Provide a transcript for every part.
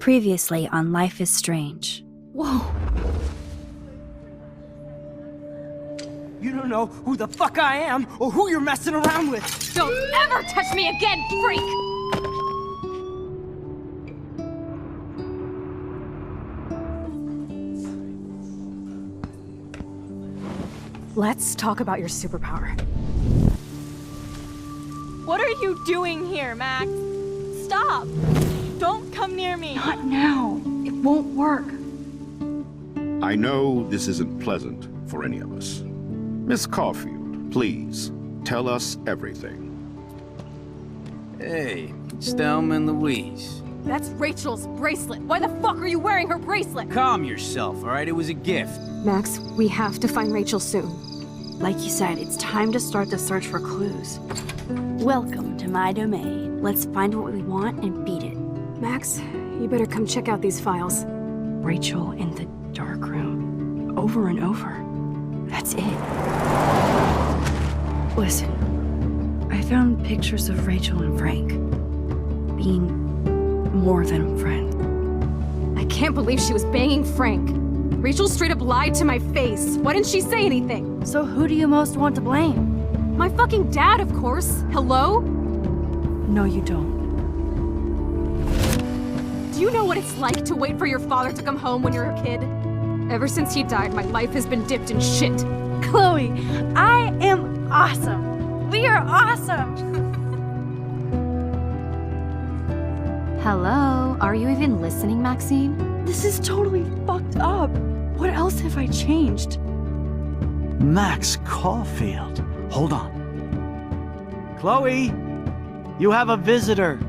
Previously on Life is Strange. Whoa. You don't know who the fuck I am or who you're messing around with. Don't ever touch me again, freak! Let's talk about your superpower. What are you doing here, Max? Stop! Don't come near me! Not now. It won't work. I know this isn't pleasant for any of us. Miss Caulfield, please, tell us everything. Hey, it's Thelma and Louise. That's Rachel's bracelet. Why the fuck are you wearing her bracelet? Calm yourself, all right? It was a gift. Max, we have to find Rachel soon. Like you said, it's time to start the search for clues. Welcome to my domain. Let's find what we want and beat it. Max, you better come check out these files. Rachel in the dark room. Over and over. That's it. Listen, I found pictures of Rachel and Frank being more than a friend. I can't believe she was banging Frank. Rachel straight up lied to my face. Why didn't she say anything? So who do you most want to blame? My fucking dad, of course. Hello? No, you don't. Do you know what it's like to wait for your father to come home when you're a kid? Ever since he died, my life has been dipped in shit. Chloe, I am awesome! We are awesome! Hello? Are you even listening, Maxine? This is totally fucked up. What else have I changed? Max Caulfield. Hold on. Chloe, you have a visitor.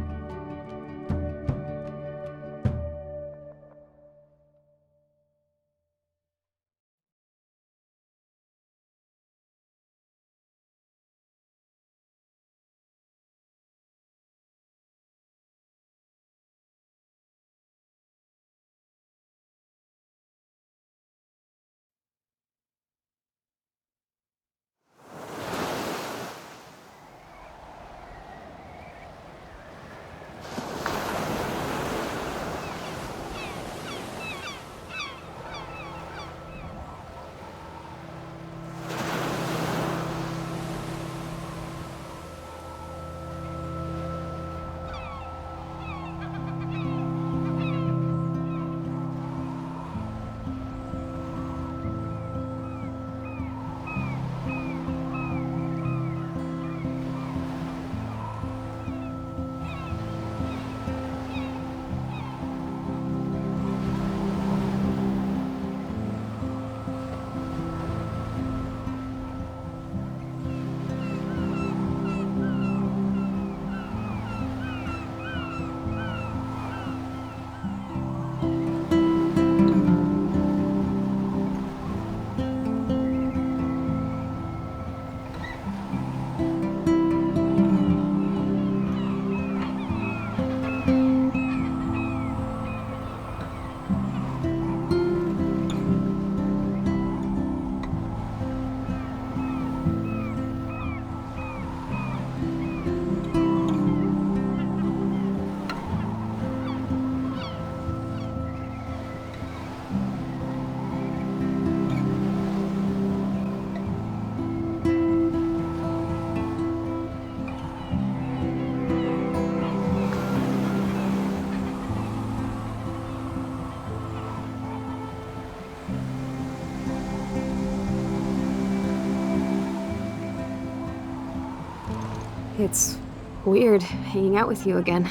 It's weird hanging out with you again.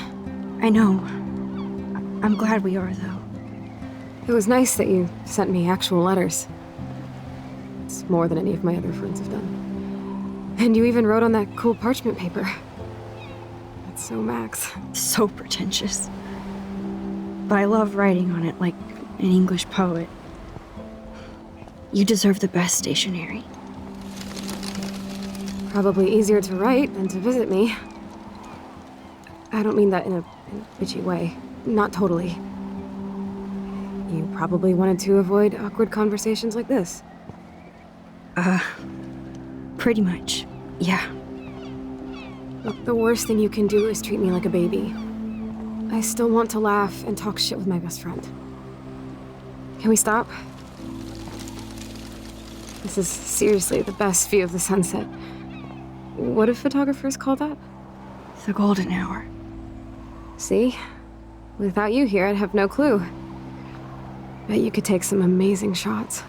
I know. I'm glad we are, though. It was nice that you sent me actual letters. It's more than any of my other friends have done. And you even wrote on that cool parchment paper. That's so Max. So pretentious. But I love writing on it like an English poet. You deserve the best stationery. Probably easier to write than to visit me. I don't mean that in a bitchy way. Not totally. You probably wanted to avoid awkward conversations like this. Pretty much, yeah. Look, the worst thing you can do is treat me like a baby. I still want to laugh and talk shit with my best friend. Can we stop? This is seriously the best view of the sunset. What do photographers call that? The golden hour. See? Without you here, I'd have no clue. Bet you could take some amazing shots.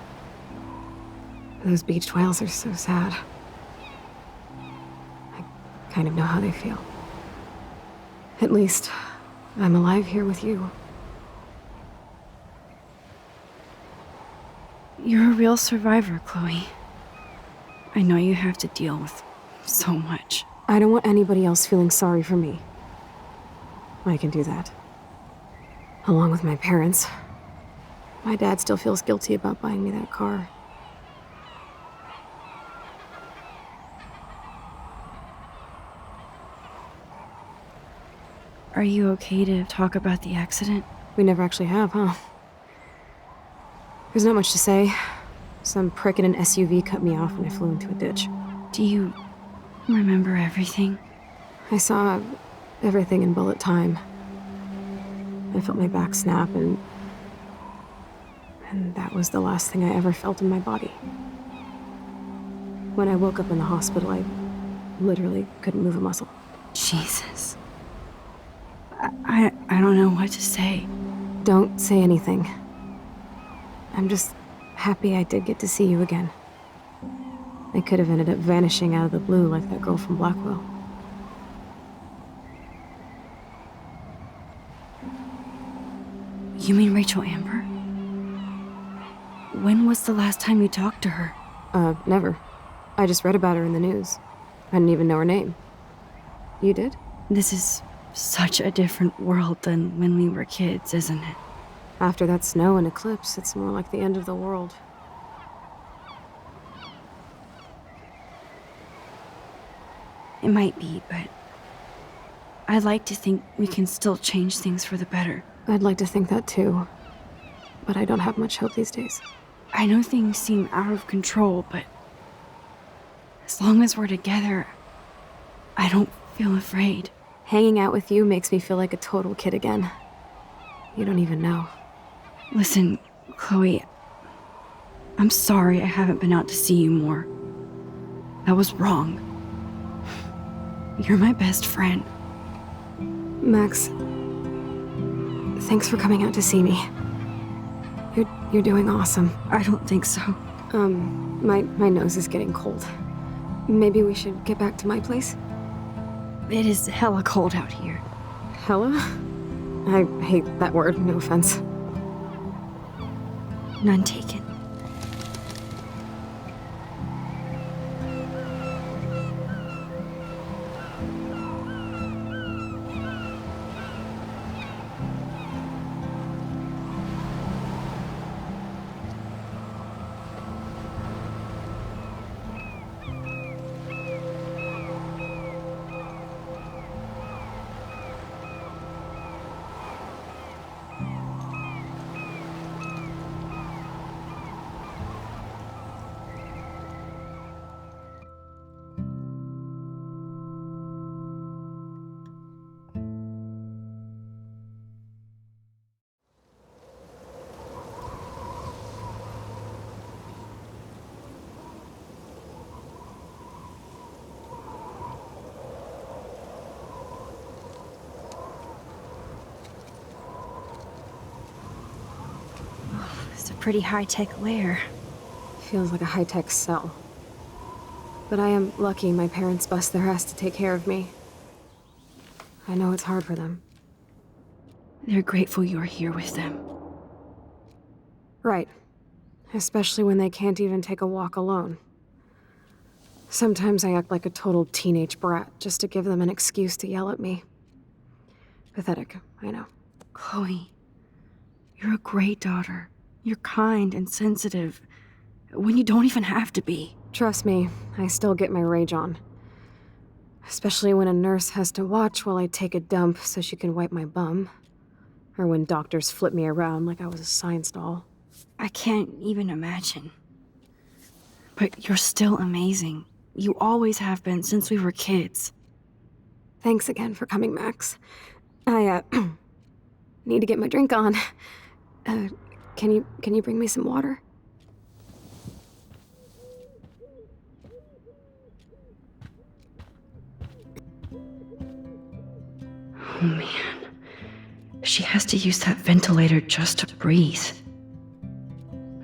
Those beached whales are so sad. I kind of know how they feel. At least, I'm alive here with you. You're a real survivor, Chloe. I know you have to deal with so much. I don't want anybody else feeling sorry for me. I can do that. Along with my parents. My dad still feels guilty about buying me that car. Are you okay to talk about the accident? We never actually have, huh? There's not much to say. Some prick in an SUV cut me off when I flew into a ditch. Do you remember everything? I saw everything in bullet time. I felt my back snap, and that was the last thing I ever felt in my body. When I woke up in the hospital, I literally couldn't move a muscle. Jesus. I don't know what to say. Don't say anything. I'm just happy I did get to see you again. I could have ended up vanishing out of the blue like that girl from Blackwell. You mean Rachel Amber? When was the last time you talked to her? Never. I just read about her in the news. I didn't even know her name. You did? This is such a different world than when we were kids, isn't it? After that snow and eclipse, it's more like the end of the world. It might be, but I'd like to think we can still change things for the better. I'd like to think that too, but I don't have much hope these days. I know things seem out of control, but as long as we're together, I don't feel afraid. Hanging out with you makes me feel like a total kid again. You don't even know. Listen, Chloe, I'm sorry I haven't been out to see you more. That was wrong. You're my best friend. Max, thanks for coming out to see me. You're doing awesome. I don't think so. My nose is getting cold. Maybe we should get back to my place? It is hella cold out here. Hella? I hate that word, no offense. None taken. It's a pretty high-tech lair. Feels like a high-tech cell. But I am lucky my parents bust their ass to take care of me. I know it's hard for them. They're grateful you're here with them. Right. Especially when they can't even take a walk alone. Sometimes I act like a total teenage brat just to give them an excuse to yell at me. Pathetic, I know. Chloe, you're a great daughter. You're kind and sensitive when you don't even have to be. Trust me, I still get my rage on. Especially when a nurse has to watch while I take a dump so she can wipe my bum. Or when doctors flip me around like I was a science doll. I can't even imagine. But you're still amazing. You always have been since we were kids. Thanks again for coming, Max. I need to get my drink on. Can you bring me some water? Oh man. She has to use that ventilator just to breathe.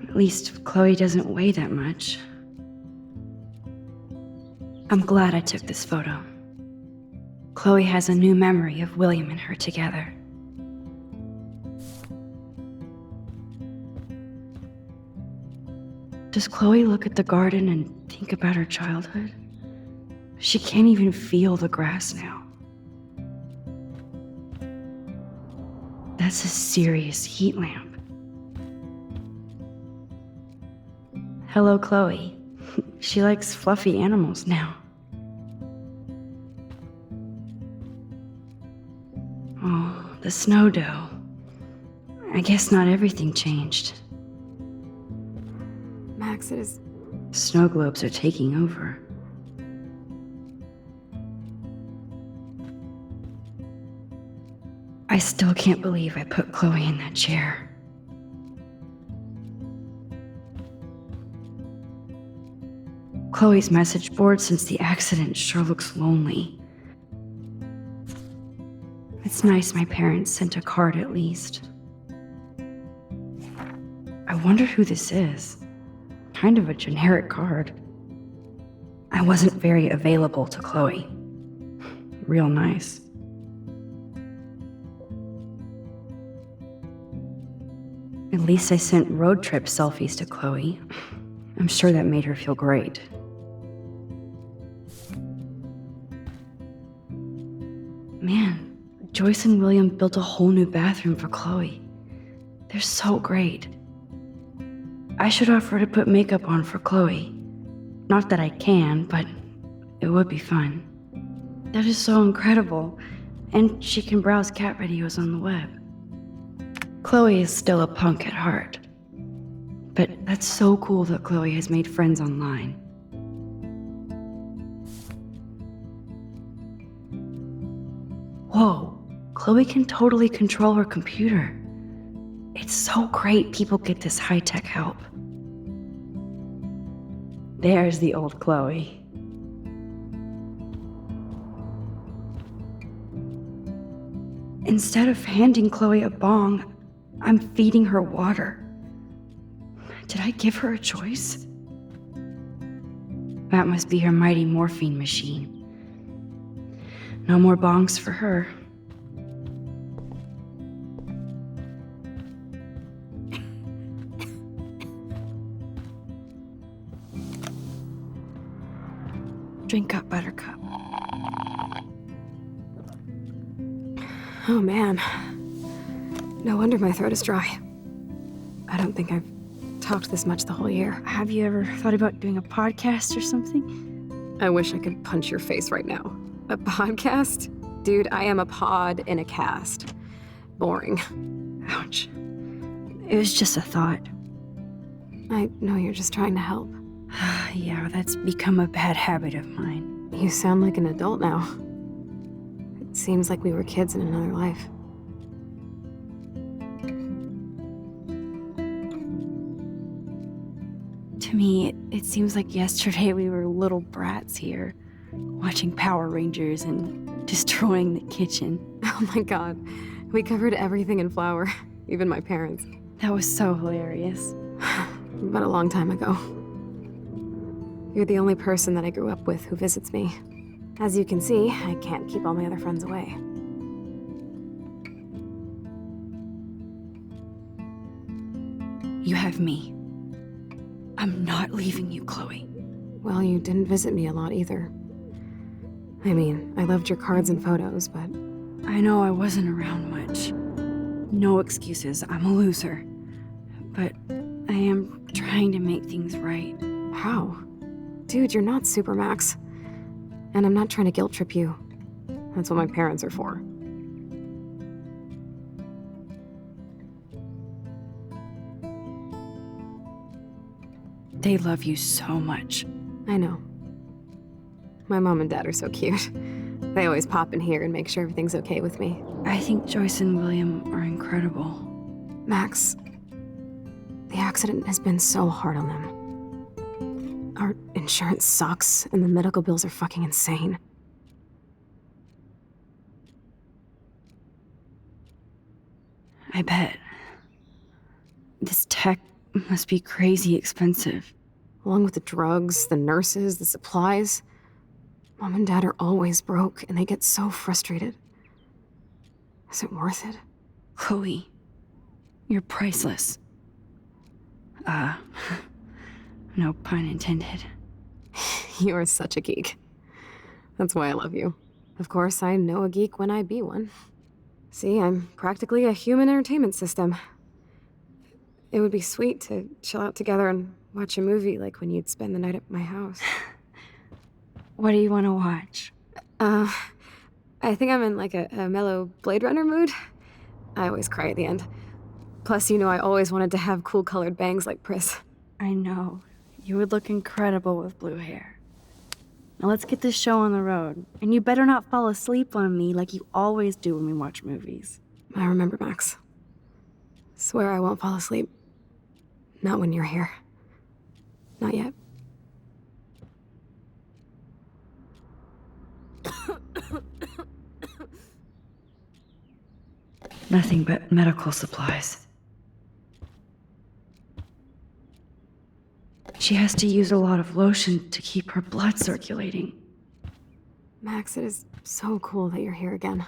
At least Chloe doesn't weigh that much. I'm glad I took this photo. Chloe has a new memory of William and her together. Does Chloe look at the garden and think about her childhood? She can't even feel the grass now. That's a serious heat lamp. Hello, Chloe. She likes fluffy animals now. Oh, the snow dough. I guess not everything changed. Max, it is... Snow globes are taking over. I still can't believe I put Chloe in that chair. Chloe's message board since the accident sure looks lonely. It's nice my parents sent a card at least. I wonder who this is. Kind of a generic card. I wasn't very available to Chloe. Real nice. At least I sent road trip selfies to Chloe. I'm sure that made her feel great. Man, Joyce and William built a whole new bathroom for Chloe. They're so great. I should offer to put makeup on for Chloe. Not that I can, but it would be fun. That is so incredible, and she can browse cat videos on the web. Chloe is still a punk at heart. But that's so cool that Chloe has made friends online. Whoa, Chloe can totally control her computer. It's so great people get this high-tech help. There's the old Chloe. Instead of handing Chloe a bong, I'm feeding her water. Did I give her a choice? That must be her mighty morphine machine. No more bongs for her. Drink up, Buttercup. Oh man. No wonder my throat is dry. I don't think I've talked this much the whole year. Have you ever thought about doing a podcast or something? I wish I could punch your face right now. A podcast? Dude, I am a pod in a cast. Boring. Ouch. It was just a thought. I know you're just trying to help. Yeah, that's become a bad habit of mine. You sound like an adult now. It seems like we were kids in another life. To me, it seems like yesterday we were little brats here, watching Power Rangers and destroying the kitchen. Oh my god. We covered everything in flour. Even my parents. That was so hilarious. But a long time ago. You're the only person that I grew up with who visits me. As you can see, I can't keep all my other friends away. You have me. I'm not leaving you, Chloe. Well, you didn't visit me a lot either. I mean, I loved your cards and photos, but... I know I wasn't around much. No excuses, I'm a loser. But I am trying to make things right. How? Dude, you're not Supermax. And I'm not trying to guilt trip you. That's what my parents are for. They love you so much. I know. My mom and dad are so cute. They always pop in here and make sure everything's okay with me. I think Joyce and William are incredible. Max, the accident has been so hard on them. Our insurance sucks, and the medical bills are fucking insane. I bet. This tech must be crazy expensive. Along with the drugs, the nurses, the supplies. Mom and Dad are always broke, and they get so frustrated. Is it worth it? Chloe, you're priceless. No pun intended. You are such a geek. That's why I love you. Of course, I know a geek when I be one. See, I'm practically a human entertainment system. It would be sweet to chill out together and watch a movie like when you'd spend the night at my house. What do you want to watch? I think I'm in like a mellow Blade Runner mood. I always cry at the end. Plus, you know I always wanted to have cool colored bangs like Pris. I know. You would look incredible with blue hair. Now let's get this show on the road. And you better not fall asleep on me like you always do when we watch movies. I remember, Max. Swear I won't fall asleep. Not when you're here. Not yet. Nothing but medical supplies. She has to use a lot of lotion to keep her blood circulating. Max, it is so cool that you're here again.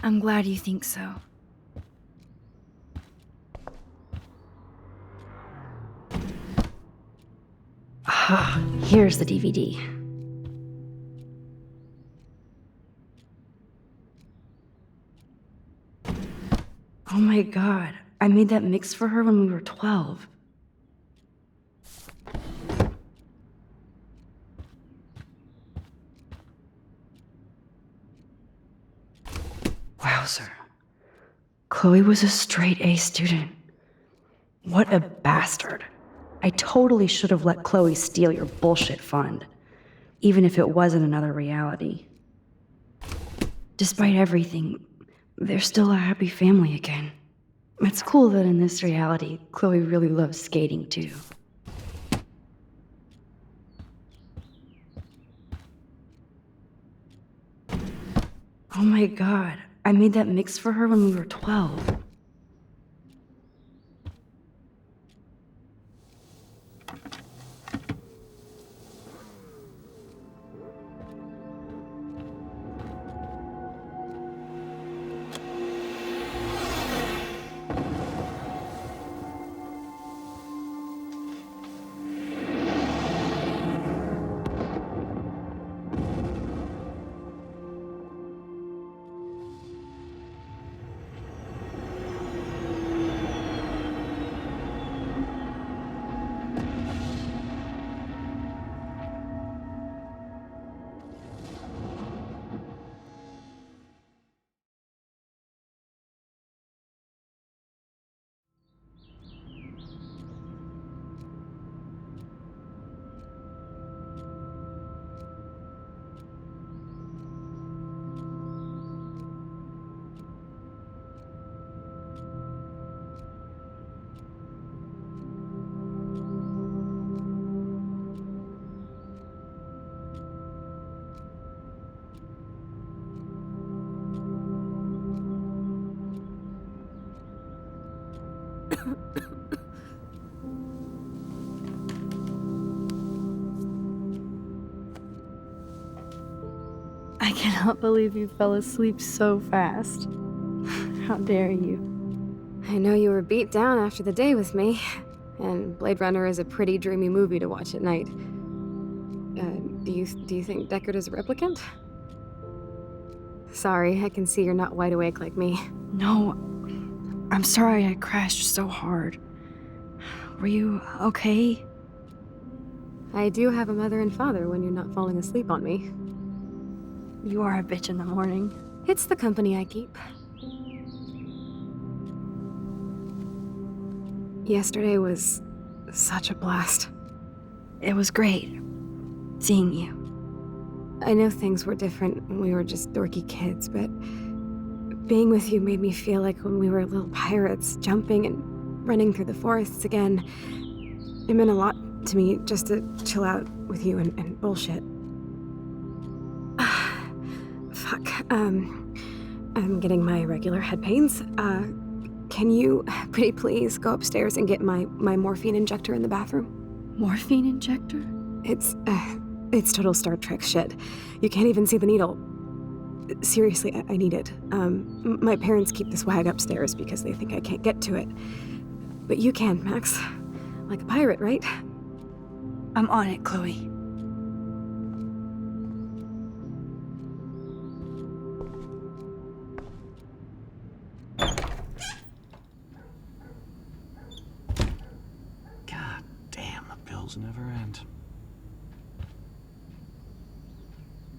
I'm glad you think so. Ah, here's the DVD. Oh my god, I made that mix for her when we were 12. Wowzer. Chloe was a straight A student. What a bastard. I totally should have let Chloe steal your bullshit fund, even if it wasn't another reality. Despite everything, they're still a happy family again. It's cool that in this reality, Chloe really loves skating too. Oh my god, I made that mix for her when we were 12. I cannot believe you fell asleep so fast. How dare you? I know you were beat down after the day with me, and Blade Runner is a pretty dreamy movie to watch at night. Do you think Deckard is a replicant? Sorry, I can see you're not wide awake like me. No, I'm sorry I crashed so hard. Were you okay? I do have a mother and father when you're not falling asleep on me. You are a bitch in the morning. It's the company I keep. Yesterday was such a blast. It was great seeing you. I know things were different when we were just dorky kids, but being with you made me feel like when we were little pirates, jumping and running through the forests again. It meant a lot to me just to chill out with you and bullshit. Fuck. I'm getting my regular head pains. Can you, pretty please, go upstairs and get my morphine injector in the bathroom? Morphine injector? It's total Star Trek shit. You can't even see the needle. Seriously, I need it. My parents keep the swag upstairs because they think I can't get to it. But you can, Max. Like a pirate, right? I'm on it, Chloe. God damn, the bills never end.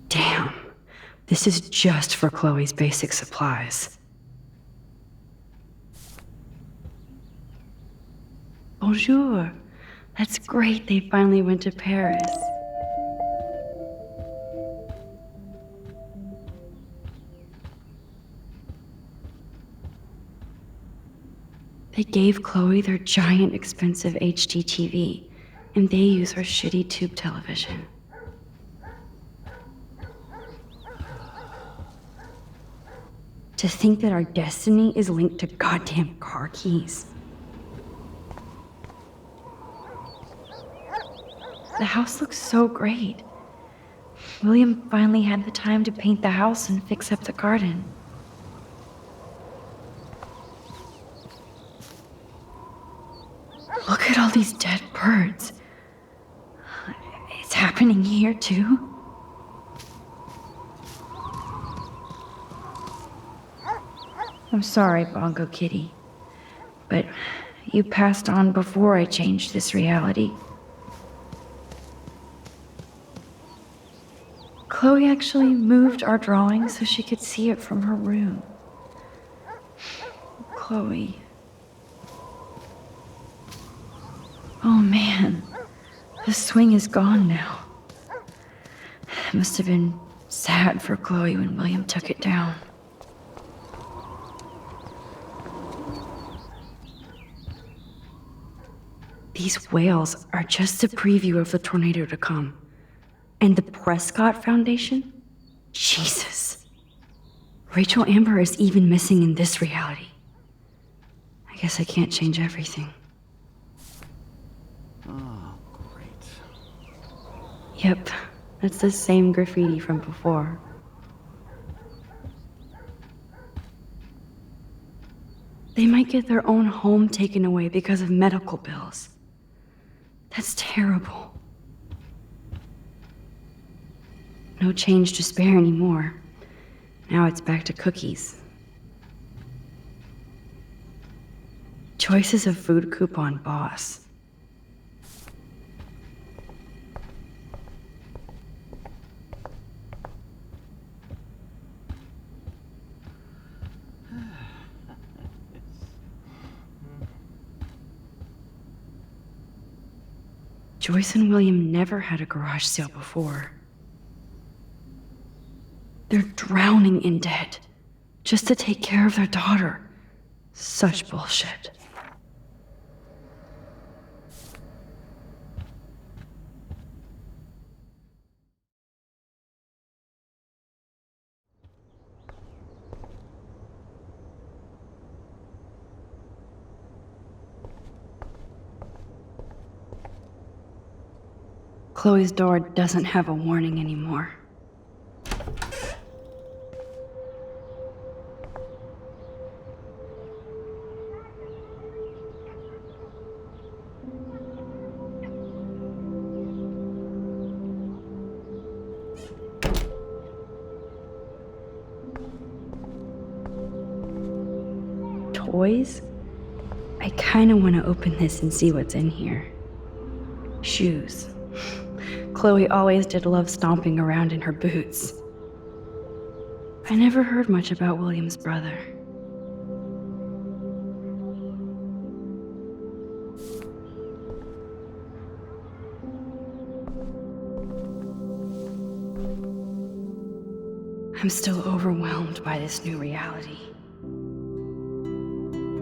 Damn. This is just for Chloe's basic supplies. Bonjour. That's great they finally went to Paris. They gave Chloe their giant expensive HD TV, and they use her shitty tube television. To think that our destiny is linked to goddamn car keys. The house looks so great. William finally had the time to paint the house and fix up the garden. Look at all these dead birds. It's happening here too. I'm sorry, Bongo Kitty, but you passed on before I changed this reality. Chloe actually moved our drawing so she could see it from her room. Chloe. Oh man, the swing is gone now. It must have been sad for Chloe when William took it down. These whales are just a preview of the tornado to come. And the Prescott Foundation? Jesus. Rachel Amber is even missing in this reality. I guess I can't change everything. Oh, great. Yep, that's the same graffiti from before. They might get their own home taken away because of medical bills. That's terrible. No change to spare anymore. Now it's back to cookies. Choices of food coupon boss. Joyce and William never had a garage sale before. They're drowning in debt just to take care of their daughter. Such bullshit. Chloe's door doesn't have a warning anymore. Toys? I kinda wanna open this and see what's in here. Shoes. Chloe always did love stomping around in her boots. I never heard much about William's brother. I'm still overwhelmed by this new reality.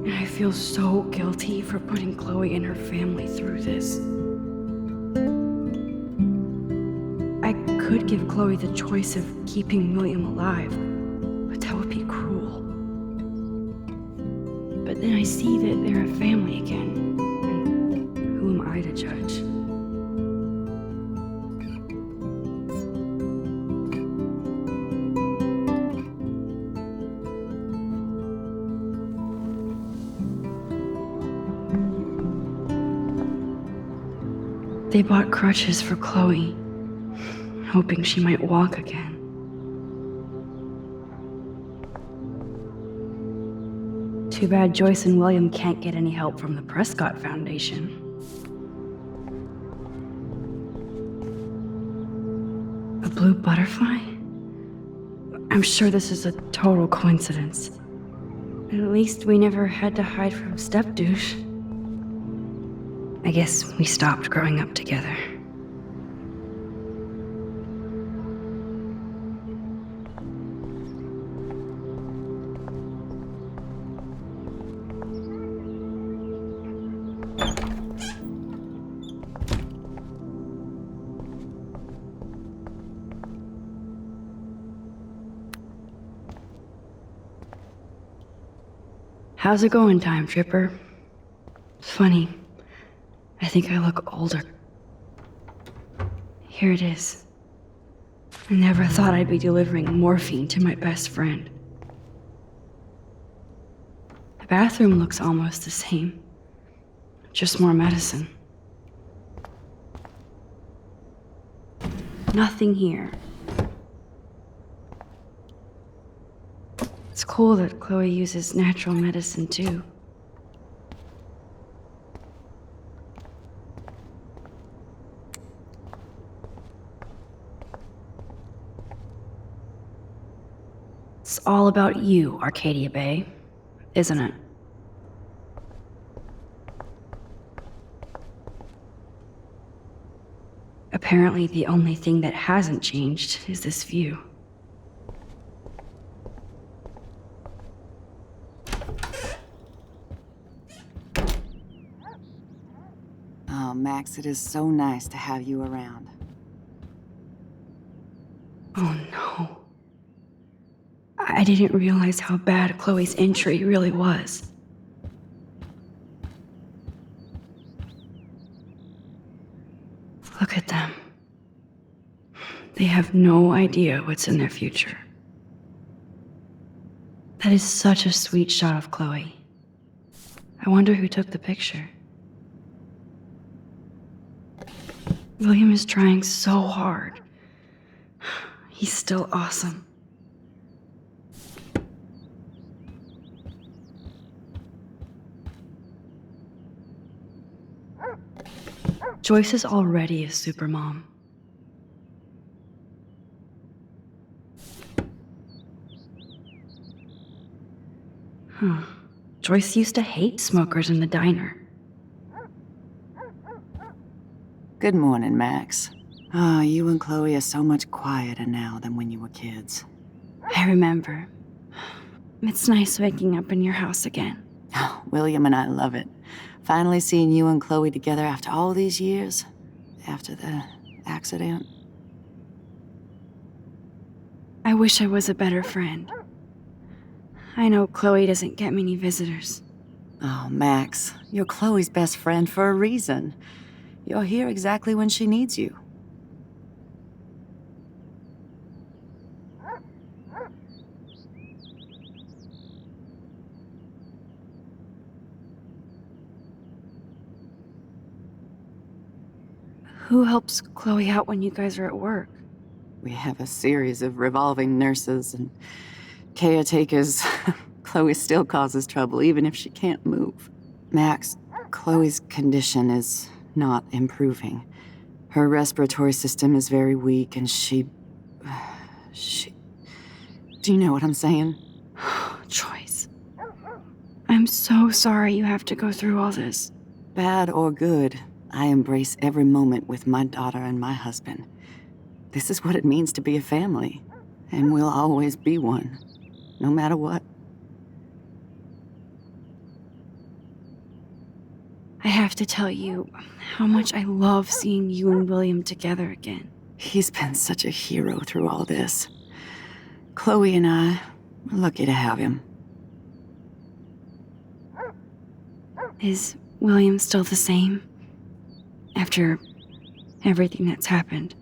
And I feel so guilty for putting Chloe and her family through this. I could give Chloe the choice of keeping William alive, but that would be cruel. But then I see that they're a family again, and who am I to judge? They bought crutches for Chloe, hoping she might walk again. Too bad Joyce and William can't get any help from the Prescott Foundation. A blue butterfly? I'm sure this is a total coincidence. At least we never had to hide from Step-douche. I guess we stopped growing up together. How's it going, Time Tripper? Funny. I think I look older. Here it is. I never thought I'd be delivering morphine to my best friend. The bathroom looks almost the same. Just more medicine. Nothing here. It's cool that Chloe uses natural medicine too. It's all about you, Arcadia Bay, isn't it? Apparently, the only thing that hasn't changed is this view. Oh, Max, it is so nice to have you around. Oh no. I didn't realize how bad Chloe's injury really was. Look at them. They have no idea what's in their future. That is such a sweet shot of Chloe. I wonder who took the picture. William is trying so hard. He's still awesome. Joyce is already a supermom. Joyce used to hate smokers in the diner. Good morning, Max. Oh, you and Chloe are so much quieter now than when you were kids. I remember. It's nice waking up in your house again. Oh, William and I love it. Finally seeing you and Chloe together after all these years. After the accident. I wish I was a better friend. I know Chloe doesn't get many visitors. Oh, Max, you're Chloe's best friend for a reason. You're here exactly when she needs you. Who helps Chloe out when you guys are at work? We have a series of revolving nurses and caretakers. Chloe still causes trouble, even if she can't move. Max, Chloe's condition is not improving. Her respiratory system is very weak, and she... Do you know what I'm saying? Joyce. I'm so sorry you have to go through all this. Bad or good, I embrace every moment with my daughter and my husband. This is what it means to be a family. And we'll always be one, no matter what. I have to tell you how much I love seeing you and William together again. He's been such a hero through all this. Chloe and I, we're lucky to have him. Is William still the same? After everything that's happened?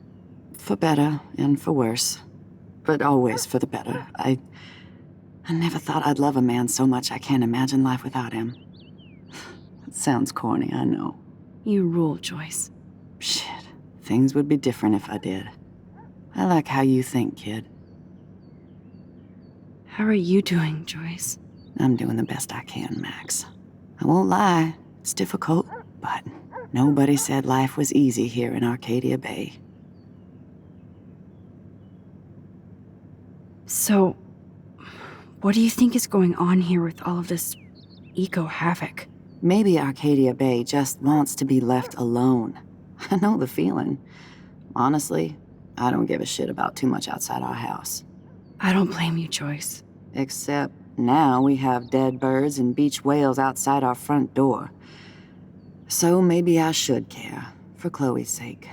For better and for worse. But always for the better. I never thought I'd love a man so much I can't imagine life without him. It sounds corny, I know. You rule, Joyce. Shit, things would be different if I did. I like how you think, kid. How are you doing, Joyce? I'm doing the best I can, Max. I won't lie, it's difficult, but nobody said life was easy here in Arcadia Bay. So, what do you think is going on here with all of this eco-havoc? Maybe Arcadia Bay just wants to be left alone. I know the feeling. Honestly, I don't give a shit about too much outside our house. I don't blame you, Joyce. Except now we have dead birds and beach whales outside our front door. So maybe I should care, for Chloe's sake.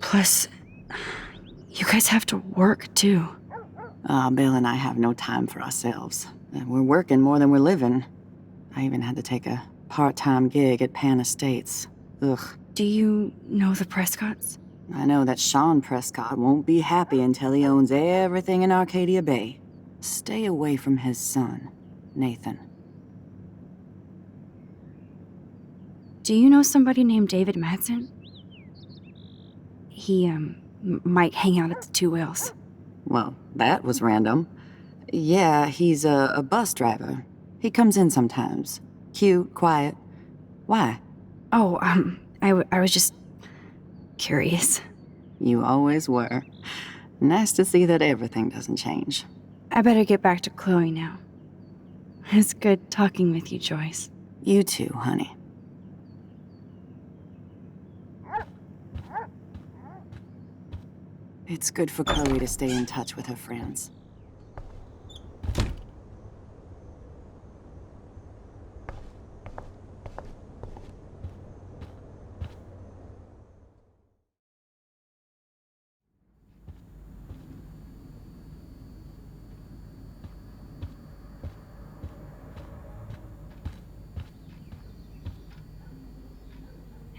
Plus, you guys have to work, too. Bill and I have no time for ourselves. We're working more than we're living. I even had to take a part-time gig at Pan Estates. Ugh. Do you know the Prescotts? I know that Sean Prescott won't be happy until he owns everything in Arcadia Bay. Stay away from his son, Nathan. Do you know somebody named David Madsen? He, might hang out at the Two Whales. Well, that was random. Yeah, he's a bus driver. He comes in sometimes. Cute, quiet. Why? Oh, I was just curious. You always were. Nice to see that everything doesn't change. I better get back to Chloe now. It's good talking with you, Joyce. You too, honey. It's good for Chloe to stay in touch with her friends.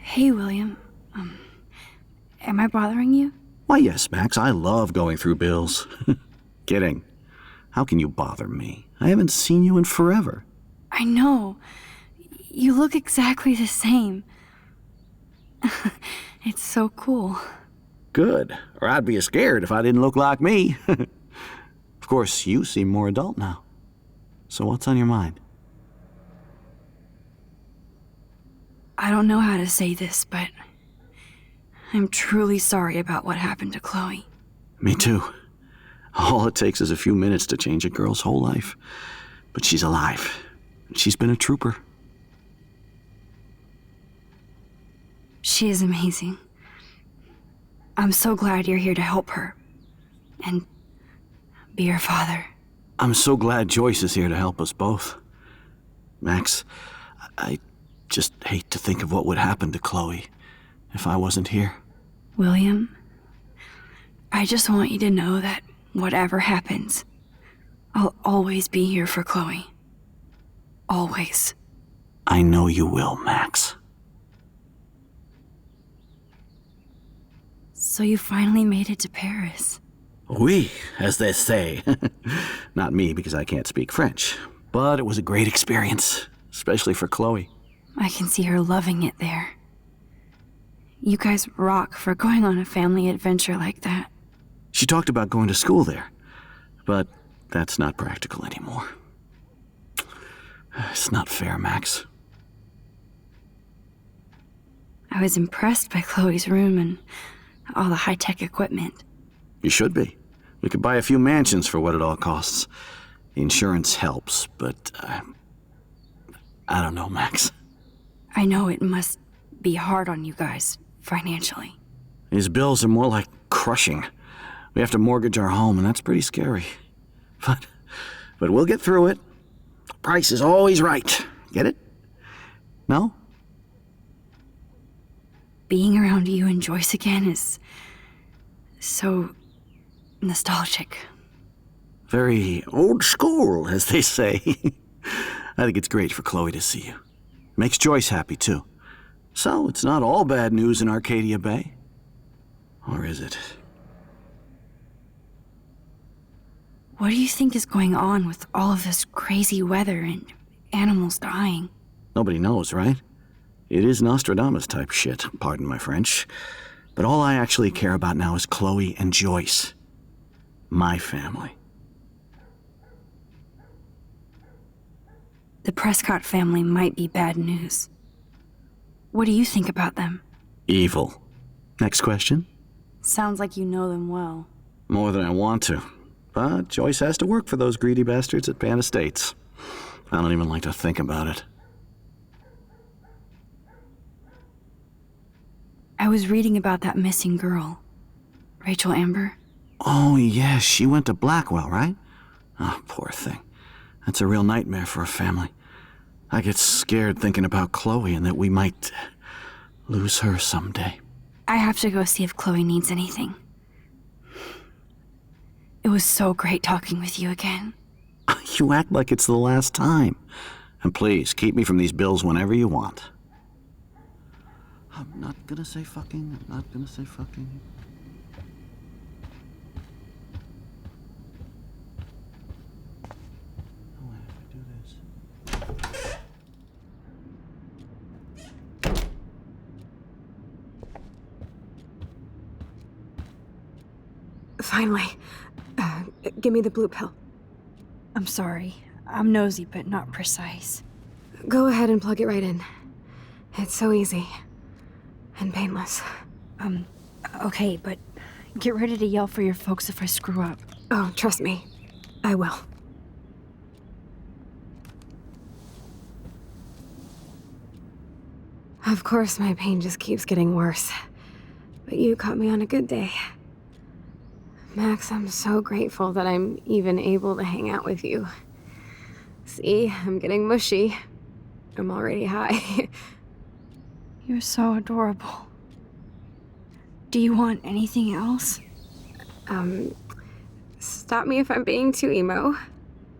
Hey, William. Am I bothering you? Why, yes, Max, I love going through bills. Kidding. How can you bother me? I haven't seen you in forever. I know. You look exactly the same. It's so cool. Good. Or I'd be scared if I didn't look like me. Of course, you seem more adult now. So what's on your mind? I don't know how to say this, but I'm truly sorry about what happened to Chloe. Me too. All it takes is a few minutes to change a girl's whole life. But she's alive. She's been a trooper. She is amazing. I'm so glad you're here to help her. And be her father. I'm so glad Joyce is here to help us both. Max, I just hate to think of what would happen to Chloe if I wasn't here. William, I just want you to know that whatever happens, I'll always be here for Chloe. Always. I know you will, Max. So you finally made it to Paris. Oui, as they say. Not me, because I can't speak French. But it was a great experience, especially for Chloe. I can see her loving it there. You guys rock for going on a family adventure like that. She talked about going to school there, but that's not practical anymore. It's not fair, Max. I was impressed by Chloe's room and all the high-tech equipment. You should be. We could buy a few mansions for what it all costs. The insurance helps, but I don't know, Max. I know it must be hard on you guys, financially. These bills are more like crushing. We have to mortgage our home, and that's pretty scary. But we'll get through it. The price is always right. Get it? No? Being around you and Joyce again is so nostalgic. Very old school, as they say. I think it's great for Chloe to see you. Makes Joyce happy, too. So, it's not all bad news in Arcadia Bay. Or is it? What do you think is going on with all of this crazy weather and animals dying? Nobody knows, right? It is Nostradamus-type shit, pardon my French. But all I actually care about now is Chloe and Joyce. My family. The Prescott family might be bad news. What do you think about them? Evil. Next question? Sounds like you know them well. More than I want to. But Joyce has to work for those greedy bastards at Pan Estates. I don't even like to think about it. I was reading about that missing girl. Rachel Amber. Oh, yeah, she went to Blackwell, right? Oh, poor thing. That's a real nightmare for a family. I get scared thinking about Chloe and that we might lose her someday. I have to go see if Chloe needs anything. It was so great talking with you again. You act like it's the last time. And please, keep me from these bills whenever you want. I'm not gonna say fucking. I'm not gonna say fucking. Oh, I have to do this. Finally. Give me the blue pill. I'm sorry. I'm nosy, but not precise. Go ahead and plug it right in. It's so easy. And painless. Okay, but get ready to yell for your folks if I screw up. Oh, trust me. I will. Of course, my pain just keeps getting worse. But you caught me on a good day. Max, I'm so grateful that I'm even able to hang out with you. See, I'm getting mushy. I'm already high. You're so adorable. Do you want anything else? Stop me if I'm being too emo,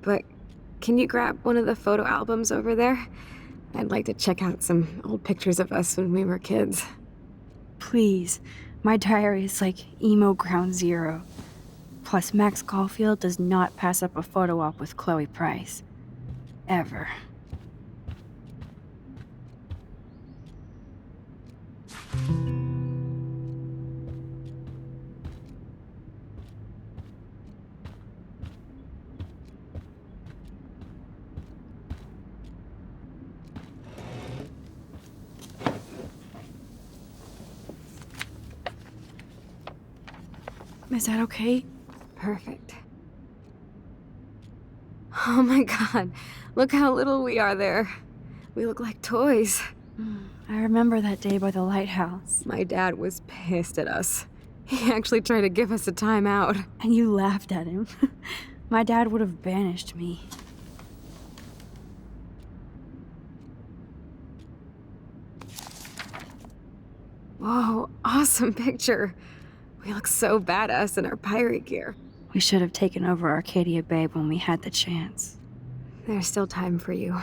but can you grab one of the photo albums over there? I'd like to check out some old pictures of us when we were kids. Please. My diary is like emo ground zero. Plus, Max Caulfield does not pass up a photo op with Chloe Price. Ever. Is that okay? Perfect. Oh my god, look how little we are there. We look like toys. I remember that day by the lighthouse. My dad was pissed at us. He actually tried to give us a timeout. And you laughed at him. My dad would have banished me. Whoa, awesome picture. We look so badass in our pirate gear. We should have taken over Arcadia Bay when we had the chance. There's still time for you.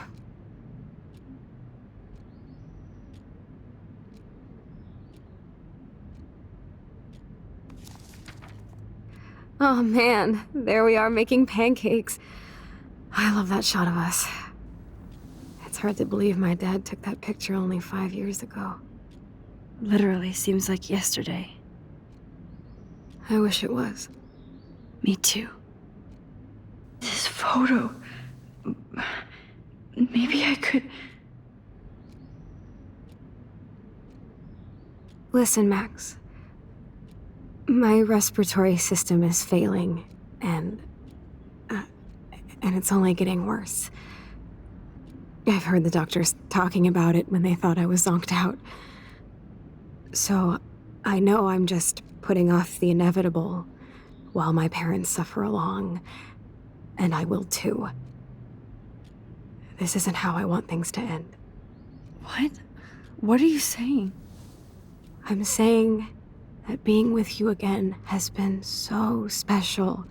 Oh man, there we are making pancakes. I love that shot of us. It's hard to believe my dad took that picture only 5 years ago. Literally seems like yesterday. I wish it was. Me too. This photo... Maybe I could... Listen, Max. My respiratory system is failing, and it's only getting worse. I've heard the doctors talking about it when they thought I was zonked out. So, I know I'm just putting off the inevitable while my parents suffer along, and I will too. This isn't how I want things to end. What? What are you saying? I'm saying that being with you again has been so special.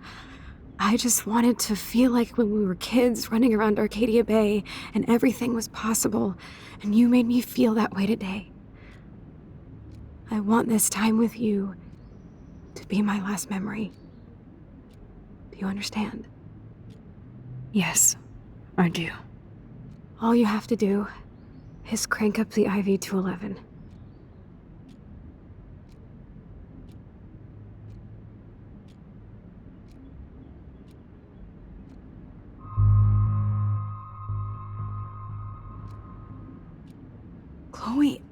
I just wanted to feel like when we were kids running around Arcadia Bay and everything was possible, and you made me feel that way today. I want this time with you to be my last memory. Do you understand? Yes, I do. All you have to do is crank up the IV to 11. Chloe,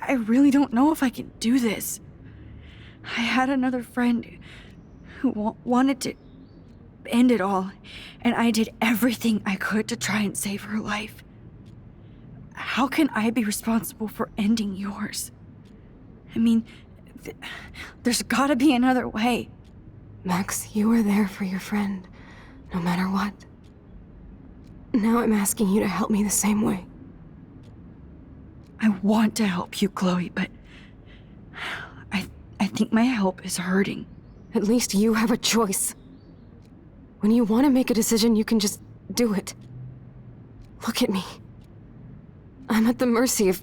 I really don't know if I can do this. I had another friend who wanted to end it all, and I did everything I could to try and save her life. How can I be responsible for ending yours? I mean, there's gotta be another way. Max, you were there for your friend, no matter what. Now I'm asking you to help me the same way. I want to help you, Chloe, but I think my help is hurting. At least you have a choice. When you want to make a decision, you can just do it. Look at me. I'm at the mercy of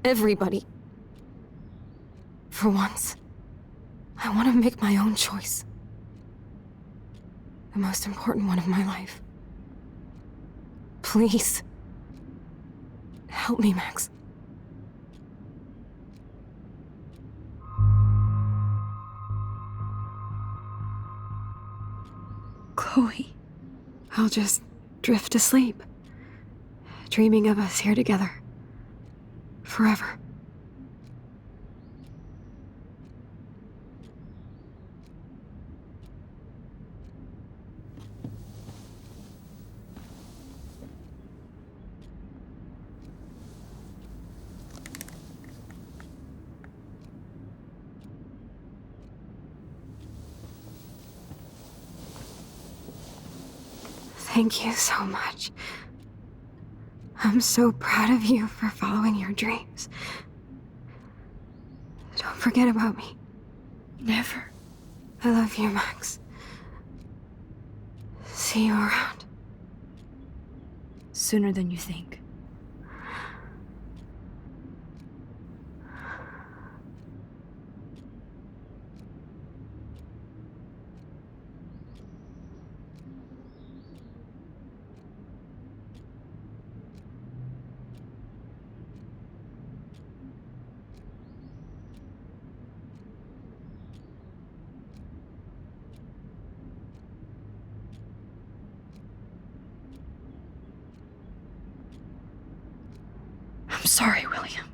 everybody. For once, I want to make my own choice. The most important one of my life. Please. Help me, Max. Chloe. I'll just drift to sleep, dreaming of us here together. Forever. Thank you so much. I'm so proud of you for following your dreams. Don't forget about me. Never. I love you, Max. See you around. Sooner than you think. I'm sorry, William.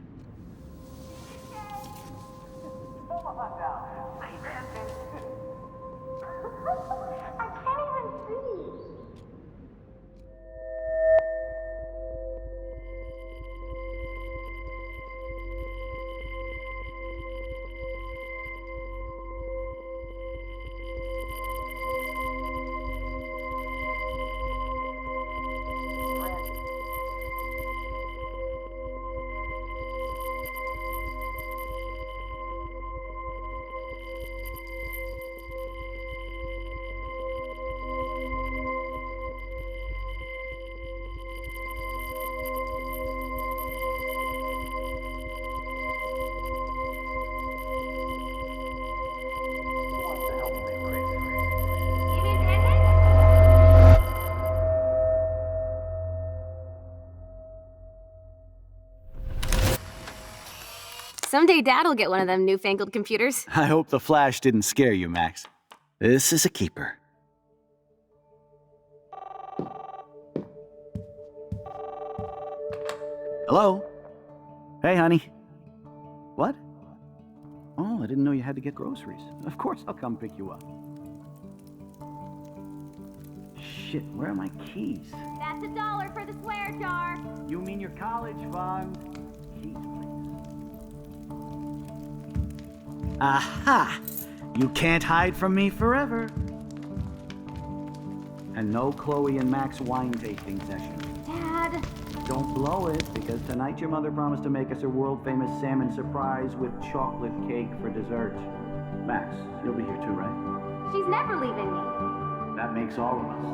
Someday Dad'll get one of them newfangled computers. I hope the flash didn't scare you, Max. This is a keeper. Hello? Hey, honey. What? Oh, I didn't know you had to get groceries. Of course I'll come pick you up. Shit, where are my keys? That's $1 for the swear jar. You mean your college fund? Keys, please. Aha! You can't hide from me forever. And no Chloe and Max wine tasting session. Dad. Don't blow it, because tonight your mother promised to make us a world-famous salmon surprise with chocolate cake for dessert. Max, you'll be here too, right? She's never leaving me. That makes all of us.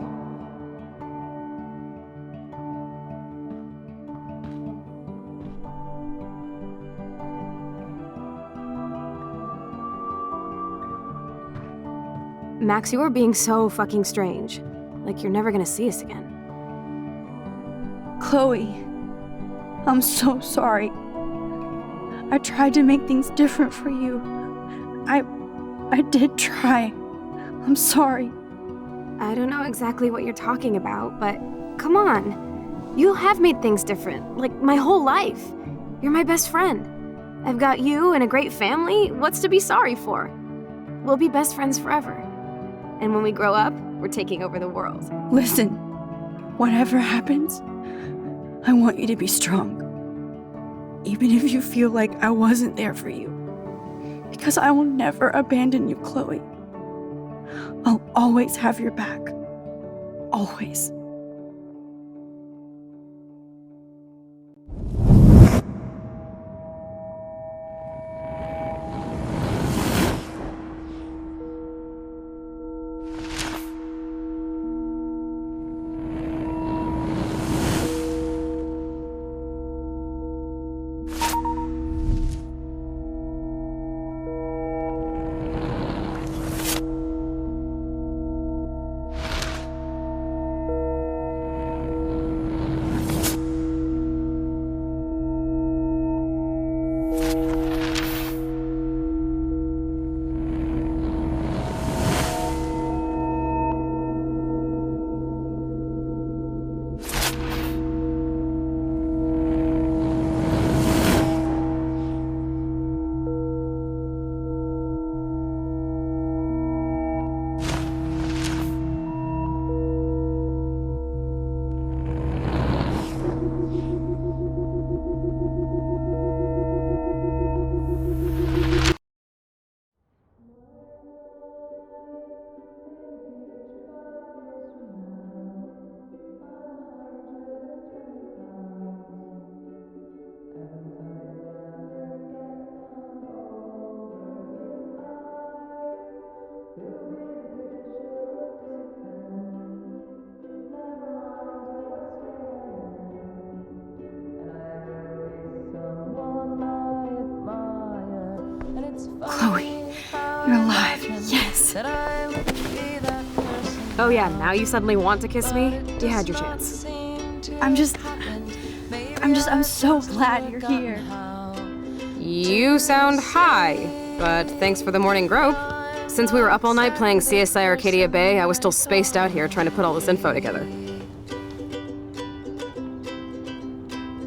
Max, you are being so fucking strange. Like you're never gonna see us again. Chloe, I'm so sorry. I tried to make things different for you. I did try. I'm sorry. I don't know exactly what you're talking about, but come on. You have made things different, like my whole life. You're my best friend. I've got you and a great family. What's to be sorry for? We'll be best friends forever. And when we grow up, we're taking over the world. Listen, whatever happens, I want you to be strong. Even if you feel like I wasn't there for you. Because I will never abandon you, Chloe. I'll always have your back. Always. Chloe, you're alive. Yes. Oh yeah, now you suddenly want to kiss me? You had your chance. I'm so glad you're here. You sound high, but thanks for the morning grope. Since we were up all night playing CSI Arcadia Bay, I was still spaced out here trying to put all this info together.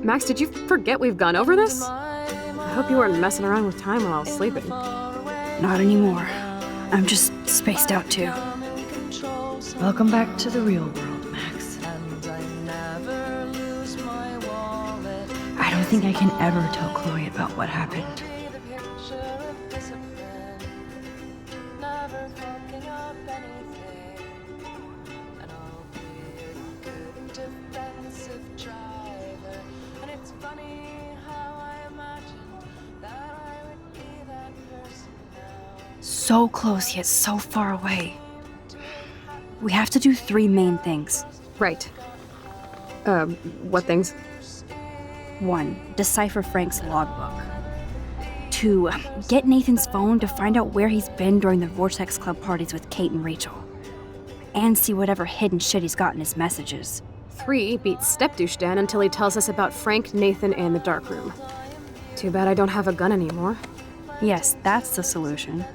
Max, did you forget we've gone over this? I hope you weren't messing around with time while I was sleeping. Not anymore. I'm just spaced out too. Welcome back to the real world, Max. I don't think I can ever tell Chloe about what happened. So close yet so far away. We have to do 3 main things. Right. What things? 1. Decipher Frank's logbook. 2. Get Nathan's phone to find out where he's been during the Vortex Club parties with Kate and Rachel. And see whatever hidden shit he's got in his messages. 3. Beat Stepdouche Dan until he tells us about Frank, Nathan, and the dark room. Too bad I don't have a gun anymore. Yes, that's the solution.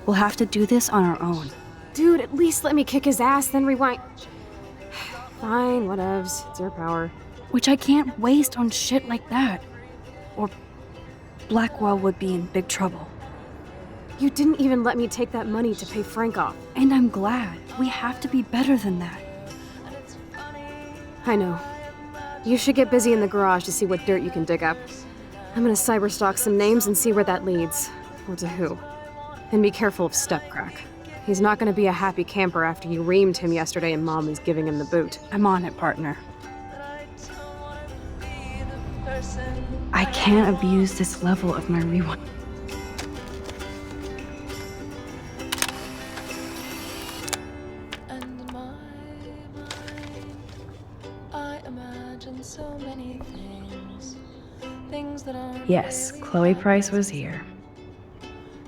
We'll have to do this on our own. Dude, at least let me kick his ass, then rewind. Fine, whatevs. It's your power. Which I can't waste on shit like that. Or Blackwell would be in big trouble. You didn't even let me take that money to pay Frank off. And I'm glad. We have to be better than that. I know. You should get busy in the garage to see what dirt you can dig up. I'm gonna cyberstalk some names and see where that leads. or to who. And be careful of Stepcrack. He's not gonna be a happy camper after you reamed him yesterday and Mom is giving him the boot. I'm on it, partner. I can't abuse this level of my rewind. And in my mind, I imagine so many things, things that aren't Yes, really Chloe Price was here.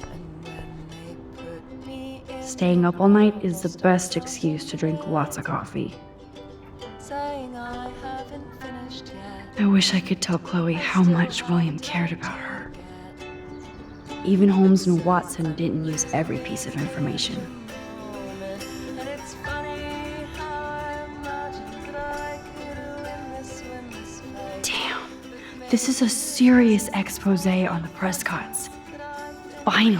And when they put me in Staying up all night is the best excuse to drink lots of coffee. saying I haven't finished yet. I wish I could tell Chloe how much William cared about her. Even Holmes and Watson didn't use every piece of information. And it's funny how I imagined that I could win this fight. Damn, this is a serious expose on the Prescotts. Finally.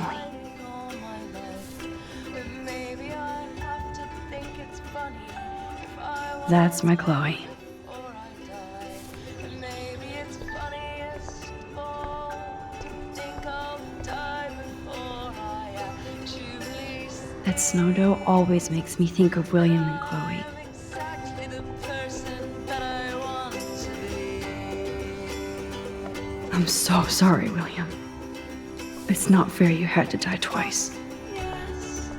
All my life. But maybe I have to think it's funny if I want That's my Chloe. before I die. And maybe it's funniest of all to think I'll die before I actually That snow dough always makes me think of William and Chloe. am exactly the person that I want to be. I'm so sorry, William. It's not fair you had to die twice. Yes,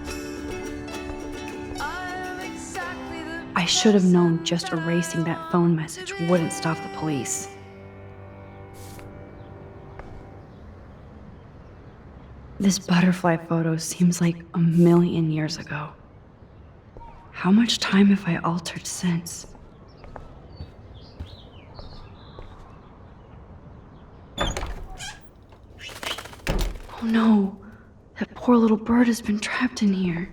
I'm exactly the I should have known just erasing that phone message wouldn't stop the police. This butterfly photo seems like a million years ago. How much time have I altered since? Oh no, that poor little bird has been trapped in here.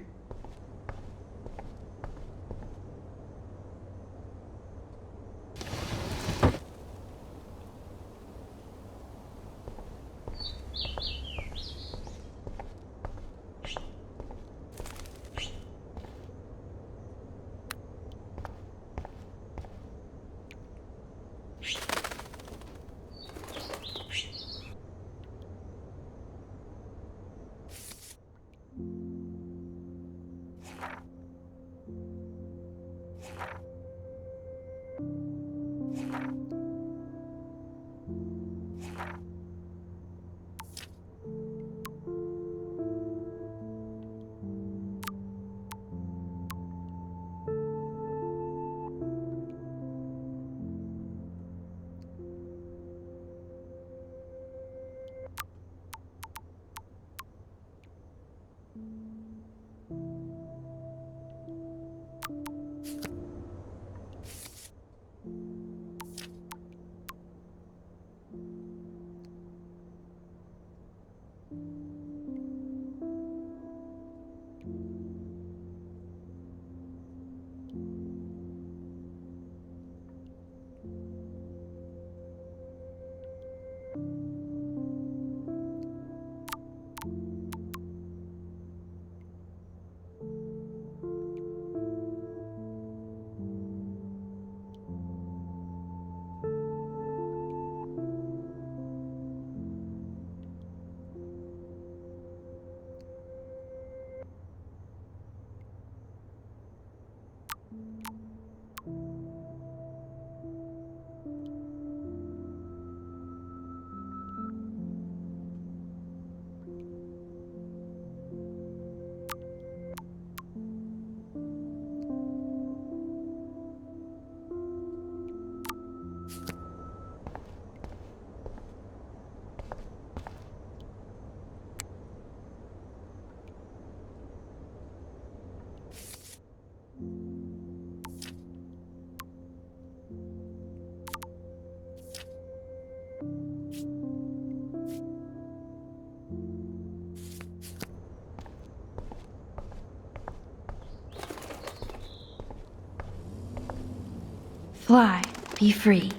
Fly, be free.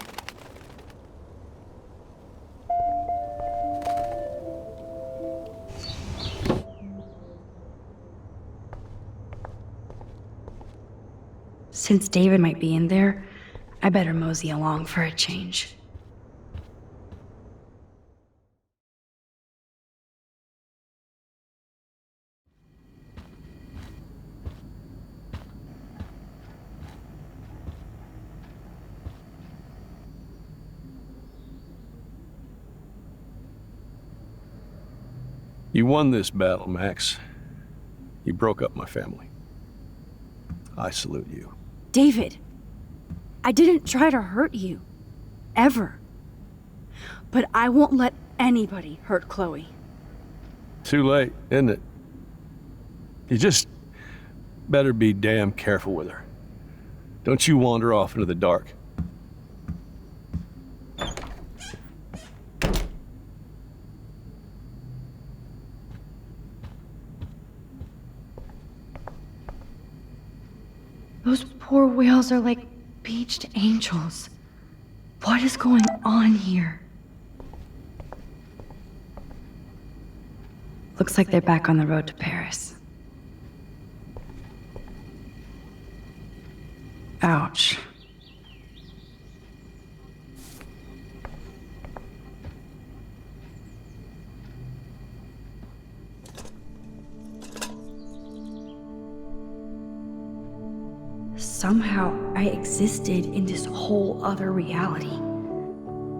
Since David might be in there, I better mosey along for a change. You won this battle, Max. You broke up my family. I salute you. David, I didn't try to hurt you. Ever. But I won't let anybody hurt Chloe. Too late, isn't it? You just better be damn careful with her. Don't you wander off into the dark. Those poor whales are like beached angels. What is going on here? Looks like they're back on the road to Paris. Ouch. Somehow I existed in this whole other reality.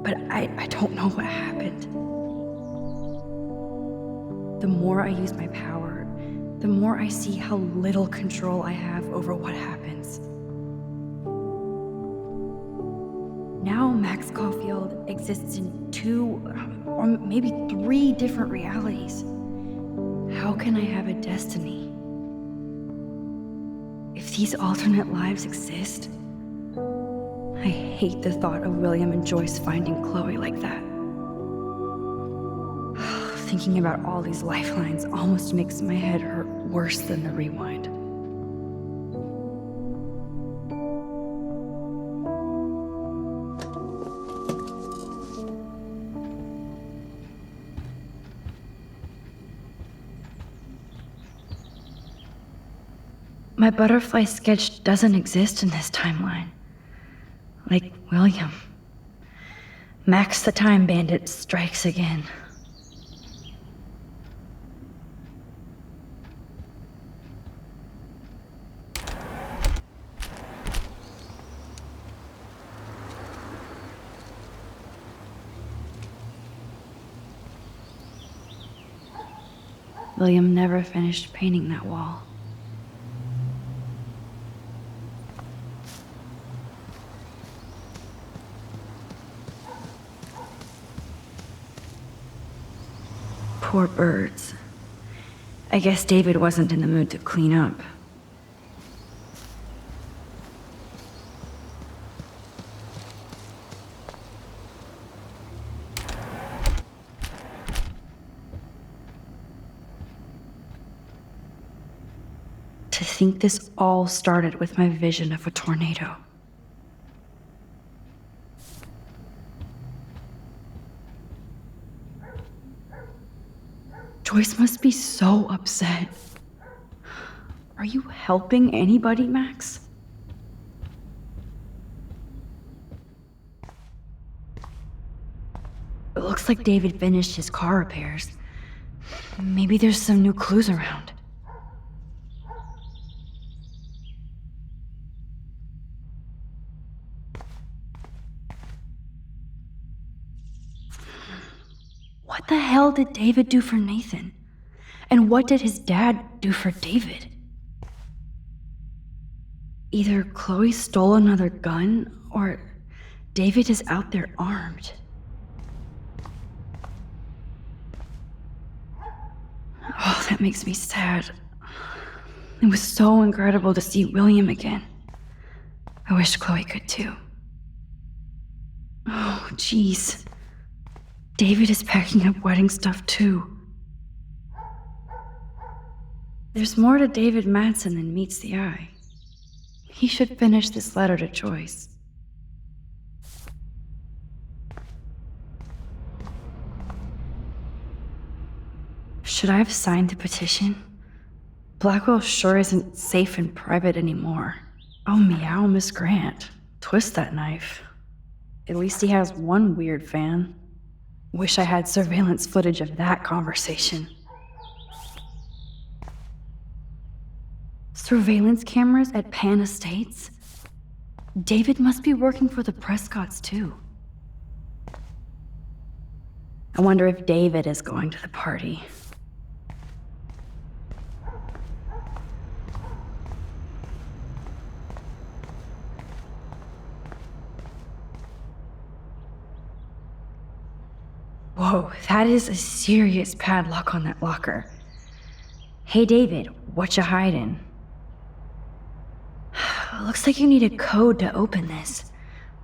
But I don't know what happened. The more I use my power, the more I see how little control I have over what happens. Now Max Caulfield exists in 2, or maybe 3 different realities. How can I have a destiny? If these alternate lives exist, I hate the thought of William and Joyce finding Chloe like that. Thinking about all these lifelines almost makes my head hurt worse than the rewind. My butterfly sketch doesn't exist in this timeline. Like William. Max the Time Bandit strikes again. William never finished painting that wall. Poor birds. I guess David wasn't in the mood to clean up. To think this all started with my vision of a tornado. Joyce must be so upset. Are you helping anybody, Max? It looks like David finished his car repairs. Maybe there's some new clues around. What the hell did David do for Nathan? And what did his dad do for David? Either Chloe stole another gun, or David is out there armed. Oh, that makes me sad. It was so incredible to see William again. I wish Chloe could too. Oh, jeez. David is packing up wedding stuff too. There's more to David Madsen than meets the eye. He should finish this letter to Joyce. Should I have signed the petition? Blackwell sure isn't safe and private anymore. Oh, meow, Miss Grant. Twist that knife. At least he has one weird fan. Wish I had surveillance footage of that conversation. Surveillance cameras at Pan Estates? David must be working for the Prescotts too. I wonder if David is going to the party. Whoa, that is a serious padlock on that locker. Hey David, what you hiding? Looks like you need a code to open this.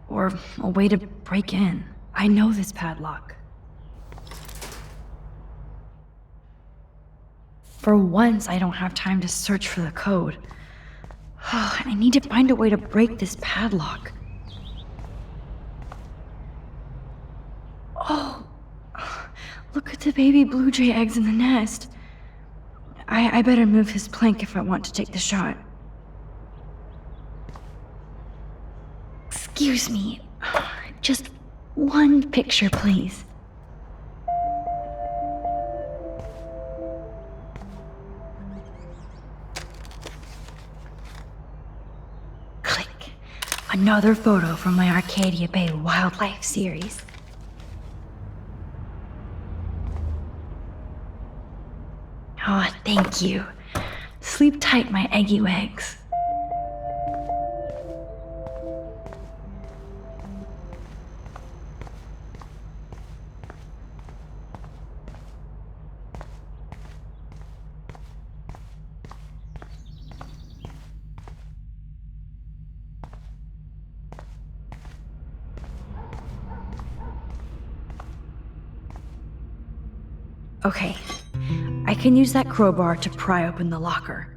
Or a way to break in. I know this padlock. For once, I don't have time to search for the code. I need to find a way to break this padlock. Oh, look at the baby blue jay eggs in the nest. I better move his plank if I want to take the shot. Excuse me, just one picture, please. Click. Another photo from my Arcadia Bay wildlife series. Oh, thank you. Sleep tight, my eggy legs. Okay, I can use that crowbar to pry open the locker.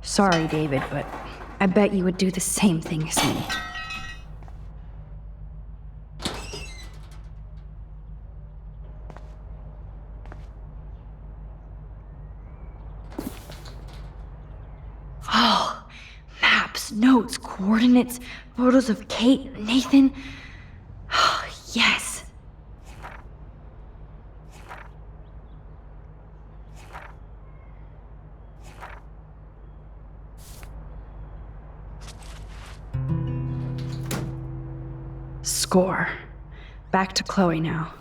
Sorry, David, but I bet you would do the same thing as me. Oh, maps, notes, coordinates, photos of Kate, Nathan. Oh, yes. Score. Back to Chloe now.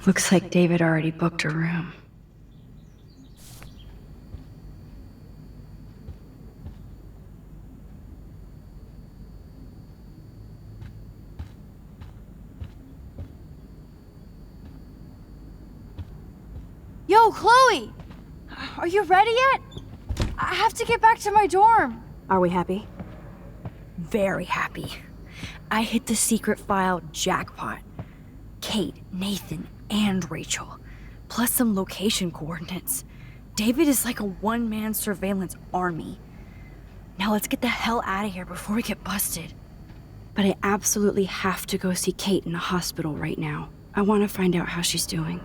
Looks like David already booked a room. Yo, Chloe! Are you ready yet? I have to get back to my dorm. Are we happy? Very happy. I hit the secret file jackpot. Kate, Nathan, and Rachel, plus some location coordinates. David is like a one-man surveillance army. Now let's get the hell out of here before we get busted. But I absolutely have to go see Kate in the hospital right now. I want to find out how she's doing.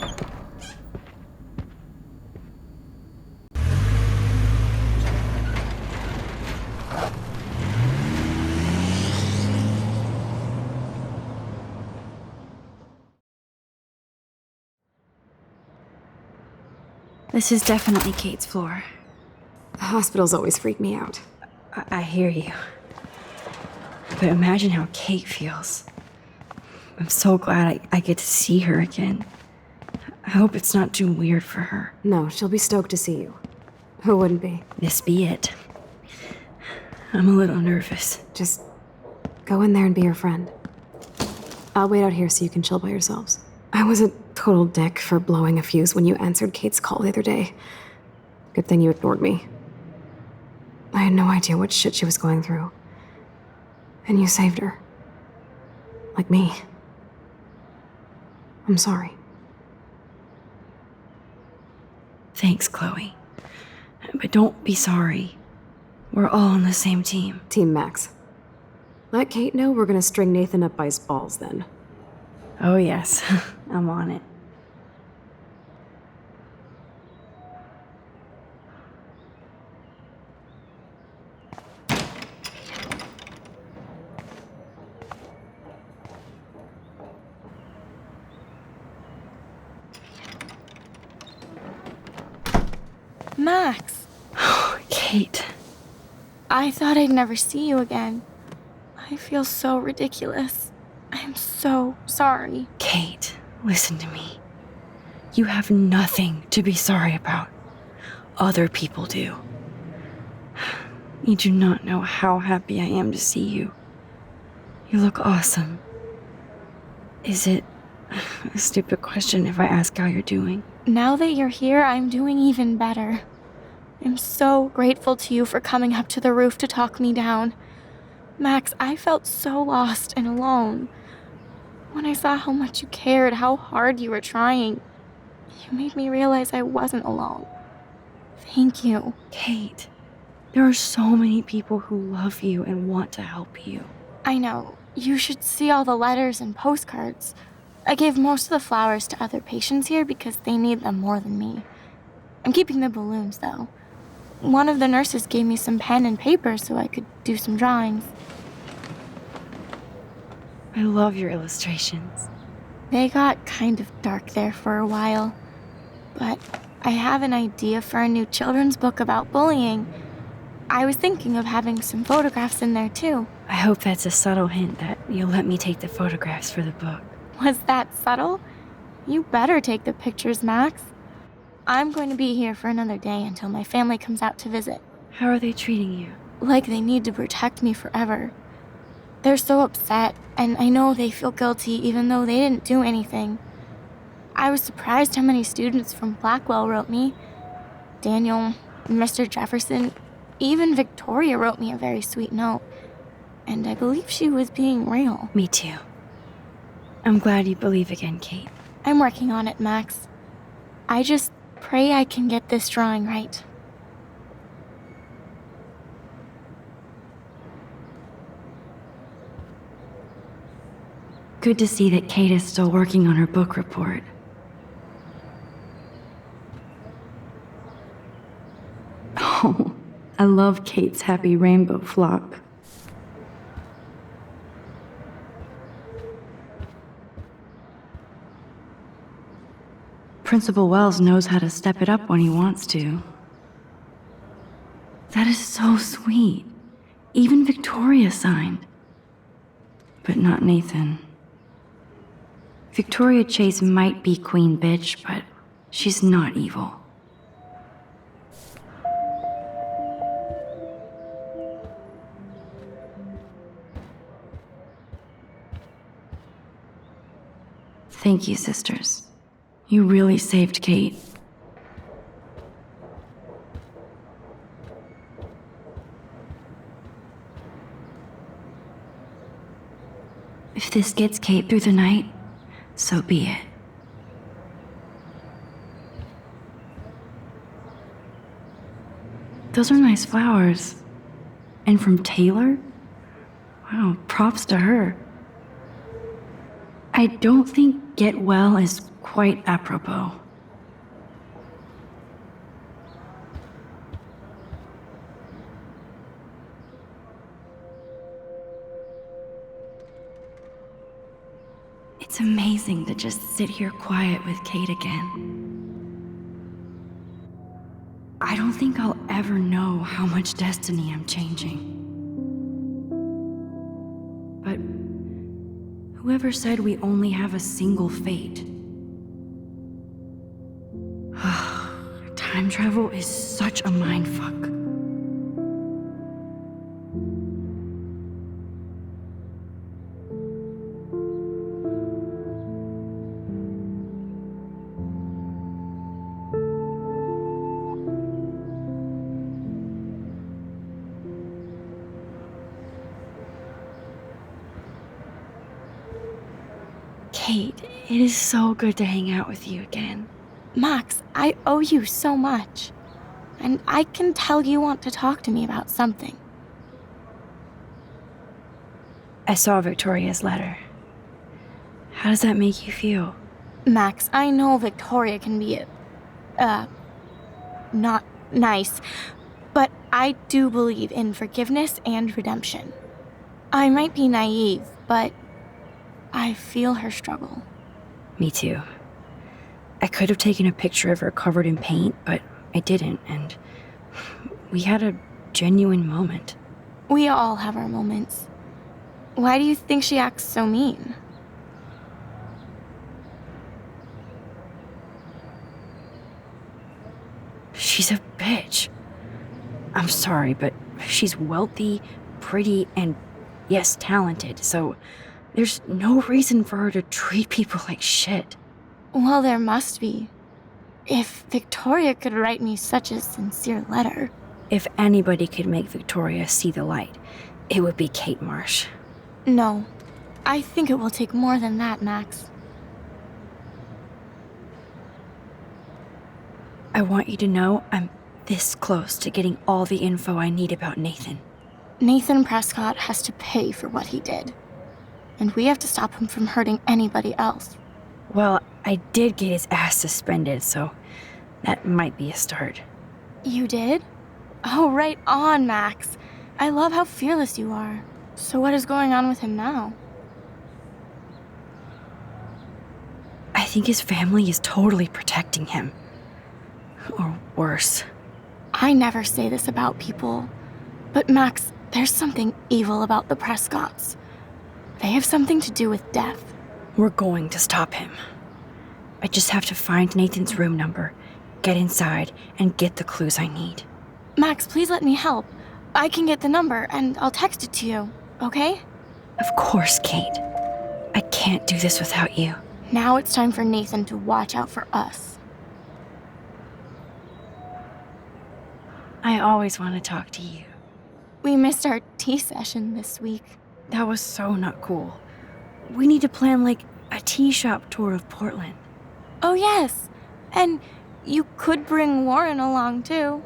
This is definitely Kate's floor. Hospitals always freak me out. I hear you. But imagine how Kate feels. I'm so glad I get to see her again. I hope it's not too weird for her. No, she'll be stoked to see you. Who wouldn't be? This be it. I'm a little nervous. Just go in there and be your friend. I'll wait out here so you can chill by yourselves. I was a total dick for blowing a fuse when you answered Kate's call the other day. Good thing you ignored me. I had no idea what shit she was going through. And you saved her. Like me. I'm sorry. Thanks, Chloe. But don't be sorry. We're all on the same team. Team Max. Let Kate know we're gonna string Nathan up by his balls then. Oh, yes. I'm on it. Max, Kate. I thought I'd never see you again. I feel so ridiculous. I'm so sorry. Kate, listen to me. You have nothing to be sorry about. Other people do. You do not know how happy I am to see you. You look awesome. Is it a stupid question if I ask how you're doing? Now that you're here, I'm doing even better. I'm so grateful to you for coming up to the roof to talk me down. Max, I felt so lost and alone. When I saw how much you cared, how hard you were trying, you made me realize I wasn't alone. Thank you. Kate, there are so many people who love you and want to help you. I know. You should see all the letters and postcards. I gave most of the flowers to other patients here because they need them more than me. I'm keeping the balloons, though. One of the nurses gave me some pen and paper so I could do some drawings. I love your illustrations. They got kind of dark there for a while. But I have an idea for a new children's book about bullying. I was thinking of having some photographs in there, too. I hope that's a subtle hint that you'll let me take the photographs for the book. Was that subtle? You better take the pictures, Max. I'm going to be here for another day until my family comes out to visit. How are they treating you? Like they need to protect me forever. They're so upset, and I know they feel guilty even though they didn't do anything. I was surprised how many students from Blackwell wrote me. Daniel, Mr. Jefferson, even Victoria wrote me a very sweet note. And I believe she was being real. Me too. I'm glad you believe again, Kate. I'm working on it, Max. I just pray I can get this drawing right. Good to see that Kate is still working on her book report. Oh, I love Kate's happy rainbow flock. Principal Wells knows how to step it up when he wants to. That is so sweet. Even Victoria signed. But not Nathan. Victoria Chase might be queen bitch, but she's not evil. Thank you, sisters. You really saved Kate. If this gets Kate through the night, so be it. Those are nice flowers. And from Taylor? Wow, props to her. I don't think get well is quite apropos. It's amazing to just sit here quiet with Kate again. I don't think I'll ever know how much destiny I'm changing. But whoever said we only have a single fate? Time travel is such a mindfuck. Kate, it is so good to hang out with you again. Max, I owe you so much. And I can tell you want to talk to me about something. I saw Victoria's letter. How does that make you feel? Max, I know Victoria can be, not nice, but I do believe in forgiveness and redemption. I might be naive, but I feel her struggle. Me too. I could have taken a picture of her covered in paint, but I didn't, and we had a genuine moment. We all have our moments. Why do you think she acts so mean? She's a bitch. I'm sorry, but she's wealthy, pretty, and yes, talented, so there's no reason for her to treat people like shit. Well, there must be. If Victoria could write me such a sincere letter. If anybody could make Victoria see the light, it would be Kate Marsh. No, I think it will take more than that, Max. I want you to know I'm this close to getting all the info I need about Nathan. Nathan Prescott has to pay for what he did. And we have to stop him from hurting anybody else. Well, I did get his ass suspended, so that might be a start. You did? Oh, right on, Max. I love how fearless you are. So what is going on with him now? I think his family is totally protecting him. Or worse. I never say this about people. But Max, there's something evil about the Prescotts. They have something to do with death. We're going to stop him. I just have to find Nathan's room number, get inside, and get the clues I need. Max, please let me help. I can get the number, and I'll text it to you, okay? Of course, Kate. I can't do this without you. Now it's time for Nathan to watch out for us. I always want to talk to you. We missed our tea session this week. That was so not cool. We need to plan, like, a tea shop tour of Portland. Oh, yes. And you could bring Warren along, too.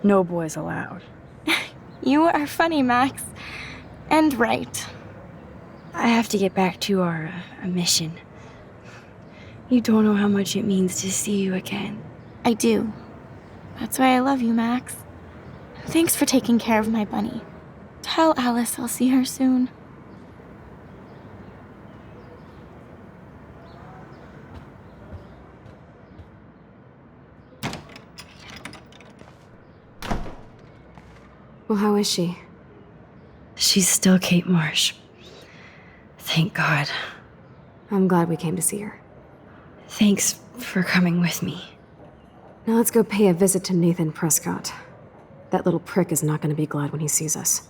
No boys allowed. You are funny, Max. And right. I have to get back to our mission. You don't know how much it means to see you again. I do. That's why I love you, Max. Thanks for taking care of my bunny. Tell Alice I'll see her soon. Well, how is she? She's still Kate Marsh. Thank God. I'm glad we came to see her. Thanks for coming with me. Now let's go pay a visit to Nathan Prescott. That little prick is not going to be glad when he sees us.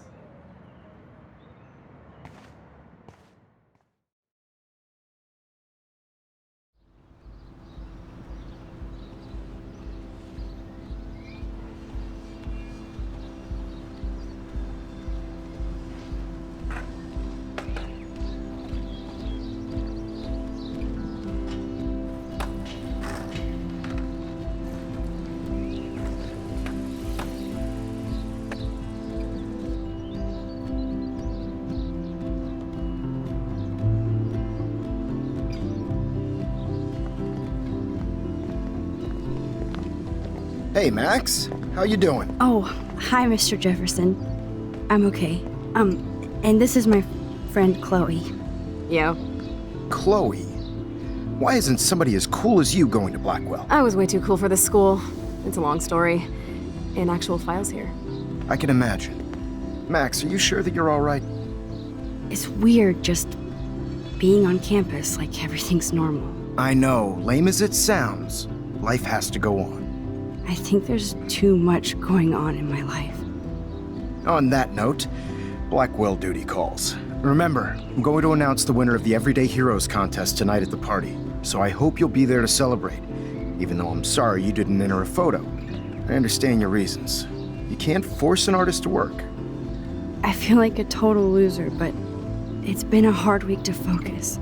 Hey, Max. How you doing? Oh, hi, Mr. Jefferson. I'm okay. And this is my friend Chloe. Yo. Chloe? Why isn't somebody as cool as you going to Blackwell? I was way too cool for this school. It's a long story. And actual files here. I can imagine. Max, are you sure that you're all right? It's weird just being on campus like everything's normal. I know. Lame as it sounds, life has to go on. I think there's too much going on in my life. On that note, Blackwell duty calls. Remember, I'm going to announce the winner of the Everyday Heroes contest tonight at the party, so I hope you'll be there to celebrate, even though I'm sorry you didn't enter a photo. I understand your reasons. You can't force an artist to work. I feel like a total loser, but it's been a hard week to focus.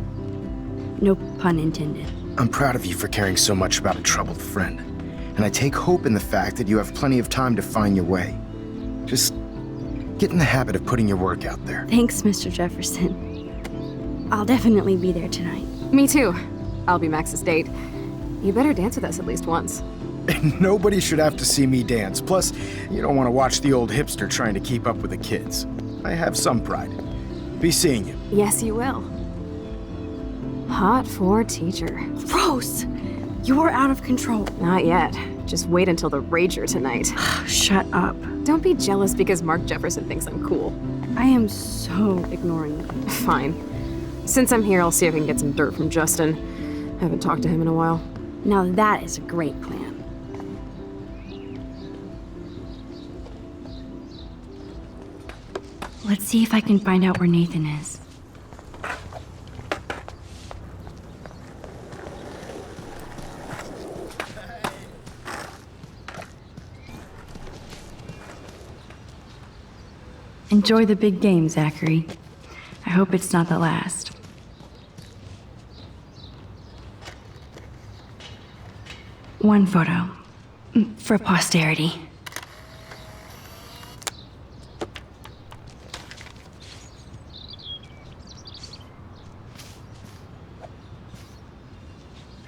No pun intended. I'm proud of you for caring so much about a troubled friend. And I take hope in the fact that you have plenty of time to find your way. Just get in the habit of putting your work out there. Thanks, Mr. Jefferson. I'll definitely be there tonight. Me too. I'll be Max's date. You better dance with us at least once. Nobody should have to see me dance. Plus, you don't want to watch the old hipster trying to keep up with the kids. I have some pride. Be seeing you. Yes, you will. Hot for teacher. Gross! You are out of control. Not yet. Just wait until the rager tonight. Shut up. Don't be jealous because Mark Jefferson thinks I'm cool. I am so ignoring you. Fine. Since I'm here, I'll see if I can get some dirt from Justin. Haven't talked to him in a while. Now that is a great plan. Let's see if I can find out where Nathan is. Enjoy the big game, Zachary. I hope it's not the last. One photo. For posterity.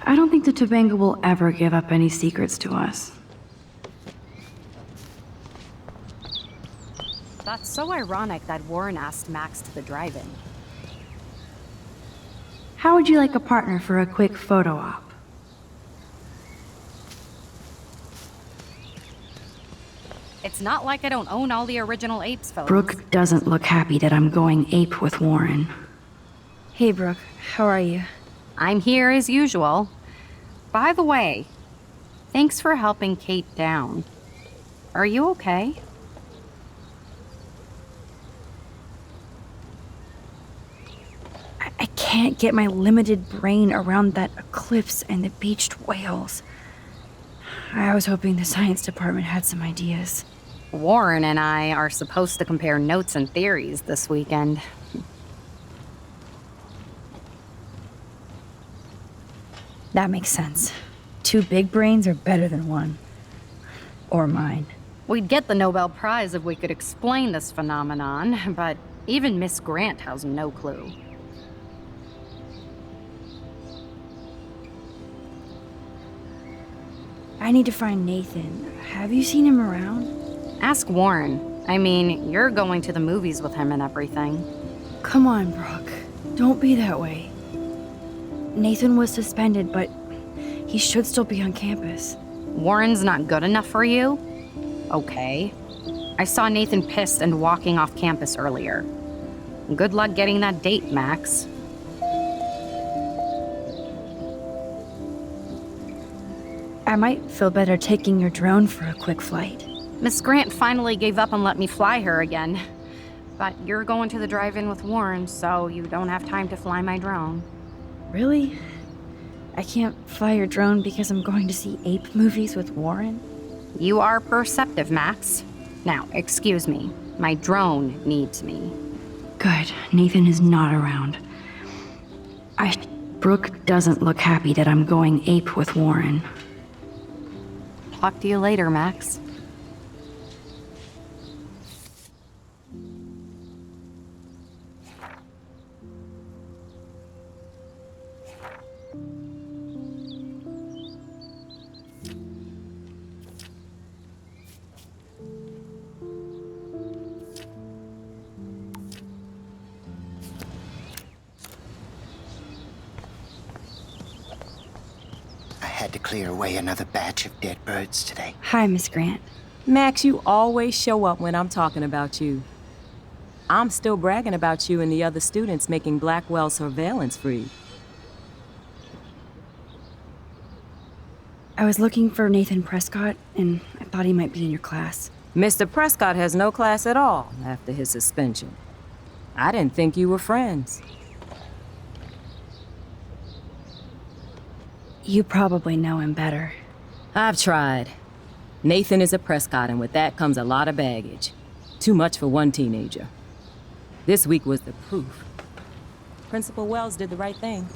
I don't think the Tobanga will ever give up any secrets to us. That's so ironic that Warren asked Max to the drive-in. How would you like a partner for a quick photo op? It's not like I don't own all the original Apes photos. Brooke doesn't look happy that I'm going ape with Warren. Hey, Brooke. How are you? I'm here as usual. By the way, thanks for helping Kate down. Are you okay? I can't get my limited brain around that eclipse and the beached whales. I was hoping the science department had some ideas. Warren and I are supposed to compare notes and theories this weekend. That makes sense. 2 big brains are better than 1. Or mine. We'd get the Nobel Prize if we could explain this phenomenon, but even Miss Grant has no clue. I need to find Nathan. Have you seen him around? Ask Warren. I mean, you're going to the movies with him and everything. Come on, Brooke. Don't be that way. Nathan was suspended, but he should still be on campus. Warren's not good enough for you? Okay. I saw Nathan pissed and walking off campus earlier. Good luck getting that date, Max. I might feel better taking your drone for a quick flight. Miss Grant finally gave up and let me fly her again. But you're going to the drive-in with Warren, so you don't have time to fly my drone. Really? I can't fly your drone because I'm going to see ape movies with Warren? You are perceptive, Max. Now, excuse me. My drone needs me. Good. Nathan is not around. Brooke doesn't look happy that I'm going ape with Warren. Talk to you later, Max. Had to clear away another batch of dead birds today. Hi, Miss Grant. Max, you always show up when I'm talking about you. I'm still bragging about you and the other students making Blackwell surveillance free. I was looking for Nathan Prescott, and I thought he might be in your class. Mr. Prescott has no class at all after his suspension. I didn't think you were friends. You probably know him better. I've tried. Nathan is a Prescott, and with that comes a lot of baggage. Too much for one teenager. This week was the proof. Principal Wells did the right thing.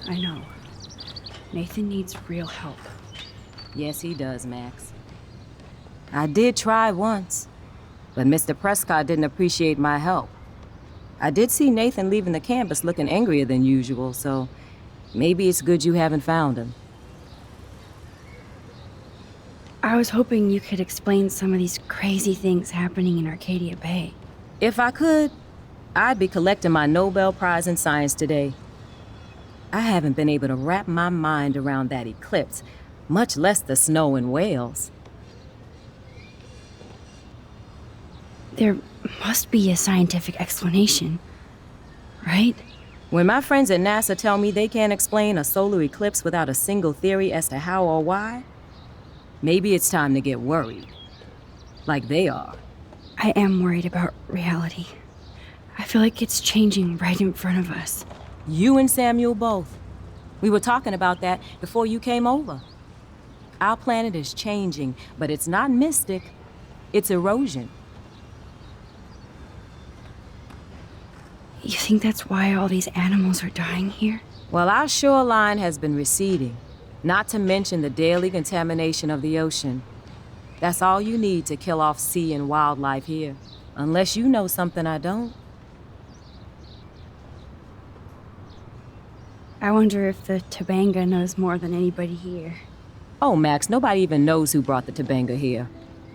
I know. Nathan needs real help. Yes, he does, Max. I did try once, but Mr. Prescott didn't appreciate my help. I did see Nathan leaving the campus looking angrier than usual, so maybe it's good you haven't found him. I was hoping you could explain some of these crazy things happening in Arcadia Bay. If I could, I'd be collecting my Nobel Prize in Science today. I haven't been able to wrap my mind around that eclipse, much less the snow in Wales. There must be a scientific explanation, right? When my friends at NASA tell me they can't explain a solar eclipse without a single theory as to how or why, maybe it's time to get worried. Like they are. I am worried about reality. I feel like it's changing right in front of us. You and Samuel both. We were talking about that before you came over. Our planet is changing, but it's not mystic. It's erosion. You think that's why all these animals are dying here? Well, our shoreline has been receding, not to mention the daily contamination of the ocean. That's all you need to kill off sea and wildlife here. Unless you know something I don't. I wonder if the Tobanga knows more than anybody here. Oh, Max, nobody even knows who brought the Tobanga here.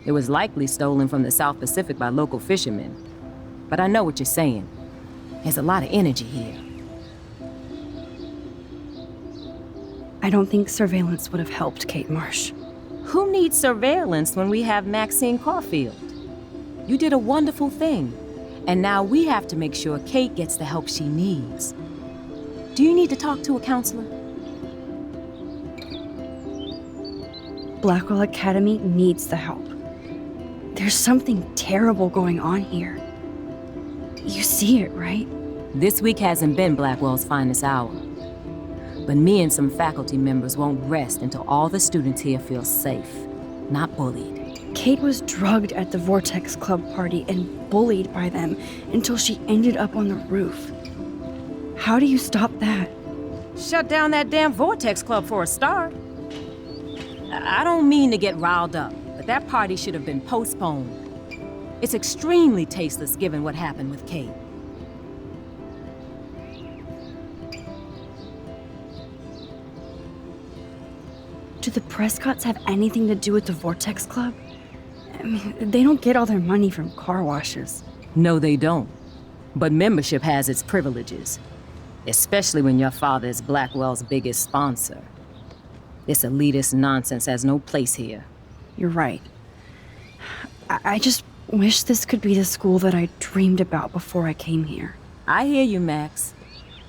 It was likely stolen from the South Pacific by local fishermen. But I know what you're saying. There's a lot of energy here. I don't think surveillance would have helped Kate Marsh. Who needs surveillance when we have Maxine Caulfield? You did a wonderful thing, and now we have to make sure Kate gets the help she needs. Do you need to talk to a counselor? Blackwell Academy needs the help. There's something terrible going on here. You see it, right? This week hasn't been Blackwell's finest hour. But me and some faculty members won't rest until all the students here feel safe, not bullied. Kate was drugged at the Vortex Club party and bullied by them until she ended up on the roof. How do you stop that? Shut down that damn Vortex Club for a start. I don't mean to get riled up, but that party should have been postponed. It's extremely tasteless given what happened with Kate. Do the Prescotts have anything to do with the Vortex Club? I mean, they don't get all their money from car washes. No, they don't. But membership has its privileges. Especially when your father is Blackwell's biggest sponsor. This elitist nonsense has no place here. You're right. I just wish this could be the school that I dreamed about before I came here. I hear you, Max.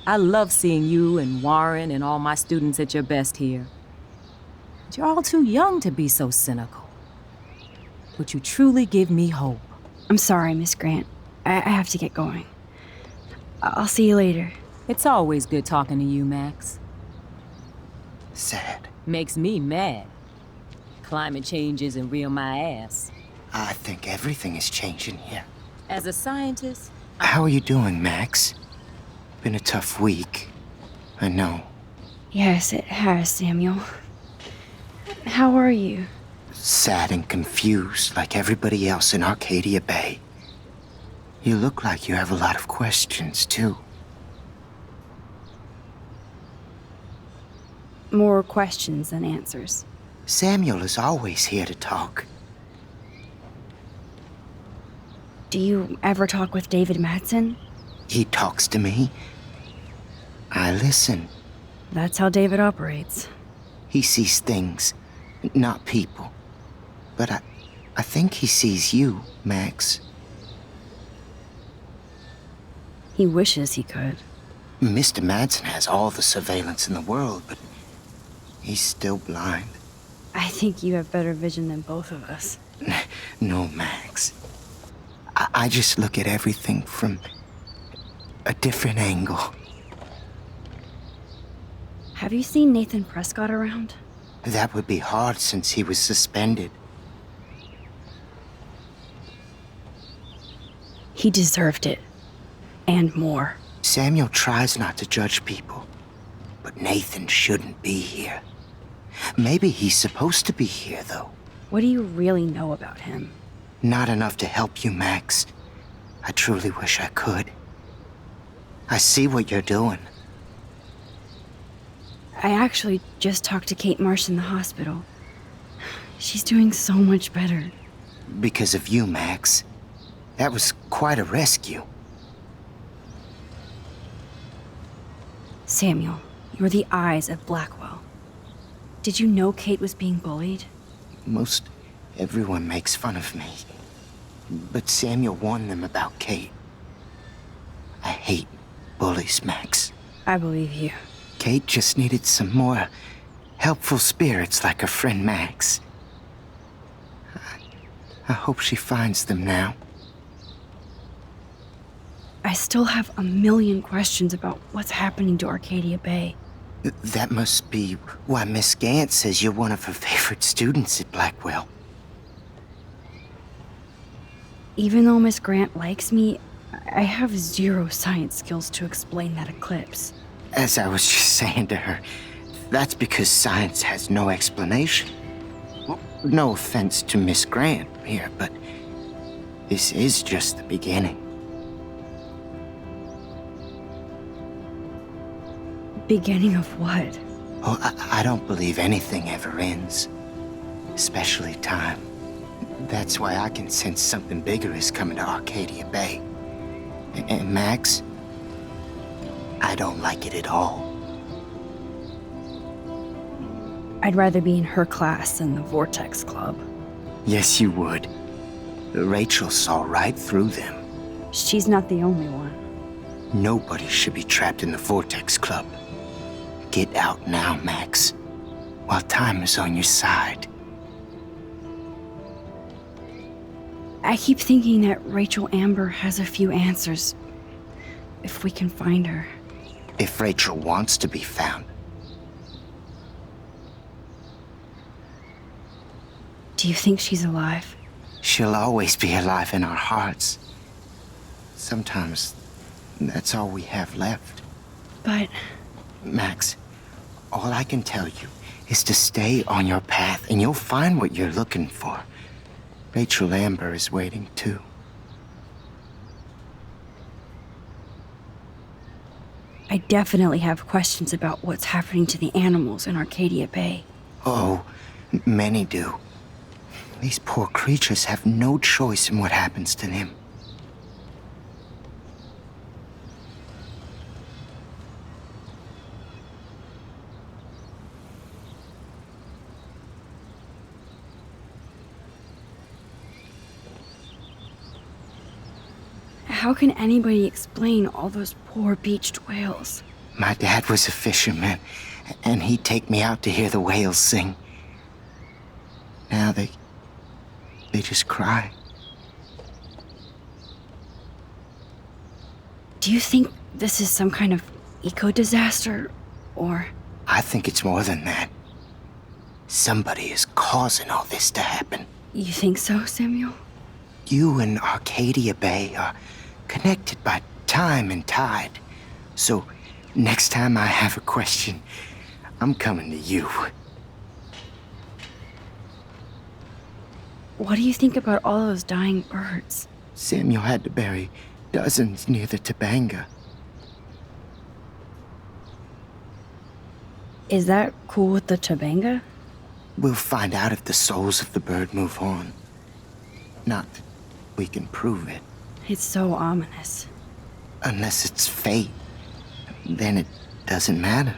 I love seeing you and Warren and all my students at your best here. But you're all too young to be so cynical. But you truly give me hope. I'm sorry, Miss Grant. I have to get going. I'll see you later. It's always good talking to you, Max. Sad. Makes me mad. Climate change isn't real my ass. I think everything is changing here. As a scientist... How are you doing, Max? Been a tough week. I know. Yes, it has, Samuel. How are you? Sad and confused like everybody else in Arcadia Bay. You look like you have a lot of questions, too. More questions than answers. Samuel is always here to talk. Do you ever talk with David Madsen? He talks to me. I listen. That's how David operates. He sees things, not people. But I think he sees you, Max. He wishes he could. Mr. Madsen has all the surveillance in the world, but he's still blind. I think you have better vision than both of us. No, Max. I just look at everything from a different angle. Have you seen Nathan Prescott around? That would be hard since he was suspended. He deserved it. and more. Samuel tries not to judge people, but Nathan shouldn't be here. Maybe he's supposed to be here, though. What do you really know about him? Not enough to help you, Max. I truly wish I could. I see what you're doing. I actually just talked to Kate Marsh in the hospital. She's doing so much better. Because of you, Max. That was quite a rescue. Samuel, you're the eyes of Blackwell. Did you know Kate was being bullied? Most everyone makes fun of me. But Samuel warned them about Kate. I hate bullies, Max. I believe you. Kate just needed some more helpful spirits like her friend Max. I hope she finds them now. I still have a million questions about what's happening to Arcadia Bay. That must be why Miss Gant says you're one of her favorite students at Blackwell. Even though Miss Grant likes me, I have zero science skills to explain that eclipse. As I was just saying to her, that's because science has no explanation. Well, no offense to Miss Grant here, but this is just the beginning. Beginning of what? Oh, I don't believe anything ever ends. Especially time. That's why I can sense something bigger is coming to Arcadia Bay. And Max, I don't like it at all. I'd rather be in her class than the Vortex Club. Yes, you would. Rachel saw right through them. She's not the only one. Nobody should be trapped in the Vortex Club. Get out now, Max, while time is on your side. I keep thinking that Rachel Amber has a few answers. If we can find her. If Rachel wants to be found. Do you think she's alive? She'll always be alive in our hearts. Sometimes that's all we have left. But... Max, all I can tell you is to stay on your path and you'll find what you're looking for. Rachel Amber is waiting too. I definitely have questions about what's happening to the animals in Arcadia Bay. Oh, many do. These poor creatures have no choice in what happens to them. How can anybody explain all those poor beached whales? My dad was a fisherman, and he'd take me out to hear the whales sing. Now they just cry. Do you think this is some kind of eco-disaster, or...? I think it's more than that. Somebody is causing all this to happen. You think so, Samuel? You and Arcadia Bay are connected by time and tide. So, next time I have a question, I'm coming to you. What do you think about all those dying birds? Samuel had to bury dozens near the Tabanga. Is that cool with the Tabanga? We'll find out if the souls of the bird move on. Not that we can prove it. It's so ominous. Unless it's fate, then it doesn't matter.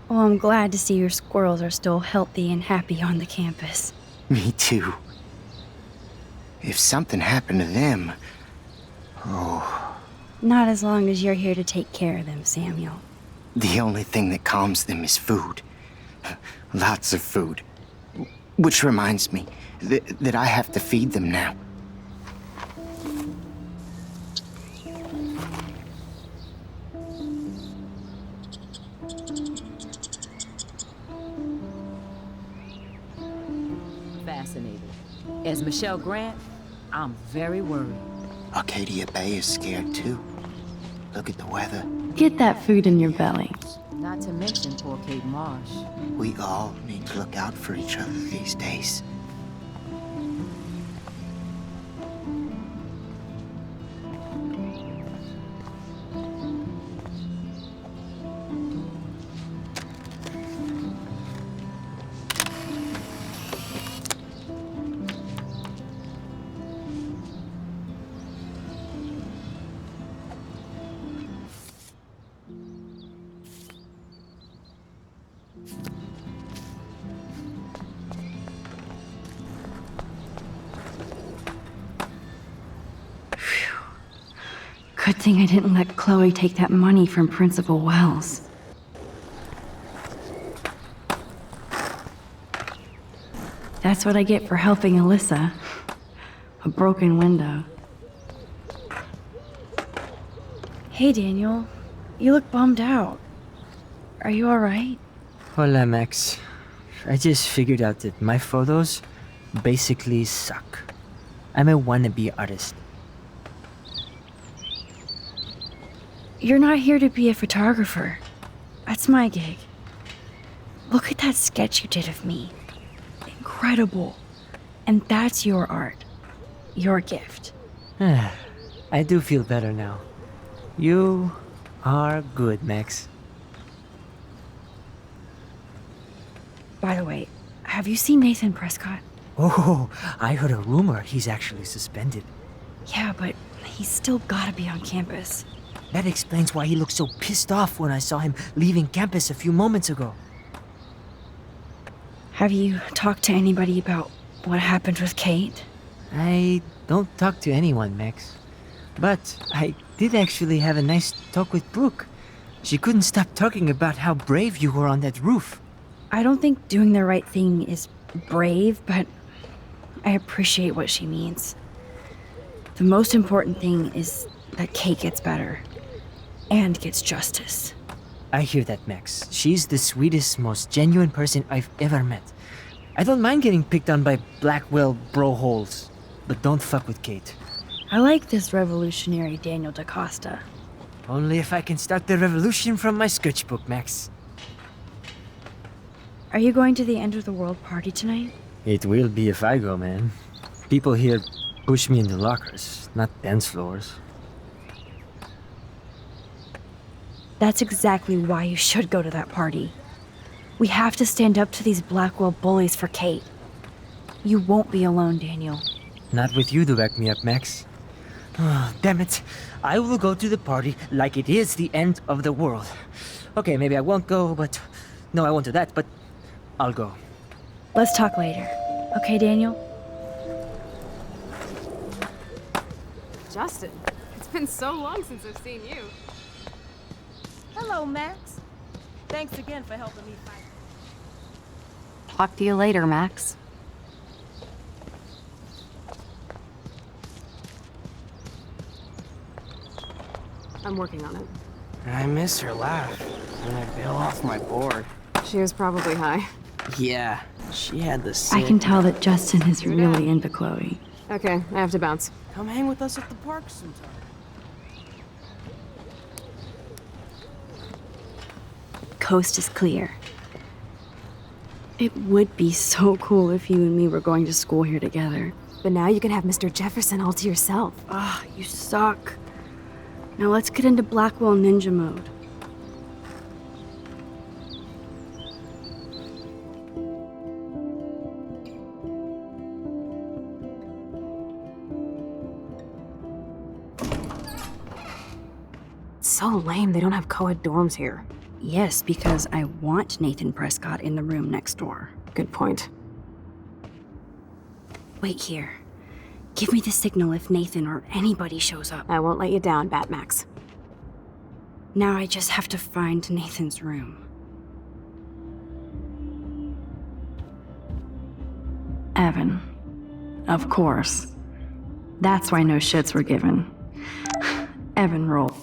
Well, I'm glad to see your squirrels are still healthy and happy on the campus. Me too. If something happened to them, oh... Not as long as you're here to take care of them, Samuel. The only thing that calms them is food. Lots of food. Which reminds me that I have to feed them now. Fascinating. As Michelle Grant, I'm very worried. Arcadia Bay is scared too. Look at the weather. Get that food in your belly. Not to mention poor Kate Marsh. We all need to look out for each other these days. Good thing I didn't let Chloe take that money from Principal Wells. That's what I get for helping Alyssa. A broken window. Hey, Daniel. You look bummed out. Are you alright? Hola, Max. I just figured out that my photos basically suck. I'm a wannabe artist. You're not here to be a photographer. That's my gig. Look at that sketch you did of me. Incredible. And that's your art. Your gift. I do feel better now. You are good, Max. By the way, have you seen Nathan Prescott? Oh, I heard a rumor he's actually suspended. Yeah, but he's still gotta be on campus. That explains why he looked so pissed off when I saw him leaving campus a few moments ago. Have you talked to anybody about what happened with Kate? I don't talk to anyone, Max. But I did actually have a nice talk with Brooke. She couldn't stop talking about how brave you were on that roof. I don't think doing the right thing is brave, but I appreciate what she means. The most important thing is that Kate gets better and gets justice. I hear that, Max. She's the sweetest, most genuine person I've ever met. I don't mind getting picked on by Blackwell bro holes, but don't fuck with Kate. I like this revolutionary Daniel DaCosta. Only if I can start the revolution from my sketchbook, Max. Are you going to the end of the world party tonight? It will be if I go, man. People here push me into lockers, not dance floors. That's exactly why you should go to that party. We have to stand up to these Blackwell bullies for Kate. You won't be alone, Daniel. Not with you to back me up, Max. Oh, damn it. I will go to the party like it is the end of the world. Okay, maybe I won't go, but... No, I won't do that, but I'll go. Let's talk later. Okay, Daniel? Justin, it's been so long since I've seen you. Hello, Max. Thanks again for helping me fight. Talk to you later, Max. I'm working on it. I miss her laugh when I bail off my board. She was probably high. Yeah, she had the I can tell that Justin is You're really down. into Chloe. Okay, I have to bounce. Come hang with us at the park sometime. Coast is clear. It would be so cool if you and me were going to school here together. But now you can have Mr. Jefferson all to yourself. Ah, you suck. Now let's get into Blackwell Ninja mode. It's so lame they don't have co-ed dorms here. Yes, because I want Nathan Prescott in the room next door. Good point. Wait here. Give me the signal if Nathan or anybody shows up. I won't let you down, Batmax. Now I just have to find Nathan's room. Evan. Of course. That's why no shits were given. Evan roll.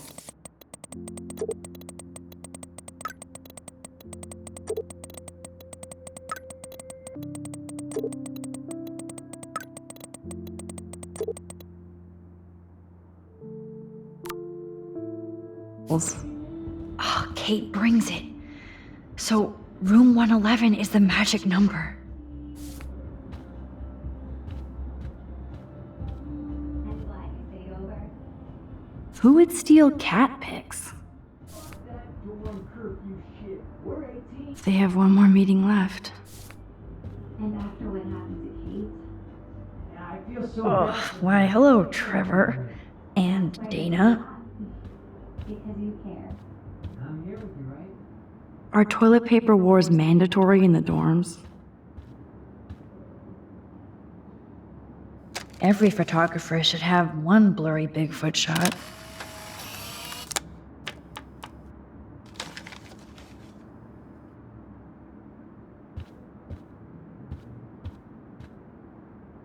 rules. Oh, Kate brings it. So, room 111 is the magic number. Who would steal cat pics? They have one more meeting left. And after what happened to Kate? I feel so Oh, why, hello, Trevor. And Dana. Because you care. I'm here with you, right? Are toilet paper wars mandatory in the dorms? Every photographer should have one blurry Bigfoot shot.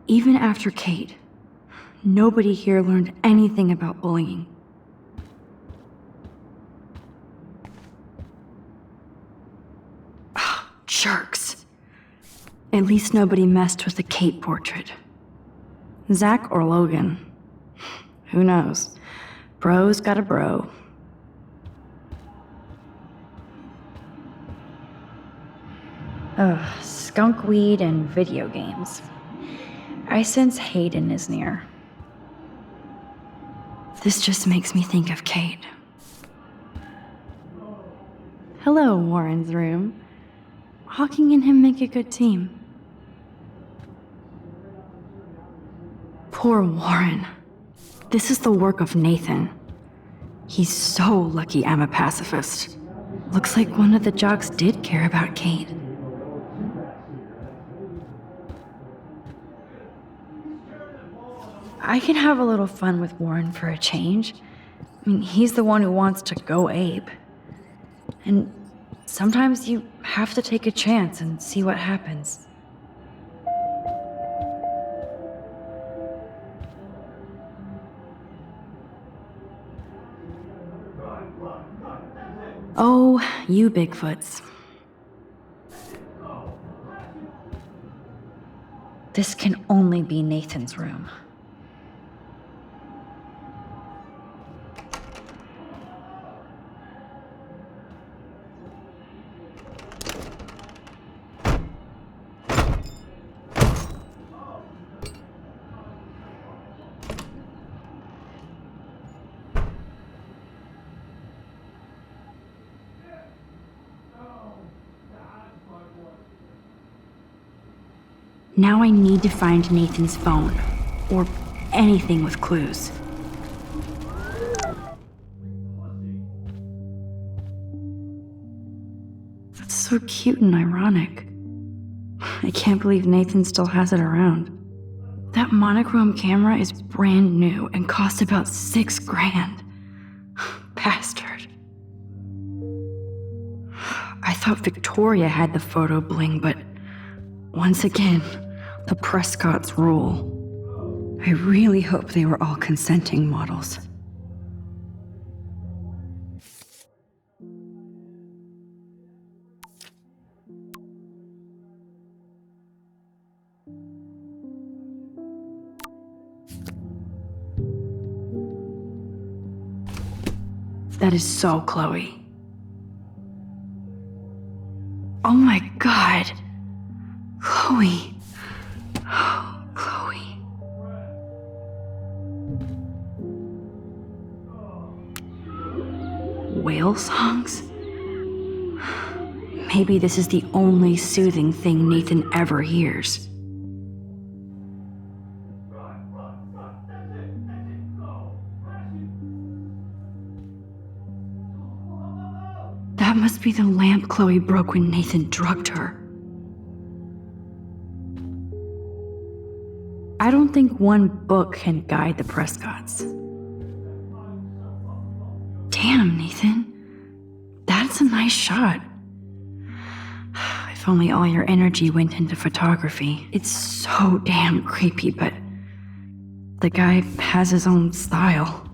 Even after Kate, nobody here learned anything about bullying. Jerks. At least nobody messed with the Kate portrait. Zach or Logan. Who knows? Bro's got a bro. Ugh, skunk weed and video games. I sense Hayden is near. This just makes me think of Kate. Hello, Warren's room. Hawking and him make a good team. Poor Warren. This is the work of Nathan. He's so lucky I'm a pacifist. Looks like one of the jocks did care about Kate. I can have a little fun with Warren for a change. I mean, he's the one who wants to go ape. And sometimes you have to take a chance and see what happens. Oh, you Bigfoots. This can only be Nathan's room. Now I need to find Nathan's phone, or anything with clues. That's so cute and ironic. I can't believe Nathan still has it around. That monochrome camera is brand new and cost about $6,000. Bastard. I thought Victoria had the photo bling, but once again, the Prescotts rule. I really hope they were all consenting models. That is so Chloe. Oh my God. Chloe. Oh, Chloe. Whale songs? Maybe this is the only soothing thing Nathan ever hears. That must be the lamp Chloe broke when Nathan drugged her. I don't think one book can guide the Prescotts. Damn, Nathan. That's a nice shot. If only all your energy went into photography. It's so damn creepy, but the guy has his own style.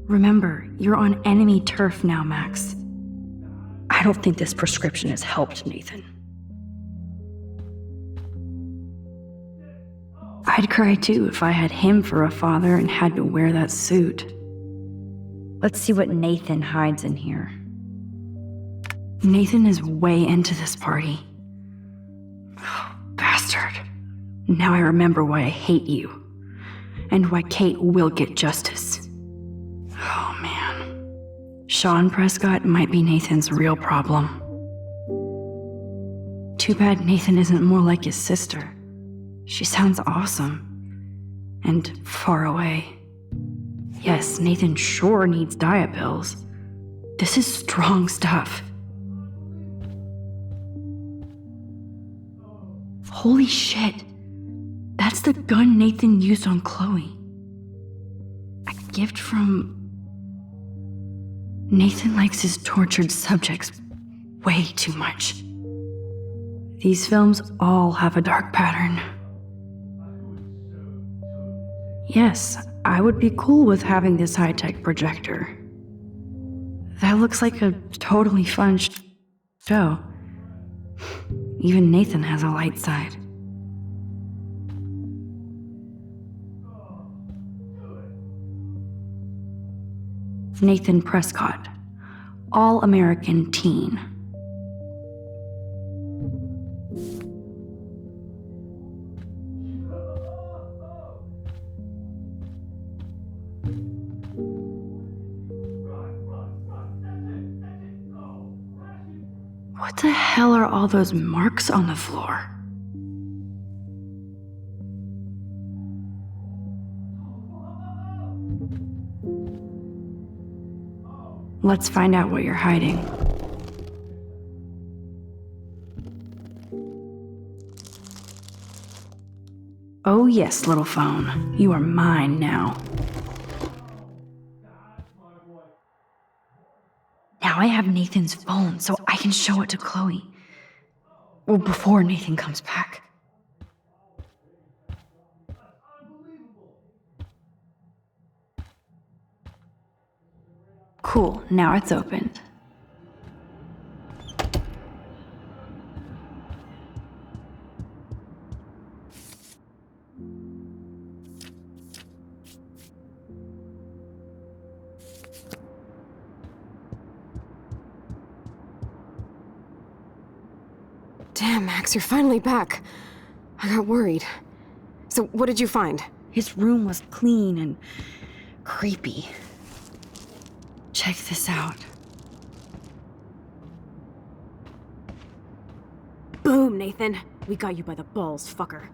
Remember, you're on enemy turf now, Max. I don't think this prescription has helped Nathan. I'd cry too if I had him for a father and had to wear that suit. Let's see what Nathan hides in here. Nathan is way into this party. Oh, bastard. Now I remember why I hate you. And why Kate will get justice. Oh, man. Sean Prescott might be Nathan's real problem. Too bad Nathan isn't more like his sister. She sounds awesome. And far away. Yes, Nathan sure needs diet pills. This is strong stuff. Holy shit. That's the gun Nathan used on Chloe. A gift from... Nathan likes his tortured subjects way too much. These films all have a dark pattern. Yes, I would be cool with having this high-tech projector. That looks like a totally fun show. Even Nathan has a light side. Nathan Prescott, all-American teen. What the hell are all those marks on the floor? Let's find out what you're hiding. Oh yes, little phone. You are mine now. Now I have Nathan's phone, so I can show it to Chloe. Well, before Nathan comes back. Cool, now it's opened. Damn, Max, you're finally back. I got worried. So, what did you find? His room was clean and creepy. Check this out. Boom, Nathan. We got you by the balls, fucker.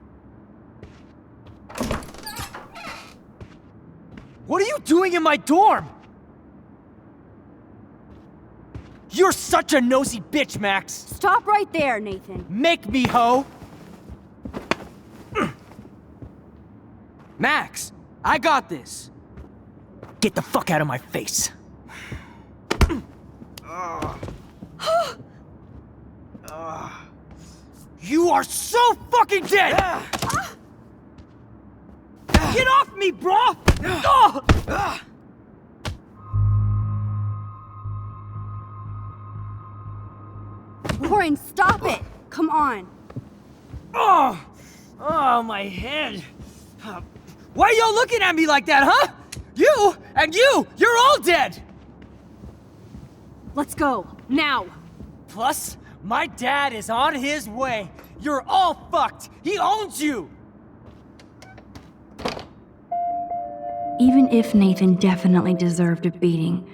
What are you doing in my dorm? You're such a nosy bitch, Max. Stop right there, Nathan. Make me, ho. Max, I got this. Get the fuck out of my face. You are so fucking dead! Get off me, bro! Warren, stop it! Come on. Oh, my head. Why are y'all looking at me like that, huh? You and you're all dead! Let's go, now! Plus, my dad is on his way. You're all fucked. He owns you! Even if Nathan definitely deserved a beating,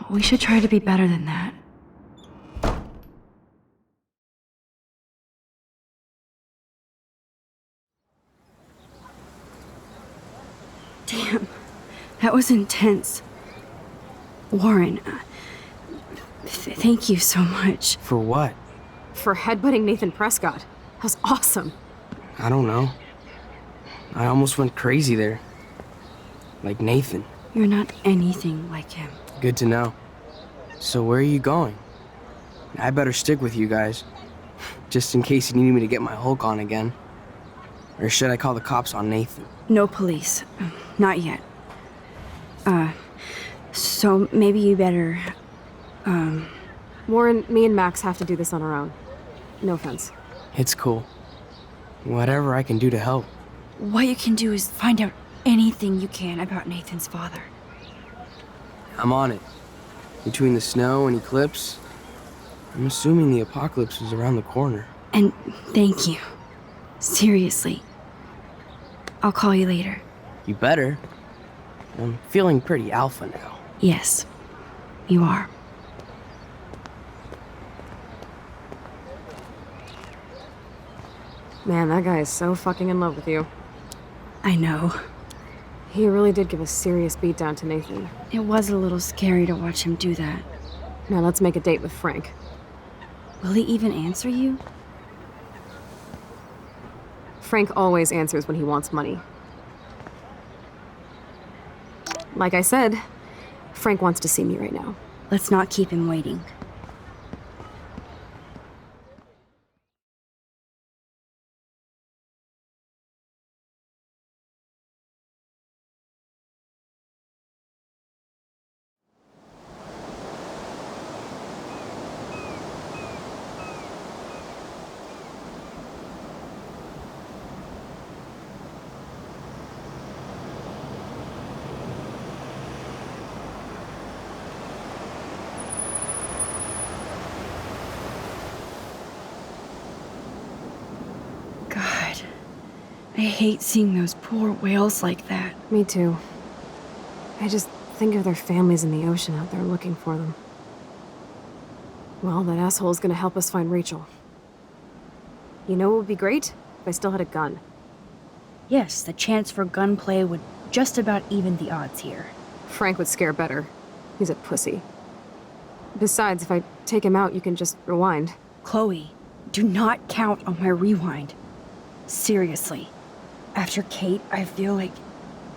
we should try to be better than that. Damn, that was intense. Warren, thank you so much. For what? For headbutting Nathan Prescott. That was awesome. I don't know. I almost went crazy there. Like Nathan. You're not anything like him. Good to know. So where are you going? I better stick with you guys. Just in case you need me to get my Hulk on again. Or should I call the cops on Nathan? No police. Not yet. So maybe you better, Warren, me and Max have to do this on our own. No offense. It's cool. Whatever I can do to help. What you can do is find out anything you can about Nathan's father. I'm on it. Between the snow and eclipse, I'm assuming the apocalypse is around the corner. And thank you. Seriously. I'll call you later. You better. I'm feeling pretty alpha now. Yes, you are. Man, that guy is so fucking in love with you. I know. He really did give a serious beatdown to Nathan. It was a little scary to watch him do that. Now let's make a date with Frank. Will he even answer you? Frank always answers when he wants money. Like I said, Frank wants to see me right now. Let's not keep him waiting. God, I hate seeing those poor whales like that. Me too. I just think of their families in the ocean out there looking for them. Well, that asshole's gonna help us find Rachel. You know what would be great? If I still had a gun. Yes, the chance for gunplay would just about even the odds here. Frank would scare better. He's a pussy. Besides, if I take him out, you can just rewind. Chloe, do not count on my rewind. Seriously. After Kate, I feel like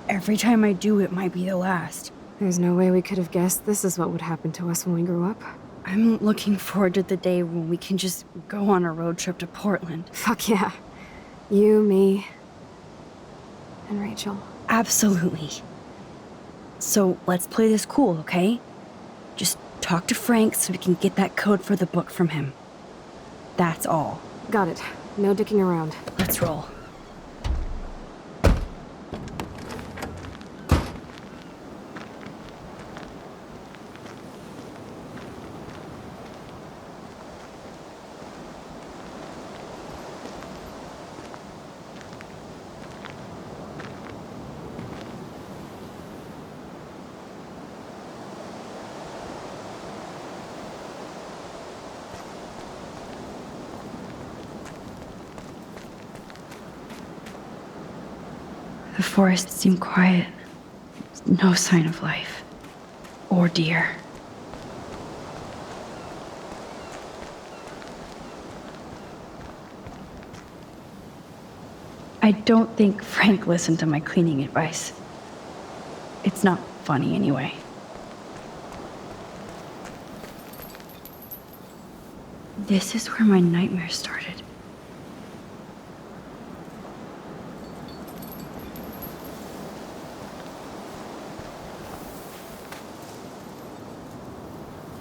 every time I do it might be the last. There's no way we could have guessed this is what would happen to us when we grew up. I'm looking forward to the day when we can just go on a road trip to Portland. Fuck yeah. You, me, and Rachel. Absolutely. So let's play this cool, okay? Just talk to Frank so we can get that code for the book from him. That's all. Got it. No dicking around. Let's roll. The forest seemed quiet. No sign of life. Or deer. I don't think Frank listened to my cleaning advice. It's not funny anyway. This is where my nightmare started.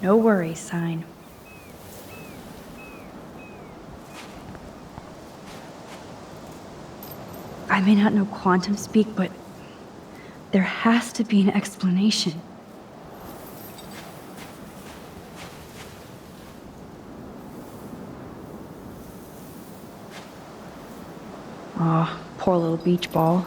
No worries sign. I may not know quantum speak, but there has to be an explanation. Aw, poor little beach ball.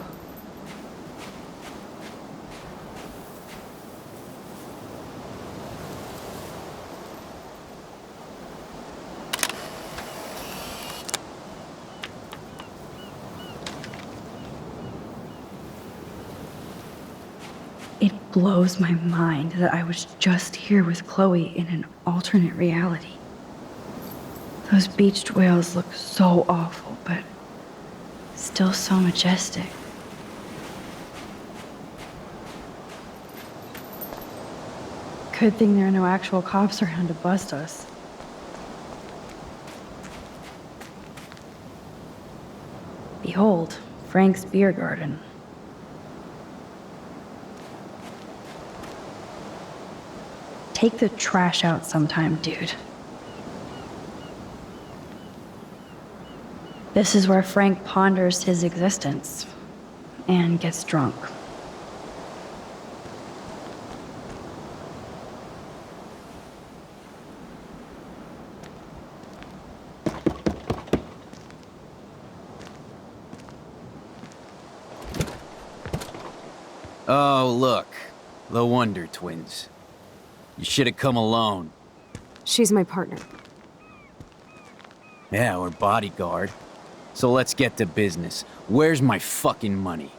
It blows my mind that I was just here with Chloe in an alternate reality. Those beached whales look so awful, but still so majestic. Good thing there are no actual cops around to bust us. Behold, Frank's beer garden. Take the trash out sometime, dude. This is where Frank ponders his existence and gets drunk. Oh, look. The Wonder Twins. You should have come alone. She's my partner. Yeah, or bodyguard. So let's get to business. Where's my fucking money?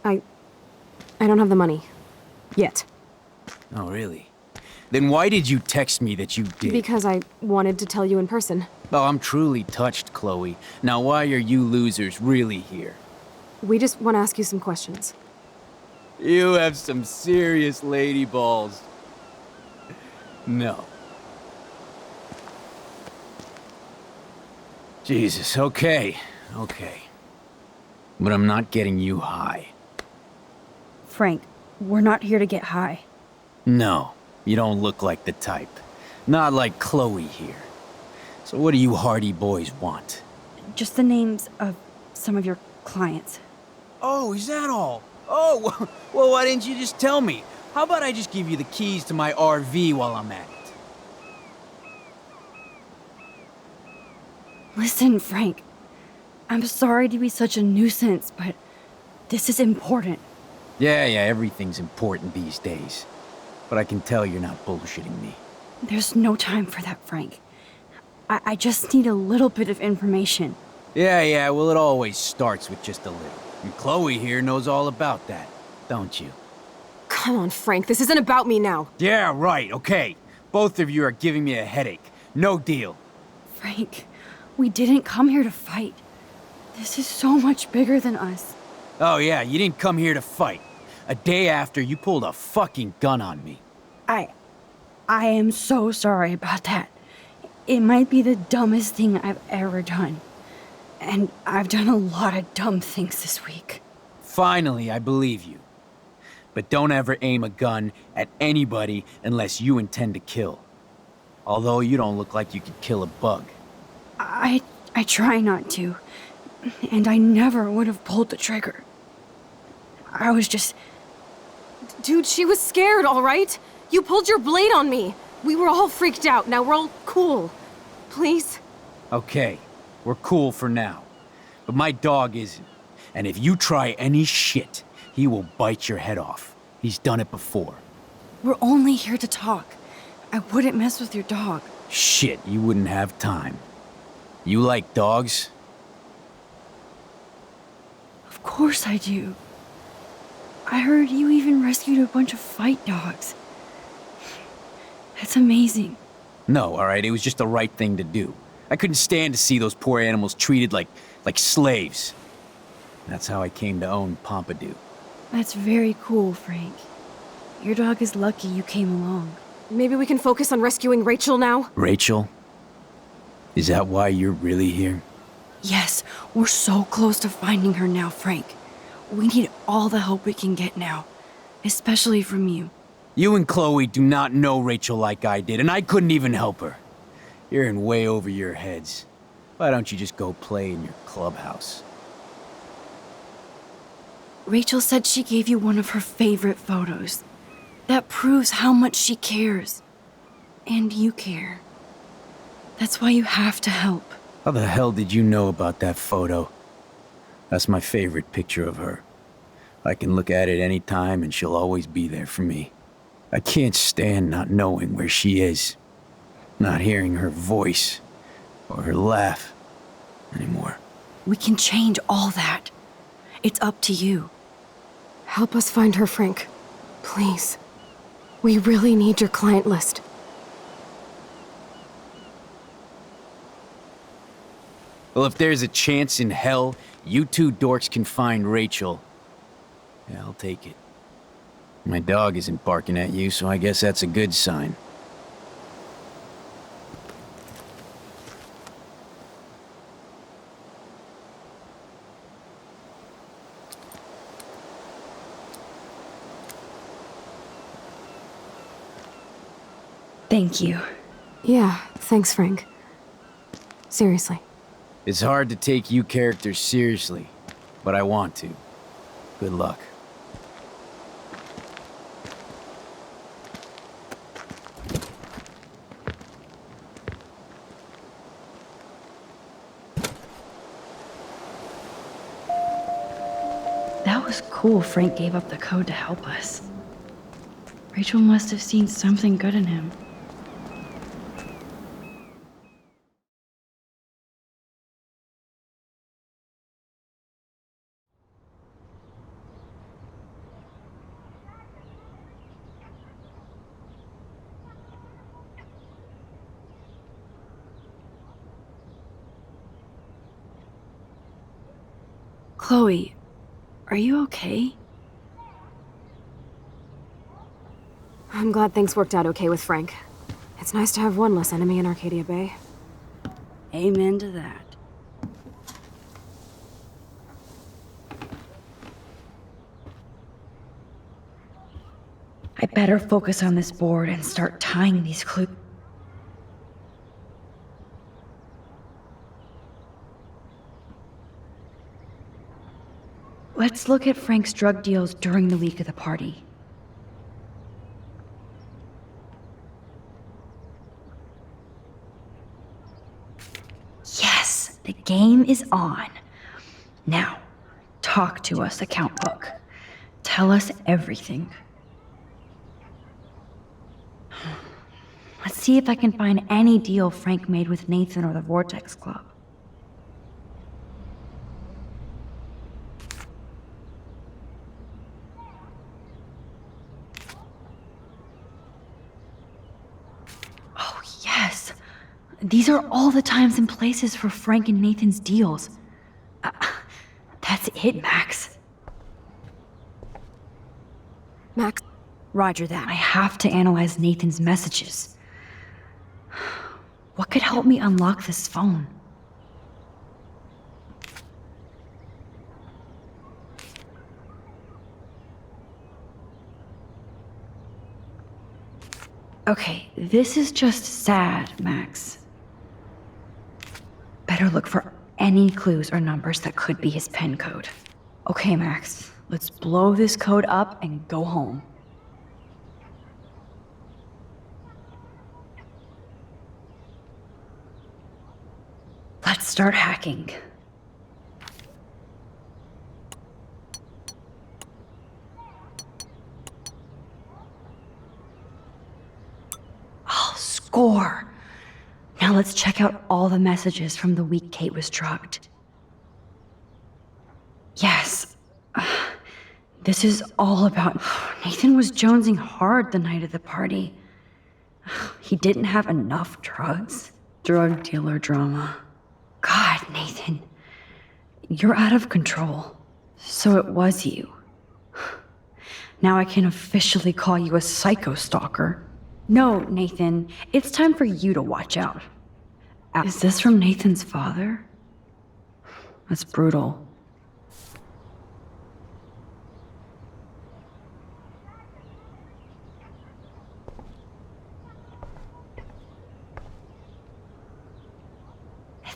I don't have the money. Yet. Oh, really? Then why did you text me that you did? Because I wanted to tell you in person. Oh, I'm truly touched, Chloe. Now why are you losers really here? We just want to ask you some questions. You have some serious lady balls. No. Jesus, okay. But I'm not getting you high. Frank, we're not here to get high. No, you don't look like the type. Not like Chloe here. So what do you hardy boys want? Just the names of some of your clients. Oh, is that all? Oh, well, why didn't you just tell me? How about I just give you the keys to my RV while I'm at it? Listen, Frank. I'm sorry to be such a nuisance, but this is important. Yeah, everything's important these days. But I can tell you're not bullshitting me. There's no time for that, Frank. I just need a little bit of information. Yeah, well, it always starts with just a little. And Chloe here knows all about that, don't you? Come on, Frank, this isn't about me now. Yeah, right, okay. Both of you are giving me a headache. No deal. Frank, we didn't come here to fight. This is so much bigger than us. Oh yeah, you didn't come here to fight. A day after, you pulled a fucking gun on me. I am so sorry about that. It might be the dumbest thing I've ever done. And I've done a lot of dumb things this week. Finally, I believe you. But don't ever aim a gun at anybody unless you intend to kill. Although you don't look like you could kill a bug. I try not to. And I never would have pulled the trigger. I was just... Dude, she was scared, all right? You pulled your blade on me. We were all freaked out. Now we're all cool. Please? Okay, we're cool for now. But my dog isn't. And if you try any shit, he will bite your head off. He's done it before. We're only here to talk. I wouldn't mess with your dog. Shit, you wouldn't have time. You like dogs? Of course I do. I heard you even rescued a bunch of fight dogs. That's amazing. No, alright, it was just the right thing to do. I couldn't stand to see those poor animals treated like slaves. That's how I came to own Pompidou. That's very cool, Frank. Your dog is lucky you came along. Maybe we can focus on rescuing Rachel now? Rachel? Is that why you're really here? Yes, we're so close to finding her now, Frank. We need all the help we can get now, especially from you. You and Chloe do not know Rachel like I did, and I couldn't even help her. You're in way over your heads. Why don't you just go play in your clubhouse? Rachel said she gave you one of her favorite photos. That proves how much she cares. And you care. That's why you have to help. How the hell did you know about that photo? That's my favorite picture of her. I can look at it any time and she'll always be there for me. I can't stand not knowing where she is. Not hearing her voice or her laugh anymore. We can change all that. It's up to you. Help us find her, Frank. Please. We really need your client list. Well, if there's a chance in hell, you two dorks can find Rachel. Yeah, I'll take it. My dog isn't barking at you, so I guess that's a good sign. Thank you. Yeah, thanks, Frank. Seriously. It's hard to take you characters seriously, but I want to. Good luck. That was cool Frank gave up the code to help us. Rachel must have seen something good in him. Chloe, are you okay? I'm glad things worked out okay with Frank. It's nice to have one less enemy in Arcadia Bay. Amen to that. I better focus on this board and start tying these clues. Let's look at Frank's drug deals during the week of the party. Yes, the game is on. Now, talk to us, account book. Tell us everything. Let's see if I can find any deal Frank made with Nathan or the Vortex Club. Oh, yes. These are all the times and places for Frank and Nathan's deals. That's it, Max. Max? Roger that. I have to analyze Nathan's messages. What could help me unlock this phone? Okay, this is just sad, Max. Better look for any clues or numbers that could be his PIN code. Okay, Max, let's blow this code up and go home. Let's start hacking. Oh, score! Now let's check out all the messages from the week Kate was drugged. Yes. This is all about... Nathan was jonesing hard the night of the party. He didn't have enough drugs. Drug dealer drama. God, Nathan. You're out of control. So it was you. Now I can officially call you a psycho stalker. No, Nathan. It's time for you to watch out. Is this from Nathan's father? That's brutal.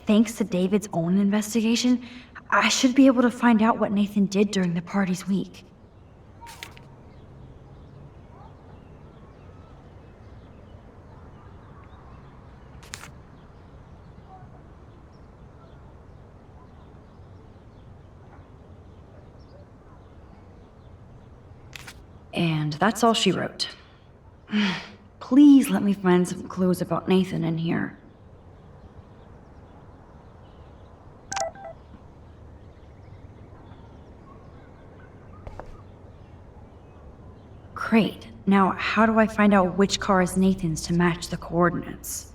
Thanks to David's own investigation, I should be able to find out what Nathan did during the party's week. And that's all she wrote. Please let me find some clues about Nathan in here. Great. Now, how do I find out which car is Nathan's to match the coordinates?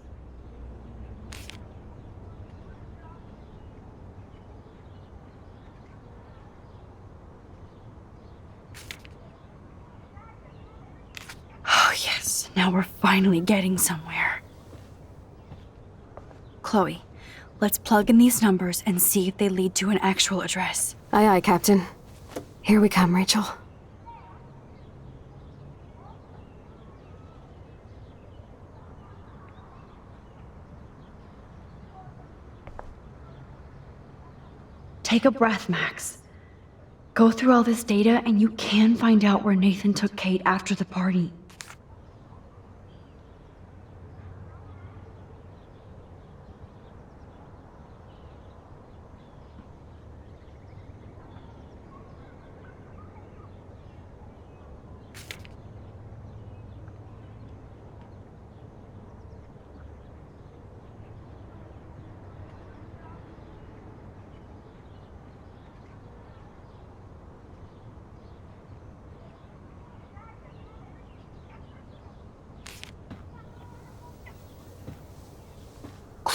Oh, yes. Now we're finally getting somewhere. Chloe, let's plug in these numbers and see if they lead to an actual address. Aye, aye, Captain. Here we come, Rachel. Take a breath, Max. Go through all this data and you can find out where Nathan took Kate after the party.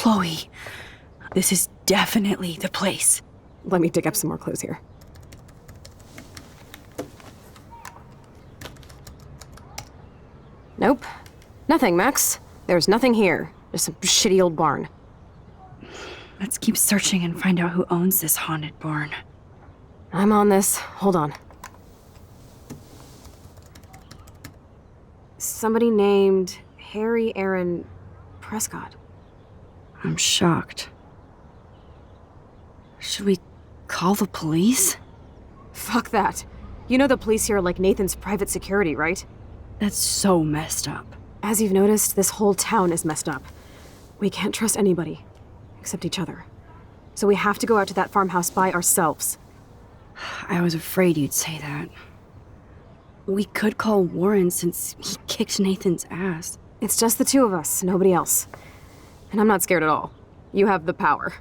Chloe, this is definitely the place. Let me dig up some more clues here. Nope. Nothing, Max. There's nothing here. Just some shitty old barn. Let's keep searching and find out who owns this haunted barn. I'm on this. Hold on. Somebody named Harry Aaron Prescott. I'm shocked. Should we call the police? Fuck that. You know the police here are like Nathan's private security, right? That's so messed up. As you've noticed, this whole town is messed up. We can't trust anybody, except each other. So we have to go out to that farmhouse by ourselves. I was afraid you'd say that. We could call Warren since he kicked Nathan's ass. It's just the two of us, nobody else. And I'm not scared at all. You have the power.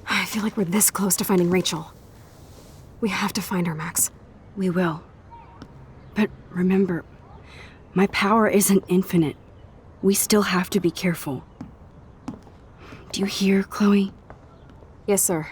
I feel like we're this close to finding Rachel. We have to find her, Max. We will. But remember, my power isn't infinite. We still have to be careful. Do you hear, Chloe? Yes, sir.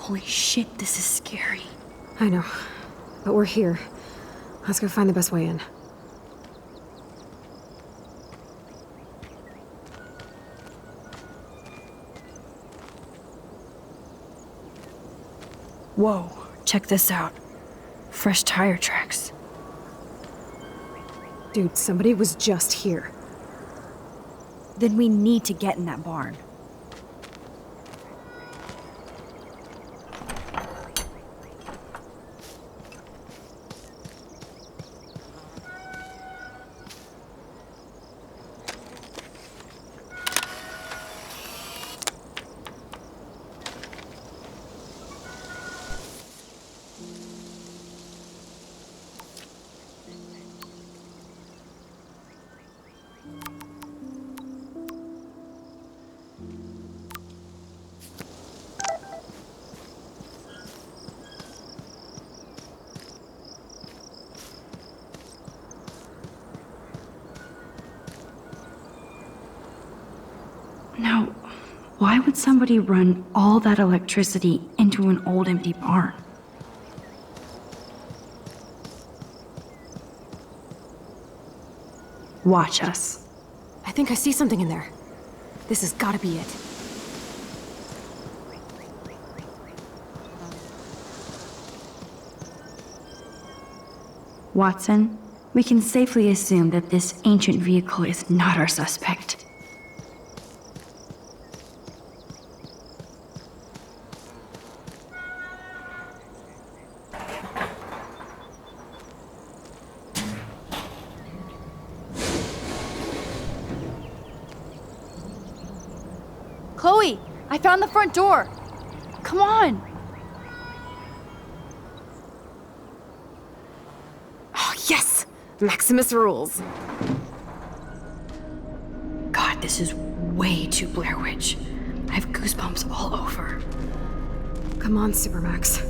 Holy shit, this is scary. I know, but we're here. Let's go find the best way in. Whoa, check this out. Fresh tire tracks. Dude, somebody was just here. Then we need to get in that barn. Now, why would somebody run all that electricity into an old empty barn? Watch us. I think I see something in there. This has gotta be it. Watson, we can safely assume that this ancient vehicle is not our suspect. Chloe, I found the front door. Come on. Oh, yes! Maximus rules. God, this is way too Blair Witch. I have goosebumps all over. Come on, Supermax.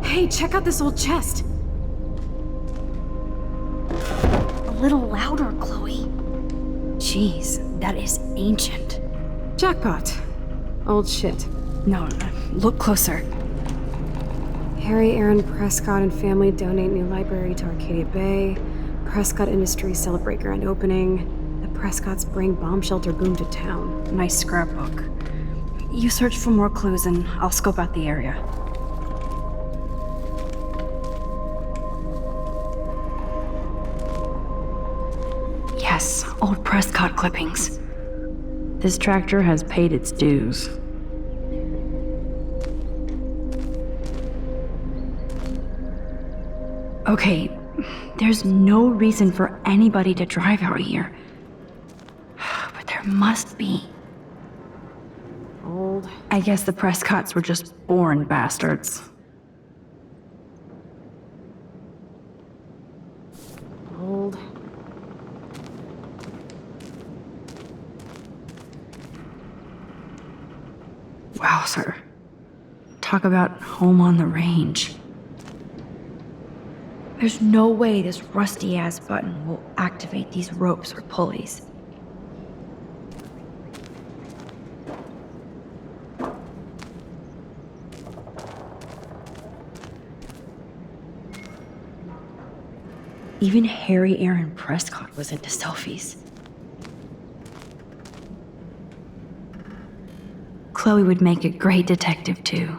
Hey, check out this old chest. A little louder, Chloe. Jeez, that is ancient. Jackpot. Old shit. No, look closer. Harry Aaron Prescott and family donate new library to Arcadia Bay. Prescott Industries celebrate grand opening. The Prescotts bring bomb shelter boom to town. Nice scrapbook. You search for more clues and I'll scope out the area. Yes, old Prescott clippings. This tractor has paid its dues. Okay, there's no reason for anybody to drive out here. But there must be. Hold. I guess the Prescotts were just born bastards. Hold. Wow, sir. Talk about home on the range. There's no way this rusty-ass button will activate these ropes or pulleys. Even Harry Aaron Prescott was into selfies. Chloe would make a great detective, too.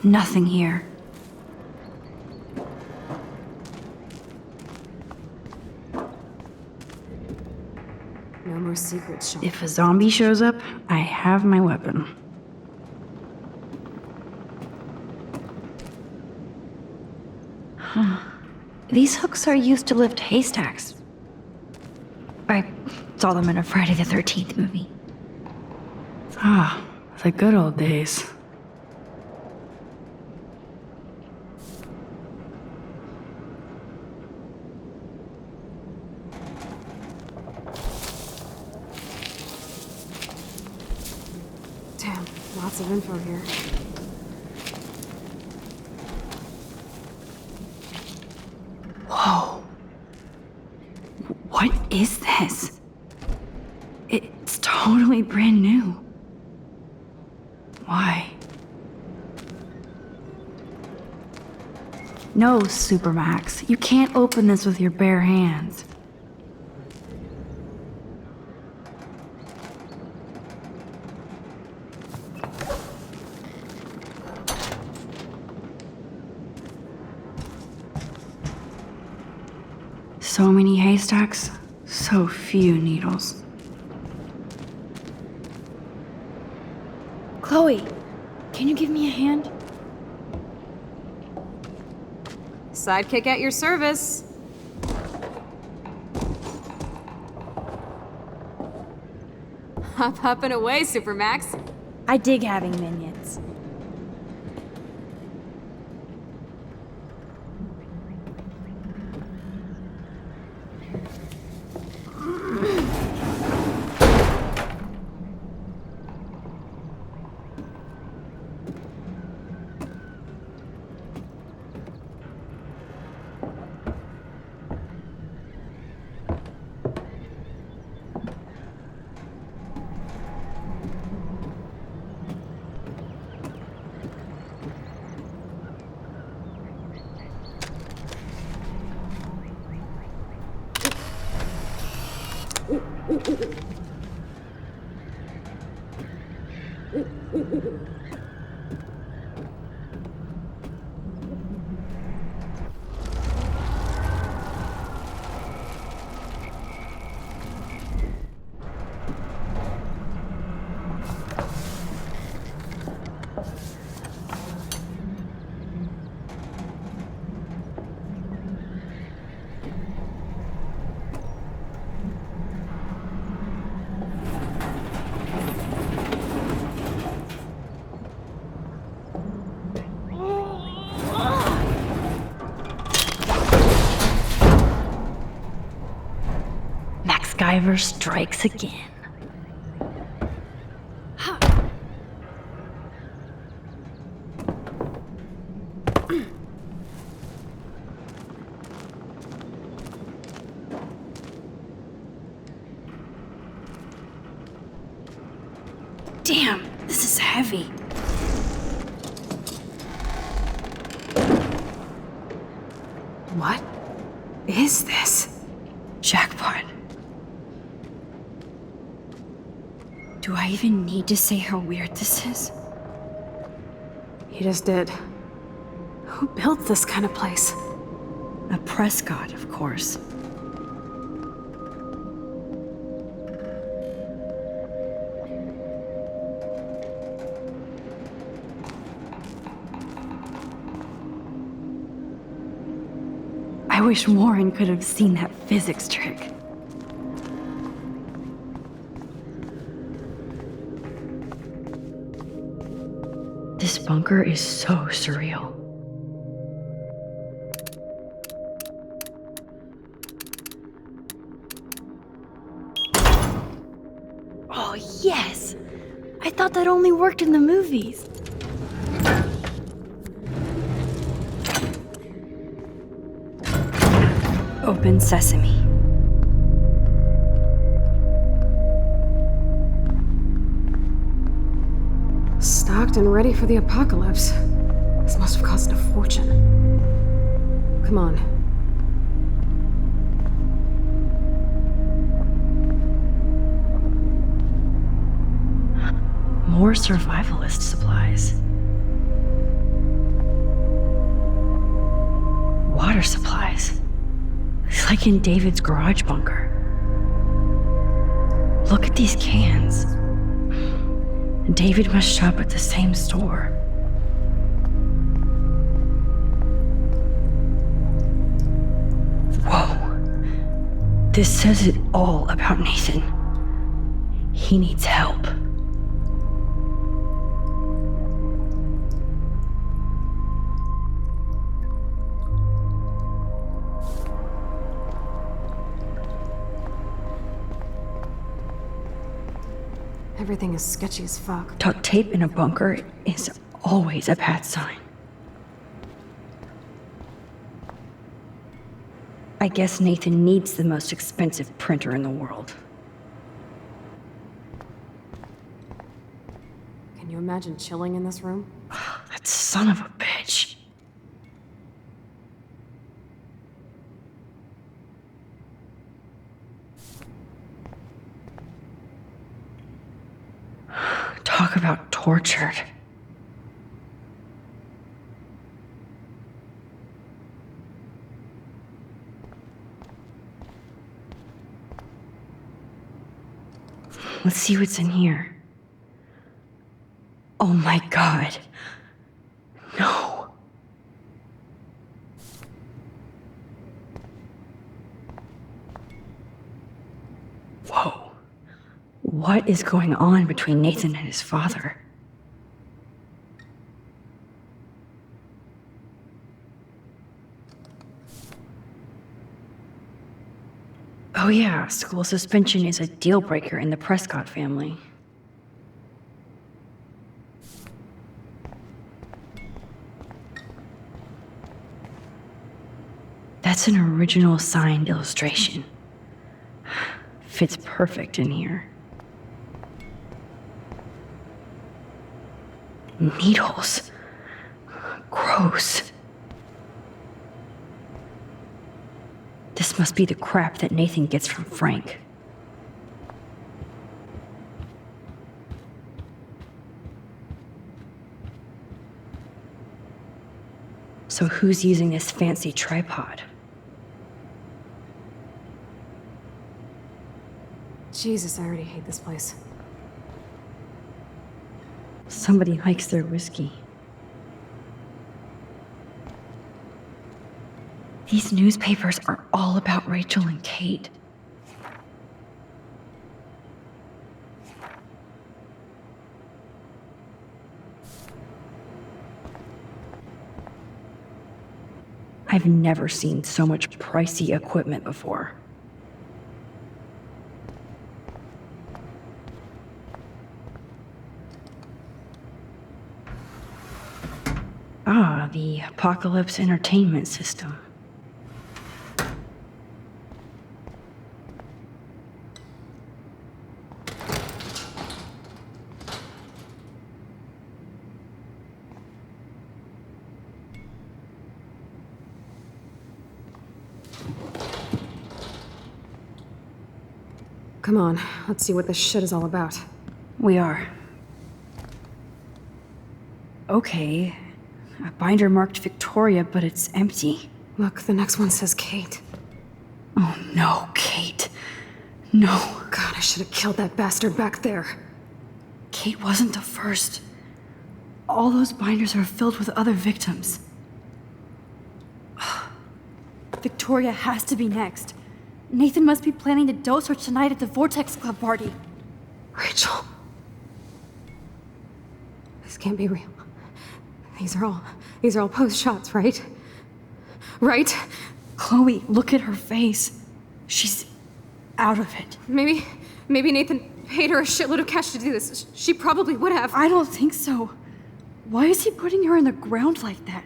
Nothing here. No more secrets, Sean. If a zombie shows up, I have my weapon. Huh. These hooks are used to lift haystacks. I saw them in a Friday the 13th movie. Ah, the good old days. Damn, lots of info here. Whoa. What is this? It's totally brand new. Why? No, Supermax. You can't open this with your bare hands. So many haystacks, so few needles. Chloe, can you give me a hand? Sidekick at your service. Up and away, Supermax. I dig having minions. MacGyver strikes again. Damn, this is heavy. What is this? Jackpot. Do I even need to say how weird this is? You just did. Who built this kind of place? A Prescott, of course. I I wish Warren could have seen that physics trick. This bunker is so surreal. Oh, yes! I thought that only worked in the movies. Open sesame. Stocked and ready for the apocalypse. This must have cost a fortune. Come on. More survivalist supplies. Water supplies. It's like in David's garage bunker. Look at these cans. David must shop at the same store. Whoa. This says it all about Nathan. He needs help. Everything is sketchy as fuck. Duct tape in a bunker is always a bad sign. I guess Nathan needs the most expensive printer in the world. Can you imagine chilling in this room? That son of a bitch. Talk about tortured. Let's see what's in here. Oh my God. No. Whoa. What is going on between Nathan and his father? Oh yeah, school suspension is a deal breaker in the Prescott family. That's an original signed illustration. Fits perfect in here. Needles. Gross. This must be the crap that Nathan gets from Frank. So who's using this fancy tripod? Jesus, I already hate this place. Somebody likes their whiskey. These newspapers are all about Rachel and Kate. I've never seen so much pricey equipment before. Ah, the Apocalypse Entertainment System. Come on, let's see what this shit is all about. We are. Okay. A binder marked Victoria, but it's empty. Look, the next one says Kate. Oh no, Kate. No. God, I should have killed that bastard back there. Kate wasn't the first. All those binders are filled with other victims. Victoria has to be next. Nathan must be planning to dose her tonight at the Vortex Club party. Rachel. This can't be real. These are all post shots, right? Right? Chloe, look at her face. She's out of it. Maybe Nathan paid her a shitload of cash to do this. She probably would have. I don't think so. Why is he putting her in the ground like that?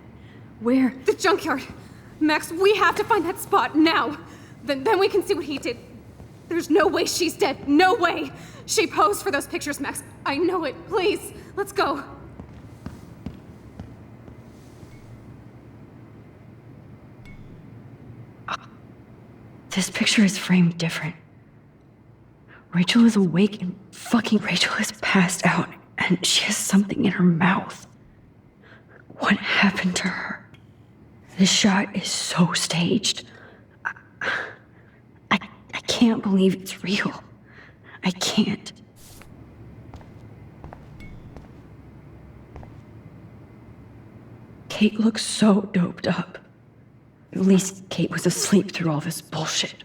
Where? The junkyard. Max, we have to find that spot now. Then we can see what he did. There's no way she's dead. No way. She posed for those pictures, Max. I know it. Please, let's go. This picture is framed different. Rachel is awake and fucking Rachel is passed out and she has something in her mouth. What happened to her? This shot is so staged. I can't believe it's real. I can't. Kate looks so doped up. At least Kate was asleep through all this bullshit.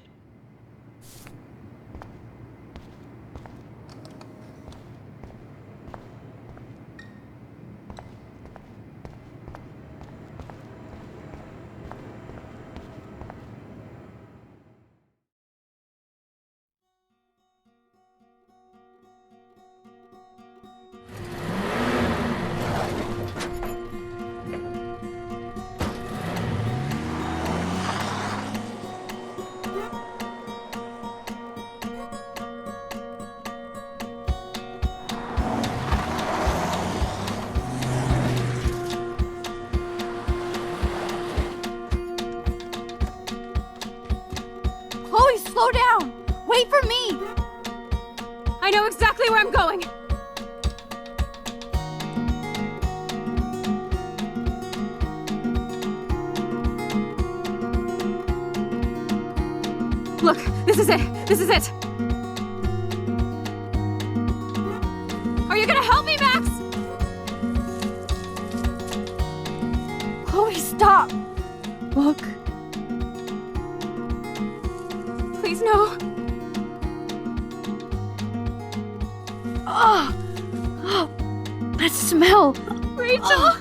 Chloe, slow down! Wait for me! I know exactly where I'm going. Look, this is it. This is it. Are you gonna help me, Max? Chloe, stop! Look. Please, no. Oh, that smell! Rachel!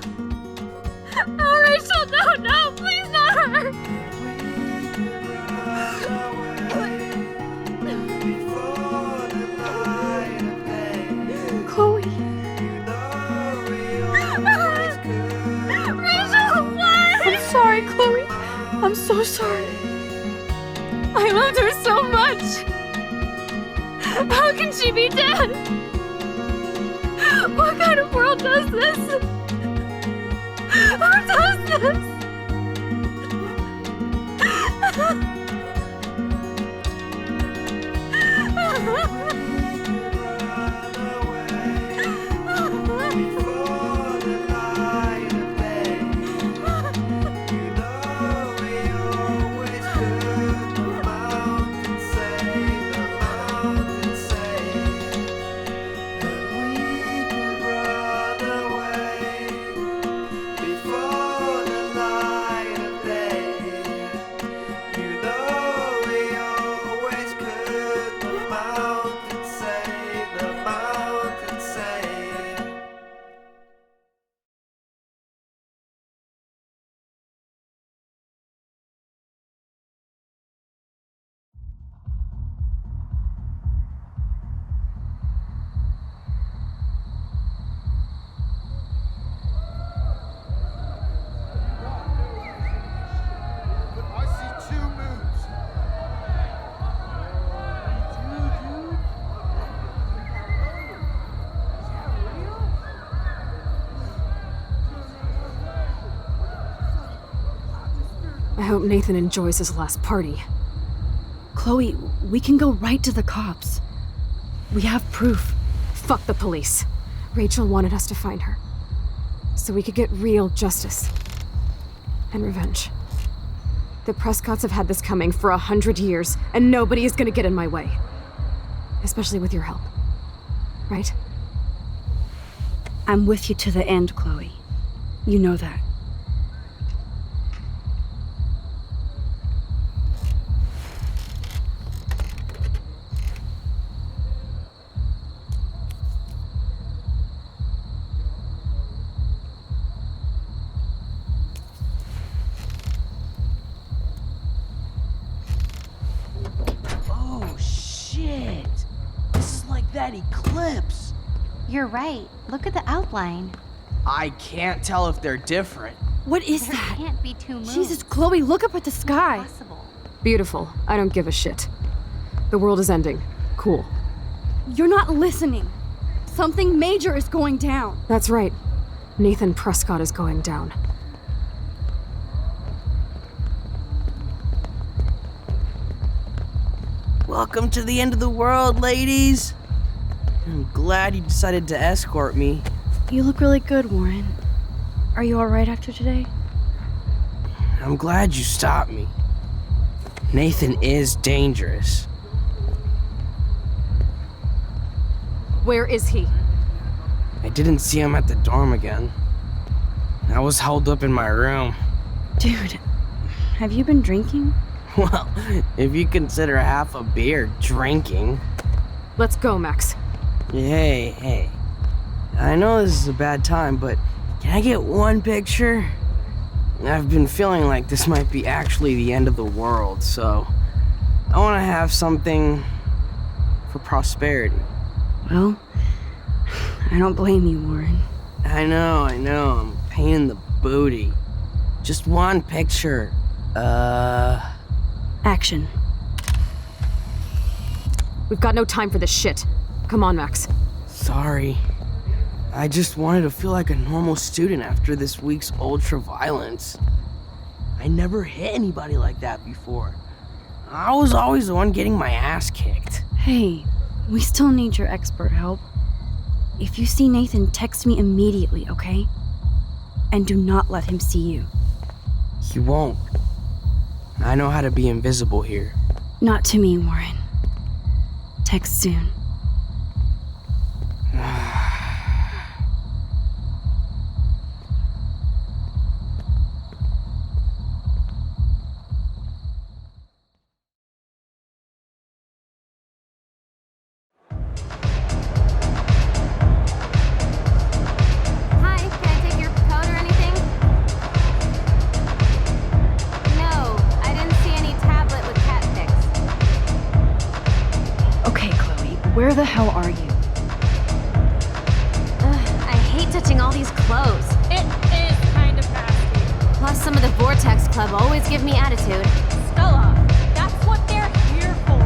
Oh, Rachel, no, please not her! Chloe. Rachel, what? I'm sorry, Chloe. I'm so sorry. I loved her so much. How can she be dead? What kind of world does this? Who does this? I hope Nathan enjoys his last party. Chloe, we can go right to the cops. We have proof. Fuck the police. Rachel wanted us to find her. So we could get real justice. And revenge. The Prescotts have had this coming for 100 years, and nobody is gonna get in my way. Especially with your help. Right? I'm with you to the end, Chloe. You know that. that eclipse? You're right. Look at the outline. I can't tell if they're different. What is There that? can't be two moons. Jesus, Chloe, look up at the sky. Beautiful. I don't give a shit. The world is ending. Cool. You're not listening. Something major is going down. That's right. Nathan Prescott is going down. Welcome to the end of the world, ladies. I'm glad you decided to escort me. You look really good, Warren. Are you alright after today? I'm glad you stopped me. Nathan is dangerous. Where is he? I didn't see him at the dorm again. I was holed up in my room. Dude, have you been drinking? Well, if you consider half a beer drinking. Let's go, Max. Hey. I know this is a bad time, but can I get one picture? I've been feeling like this might be actually the end of the world, so I want to have something for prosperity. Well, I don't blame you, Warren. I know, I'm a pain in the booty. Just one picture. Action. We've got no time for this shit. Come on, Max. Sorry. I just wanted to feel like a normal student after this week's ultra-violence. I never hit anybody like that before. I was always the one getting my ass kicked. Hey, we still need your expert help. If you see Nathan, text me immediately, okay? And do not let him see you. He won't. I know how to be invisible here. Not to me, Warren. Text soon. Hi, can I take your code or anything? No, I didn't see any tablet with cat pics. Okay, Chloe, where the hell are you? I hate touching all these clothes. It is kind of nasty. Plus, some of the Vortex Club always give me attitude. Stella, that's what they're here for.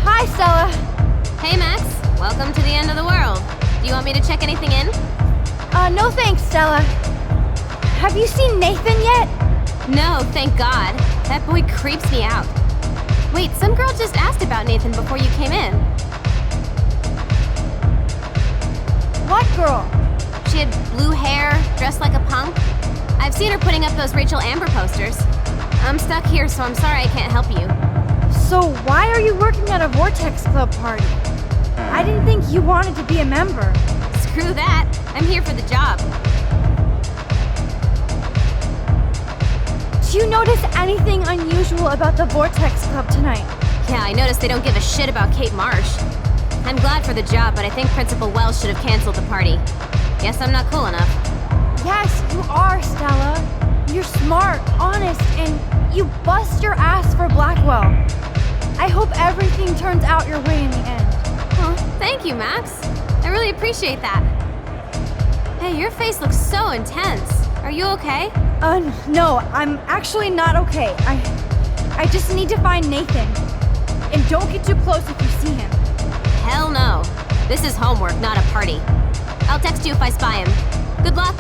Hi, Stella. Hey, Max. Welcome to the end of the world. Do you want me to check anything in? No thanks, Stella. Have you seen Nathan yet? No, thank God. That boy creeps me out. Wait, some girl just asked about Nathan before you came in. What girl? She had blue hair, dressed like a punk. I've seen her putting up those Rachel Amber posters. I'm stuck here, so I'm sorry I can't help you. So why are you working at a Vortex Club party? I didn't think you wanted to be a member. Screw that. I'm here for the job. Do you notice anything unusual about the Vortex Club tonight? Yeah, I noticed they don't give a shit about Kate Marsh. I'm glad for the job, but I think Principal Wells should have canceled the party. Guess I'm not cool enough. Yes, you are, Stella. You're smart, honest, and you bust your ass for Blackwell. I hope everything turns out your way in the end. Oh, thank you, Max. I really appreciate that. Hey, your face looks so intense. Are you okay? No, I'm actually not okay. I just need to find Nathan. And don't get too close if you see him. Hell no. This is homework, not a party. I'll text you if I spy him. Good luck.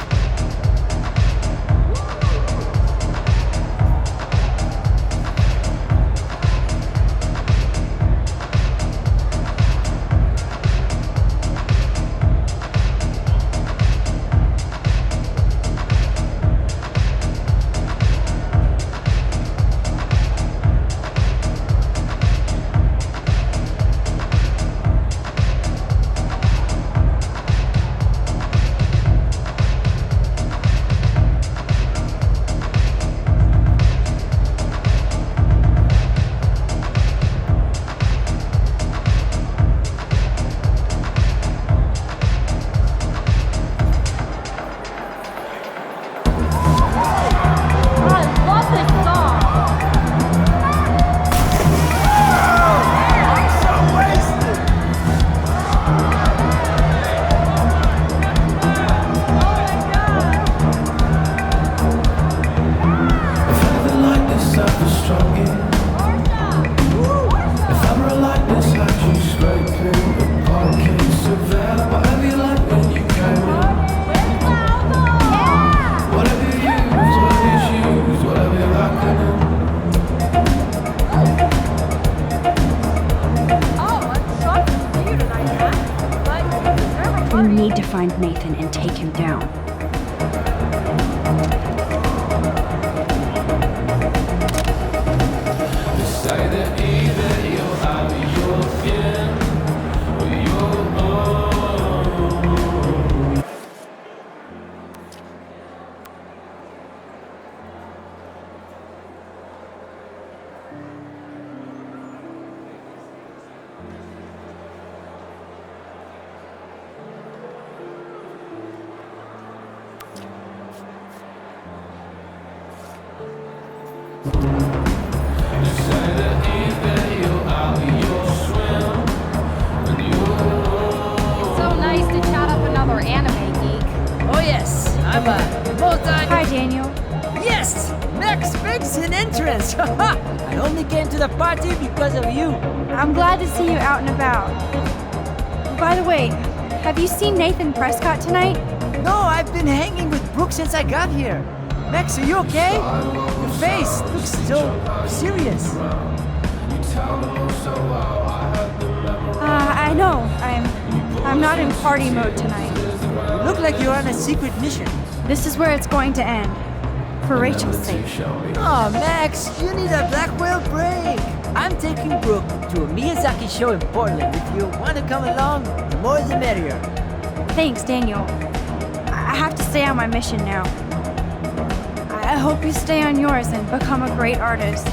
need to find Nathan and take him down. Hi, Daniel. Yes! Max makes an entrance! I only came to the party because of you. I'm glad to see you out and about. By the way, have you seen Nathan Prescott tonight? No, I've been hanging with Brooke since I got here. Max, are you okay? Your face looks so serious. I know. I'm not in party mode tonight. You look like you're on a secret mission. This is where it's going to end. For Rachel's sake. Oh, Max, you need a Blackwell break. I'm taking Brooke to a Miyazaki show in Portland. If you want to come along, the more the merrier. Thanks, Daniel. I have to stay on my mission now. I hope you stay on yours and become a great artist.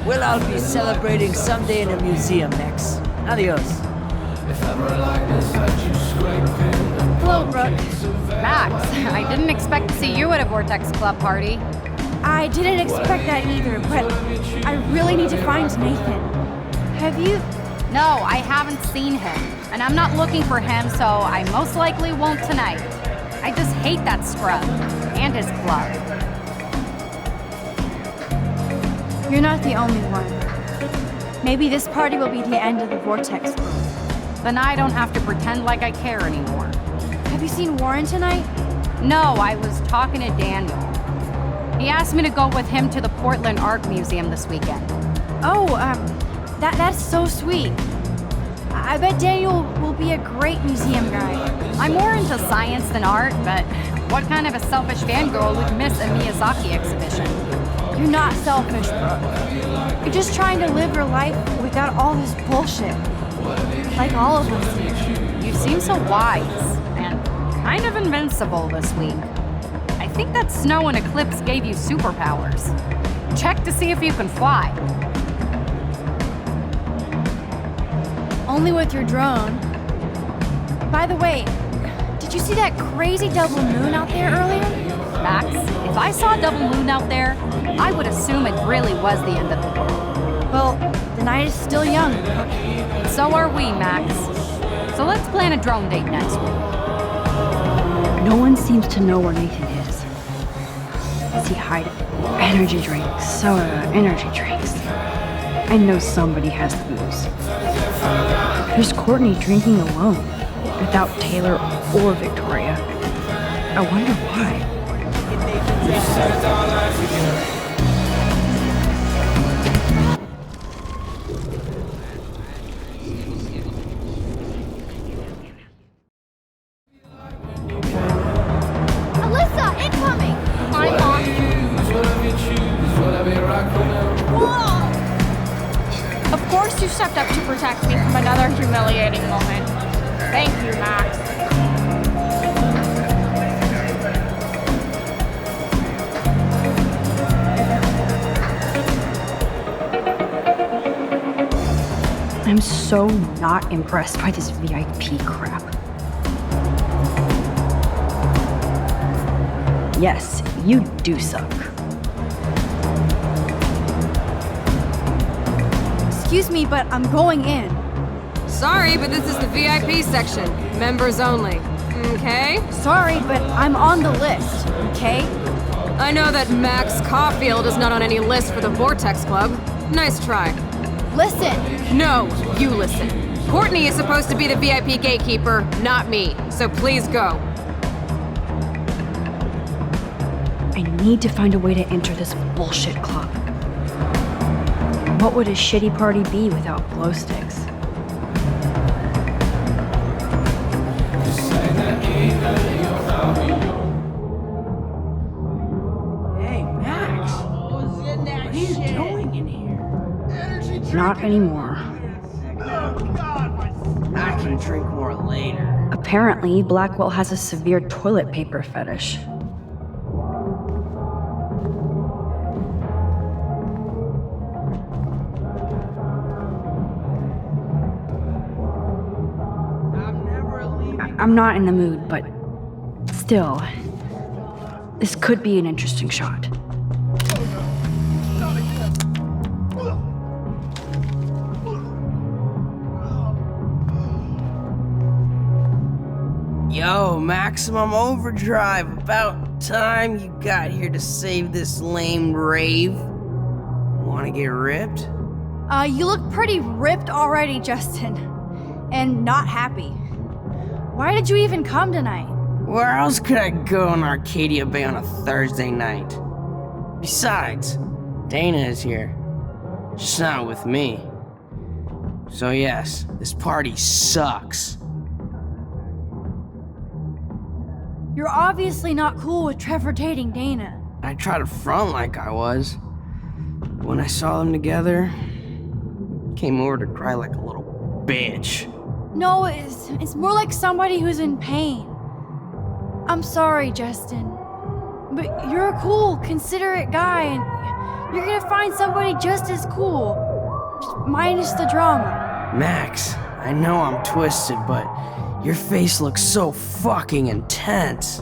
Well, I'll be celebrating someday in a museum, Max. Adios. Hello, Brooke. Max, I didn't expect to see you at a Vortex Club party. I didn't expect that either, but I really need to find Nathan. Have you? No, I haven't seen him. And I'm not looking for him, so I most likely won't tonight. I just hate that scrub. And his club. You're not the only one. Maybe this party will be the end of the Vortex Club. Then I don't have to pretend like I care anymore. Have you seen Warren tonight? No, I was talking to Daniel. He asked me to go with him to the Portland Art Museum this weekend. Oh, that's so sweet. I bet Daniel will be a great museum guy. I'm more into science than art, but what kind of a selfish fangirl would miss a Miyazaki exhibition? You're not selfish, Brooke. You're just trying to live your life without all this bullshit. Like all of us here. You seem so wise and kind of invincible this week. I think that snow and eclipse gave you superpowers. Check to see if you can fly. Only with your drone. By the way, did you see that crazy double moon out there earlier? Max, if I saw a double moon out there, I would assume it really was the end of the world. Well, the night is still young. So are we, Max. So let's plan a drone date next week. No one seems to know where Nathan is. Is he hiding? Energy drinks, soda, energy drinks. I know somebody has the booze. There's Courtney drinking alone, without Taylor or Victoria. I wonder why. Alyssa, incoming! I'm on. Whoa! Of course you stepped up to protect me from another humiliating moment. Thank you, Max. I'm so not impressed by this VIP crap. Yes, you do suck. Excuse me, but I'm going in. Sorry, but this is the VIP section. Members only. Okay? Sorry, but I'm on the list, okay? I know that Max Caulfield is not on any list for the Vortex Club. Nice try. Listen! No, you listen. Courtney is supposed to be the VIP gatekeeper, not me. So please go. I need to find a way to enter this bullshit club. What would a shitty party be without glow sticks? Not anymore. I can drink more later. Apparently, Blackwell has a severe toilet paper fetish. I'm not in the mood, but still, this could be an interesting shot. Yo, maximum overdrive. About time you got here to save this lame rave. Wanna get ripped? You look pretty ripped already, Justin. And not happy. Why did you even come tonight? Where else could I go in Arcadia Bay on a Thursday night? Besides, Dana is here. Just not with me. So yes, this party sucks. You're obviously not cool with Trevor dating Dana. I tried to front like I was. When I saw them together, came over to cry like a little bitch. No, it's more like somebody who's in pain. I'm sorry, Justin. But you're a cool, considerate guy, and you're gonna find somebody just as cool. Just minus the drama. Max, I know I'm twisted, but your face looks so fucking intense.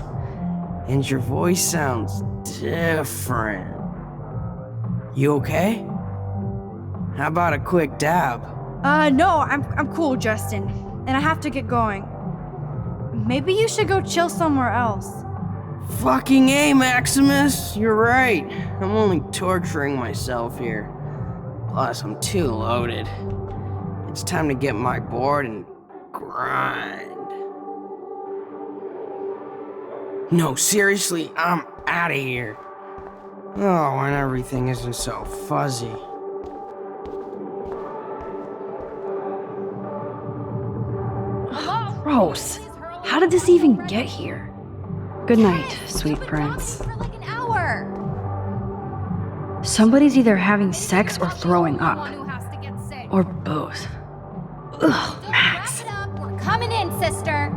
And your voice sounds different. You okay? How about a quick dab? No, I'm cool, Justin. And I have to get going. Maybe you should go chill somewhere else. Fucking A, Maximus! You're right. I'm only torturing myself here. Plus, I'm too loaded. It's time to get my board and grind. No, seriously, I'm out of here. Oh, and everything isn't so fuzzy. Gross. How did this even get here? Good night, sweet prince. For like an hour. Somebody's either having sex or throwing up. One who has to get sick. Or both. Ugh, Max. Wrap it up. We're coming in, sister.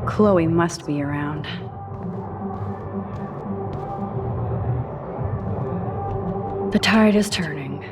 Chloe must be around. The tide is turning.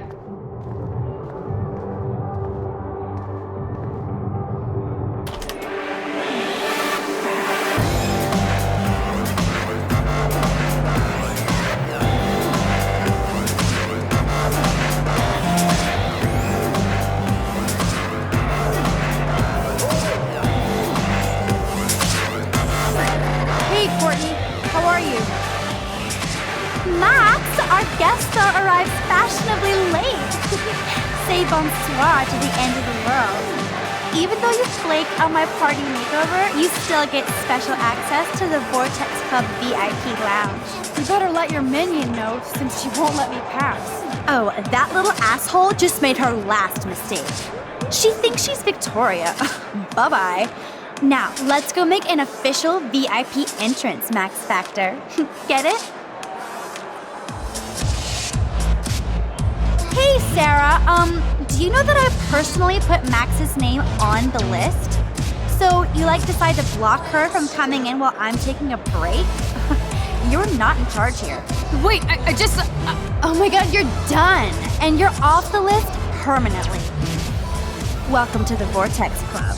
Arrives fashionably late. Say bonsoir to the end of the world. Even though you flake on my party makeover, you still get special access to the Vortex Club VIP lounge. You better let your minion know since she won't let me pass. Oh, that little asshole just made her last mistake. She thinks she's Victoria. Bye-bye. Now, let's go make an official VIP entrance, Max Factor. Get it? Hey, Sarah, do you know that I personally put Max's name on the list? So you decide to block her from coming in while I'm taking a break? You're not in charge here. Wait, I just... oh my god, you're done! And you're off the list permanently. Welcome to the Vortex Club.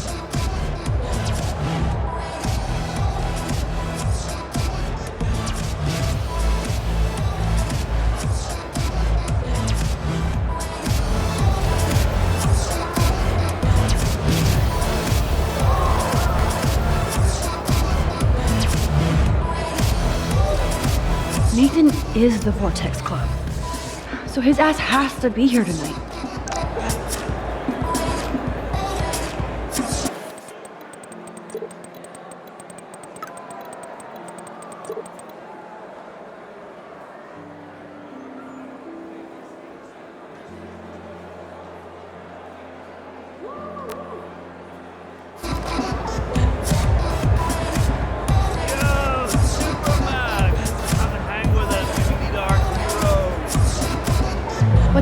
Nathan is the Vortex Club, so his ass has to be here tonight.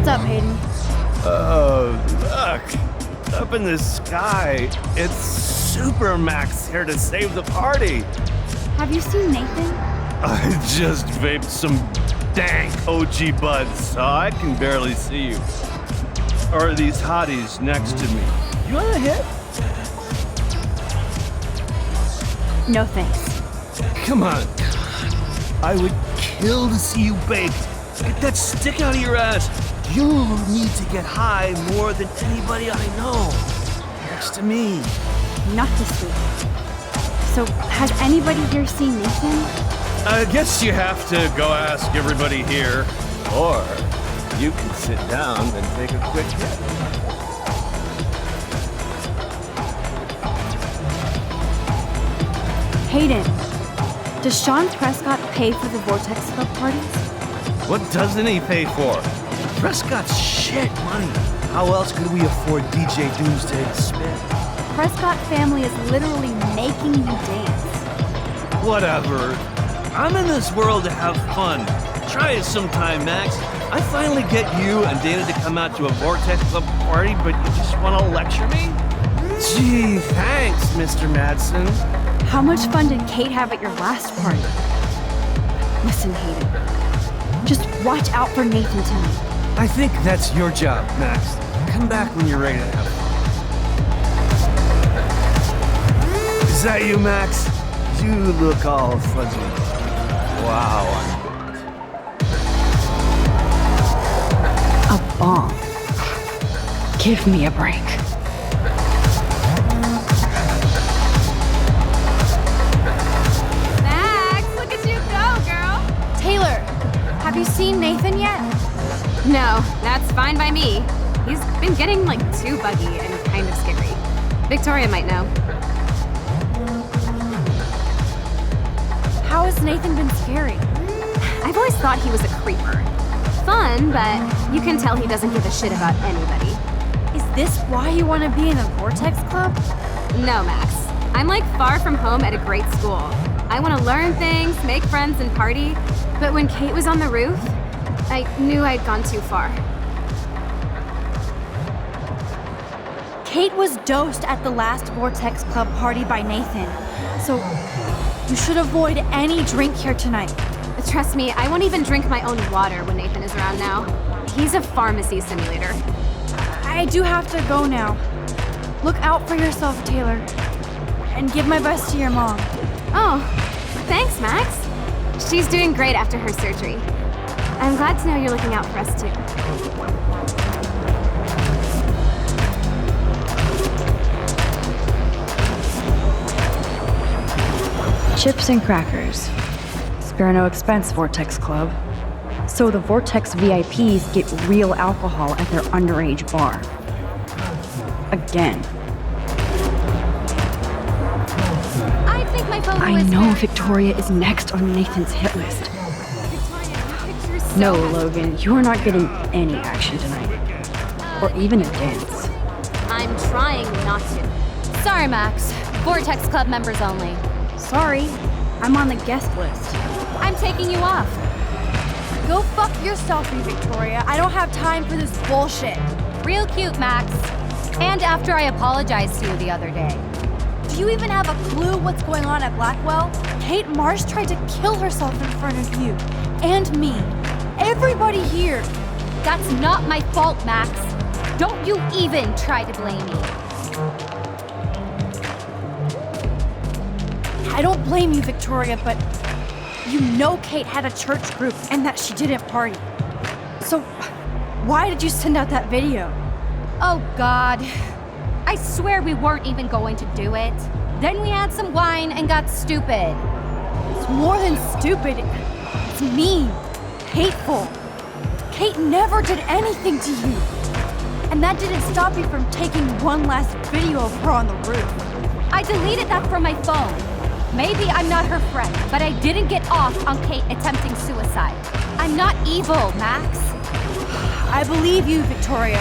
What's up, Hayden? Look. Up in the sky, it's Super Max here to save the party. Have you seen Nathan? I just vaped some dank OG buds, so I can barely see you. Or these hotties next to me. You want a hit? No thanks. Come on. I would kill to see you baked. Get that stick out of your ass. You need to get high more than anybody I know. Next to me. Not this week. So, has anybody here seen Nathan? I guess you have to go ask everybody here, or you can sit down and take a quick hit. Hayden, does Sean Prescott pay for the Vortex Club parties? What doesn't he pay for? Prescott's shit money. How else could we afford DJ Doomsday's spin? Prescott family is literally making you dance. Whatever. I'm in this world to have fun. Try it sometime, Max. I finally get you and Dana to come out to a Vortex Club party, but you just want to lecture me? Gee, thanks, Mr. Madsen. How much fun did Kate have at your last party? Listen, Hayden. Just watch out for Nathan tonight. I think that's your job, Max. Come back when you're ready to have fun. Is that you, Max? You look all fuzzy. Wow. A bomb. Give me a break. Max, look at you go, girl. Taylor, have you seen Nathan yet? No, that's fine by me. He's been getting like too buggy and kind of scary. Victoria might know. How has Nathan been scary? I've always thought he was a creeper. Fun, but you can tell he doesn't give a shit about anybody. Is this why you want to be in the Vortex Club? No, Max. I'm like far from home at a great school. I want to learn things, make friends, and party. But when Kate was on the roof, I knew I'd gone too far. Kate was dosed at the last Vortex Club party by Nathan, so you should avoid any drink here tonight. Trust me, I won't even drink my own water when Nathan is around now. He's a pharmacy simulator. I do have to go now. Look out for yourself, Taylor. And give my best to your mom. Oh, thanks, Max. She's doing great after her surgery. I'm glad to know you're looking out for us, too. Chips and crackers. Spare no expense, Vortex Club. So the Vortex VIPs get real alcohol at their underage bar. Again. I think my photo I is know very... Victoria is next on Nathan's hit list. Victoria, so No, much. Logan, you are not getting any action tonight. Or even a dance. I'm trying not to. Sorry, Max. Vortex Club members only. Sorry, I'm on the guest list. I'm taking you off. Go fuck yourself, Victoria. I don't have time for this bullshit. Real cute, Max. And after I apologized to you the other day. Do you even have a clue what's going on at Blackwell? Kate Marsh tried to kill herself in front of you. And me. Everybody here. That's not my fault, Max. Don't you even try to blame me. I don't blame you, Victoria, but you know Kate had a church group and that she didn't party. So why did you send out that video? Oh, God. I swear we weren't even going to do it. Then we had some wine and got stupid. It's more than stupid. It's mean, hateful. Kate never did anything to you. And that didn't stop you from taking one last video of her on the roof. I deleted that from my phone. Maybe I'm not her friend, but I didn't get off on Kate attempting suicide. I'm not evil, Max. I believe you, Victoria,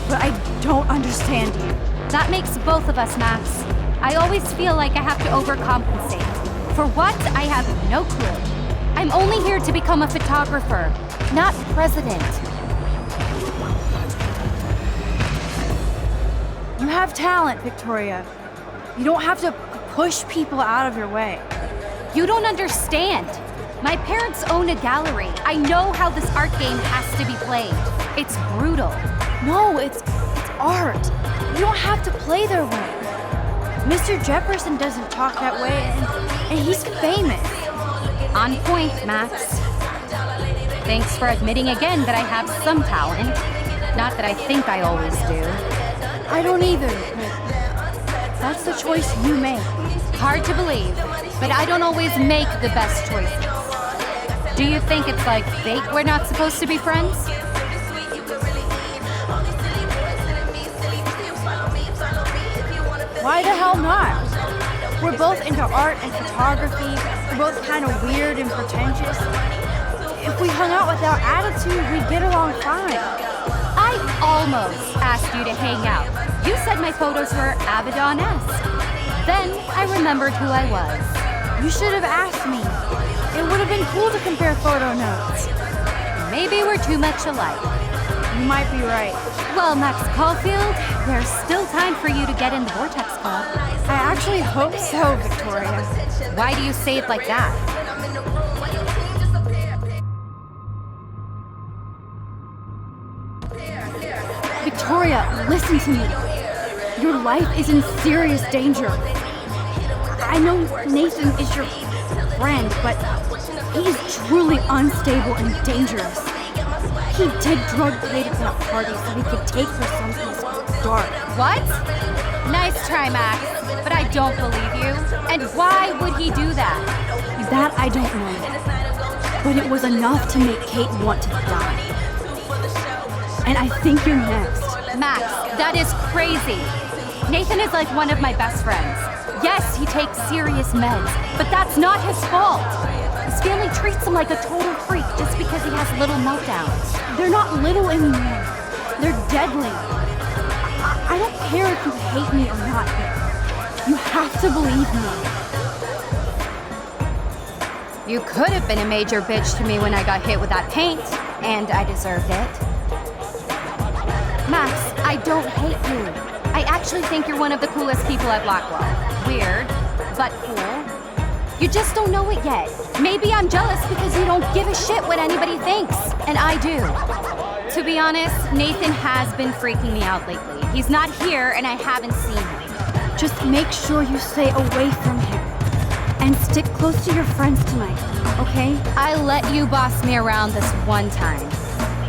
but I don't understand you. That makes both of us, Max. I always feel like I have to overcompensate. For what? I have no clue. I'm only here to become a photographer, not president. have talent, Victoria. You don't have to push people out of your way. You don't understand. My parents own a gallery. I know how this art game has to be played. It's brutal. No, it's art. You don't have to play their way. Mr. Jefferson doesn't talk that way, and he's famous. On point, Max. Thanks for admitting again that I have some talent. Not that I think I always do. I don't either, but that's the choice you make. Hard to believe, but I don't always make the best choices. Do you think it's like fate we're not supposed to be friends? Why the hell not? We're both into art and photography. We're both kind of weird and pretentious. If we hung out without attitude, we'd get along fine. I almost asked you to hang out. You said my photos were Abaddon-esque. Then I remembered who I was. You should have asked me. It would have been cool to compare photo notes. Maybe we're too much alike. You might be right. Well, Max Caulfield, there's still time for you to get in the Vortex Club. I actually hope so, Victoria. Why do you say it like that? Victoria, listen to me. Your life is in serious danger. I know Nathan is your friend, but he is truly unstable and dangerous. He did drug Kate at that party so he could take her someplace dark. What? Nice try, Max, but I don't believe you. And why would he do that? That I don't know. But it was enough to make Kate want to die. And I think you're next. Max, that is crazy. Nathan is like one of my best friends. Yes, he takes serious meds, but that's not his fault. His family treats him like a total freak just because he has little meltdowns. They're not little anymore. They're deadly. I don't care if you hate me or not, but you have to believe me. You could have been a major bitch to me when I got hit with that paint, and I deserved it. Max, I don't hate you. I actually think you're one of the coolest people at Blackwell. Weird, but cool. You just don't know it yet. Maybe I'm jealous because you don't give a shit what anybody thinks, and I do. To be honest, Nathan has been freaking me out lately. He's not here, and I haven't seen him. Just make sure you stay away from him. And stick close to your friends tonight, okay? I let you boss me around this one time.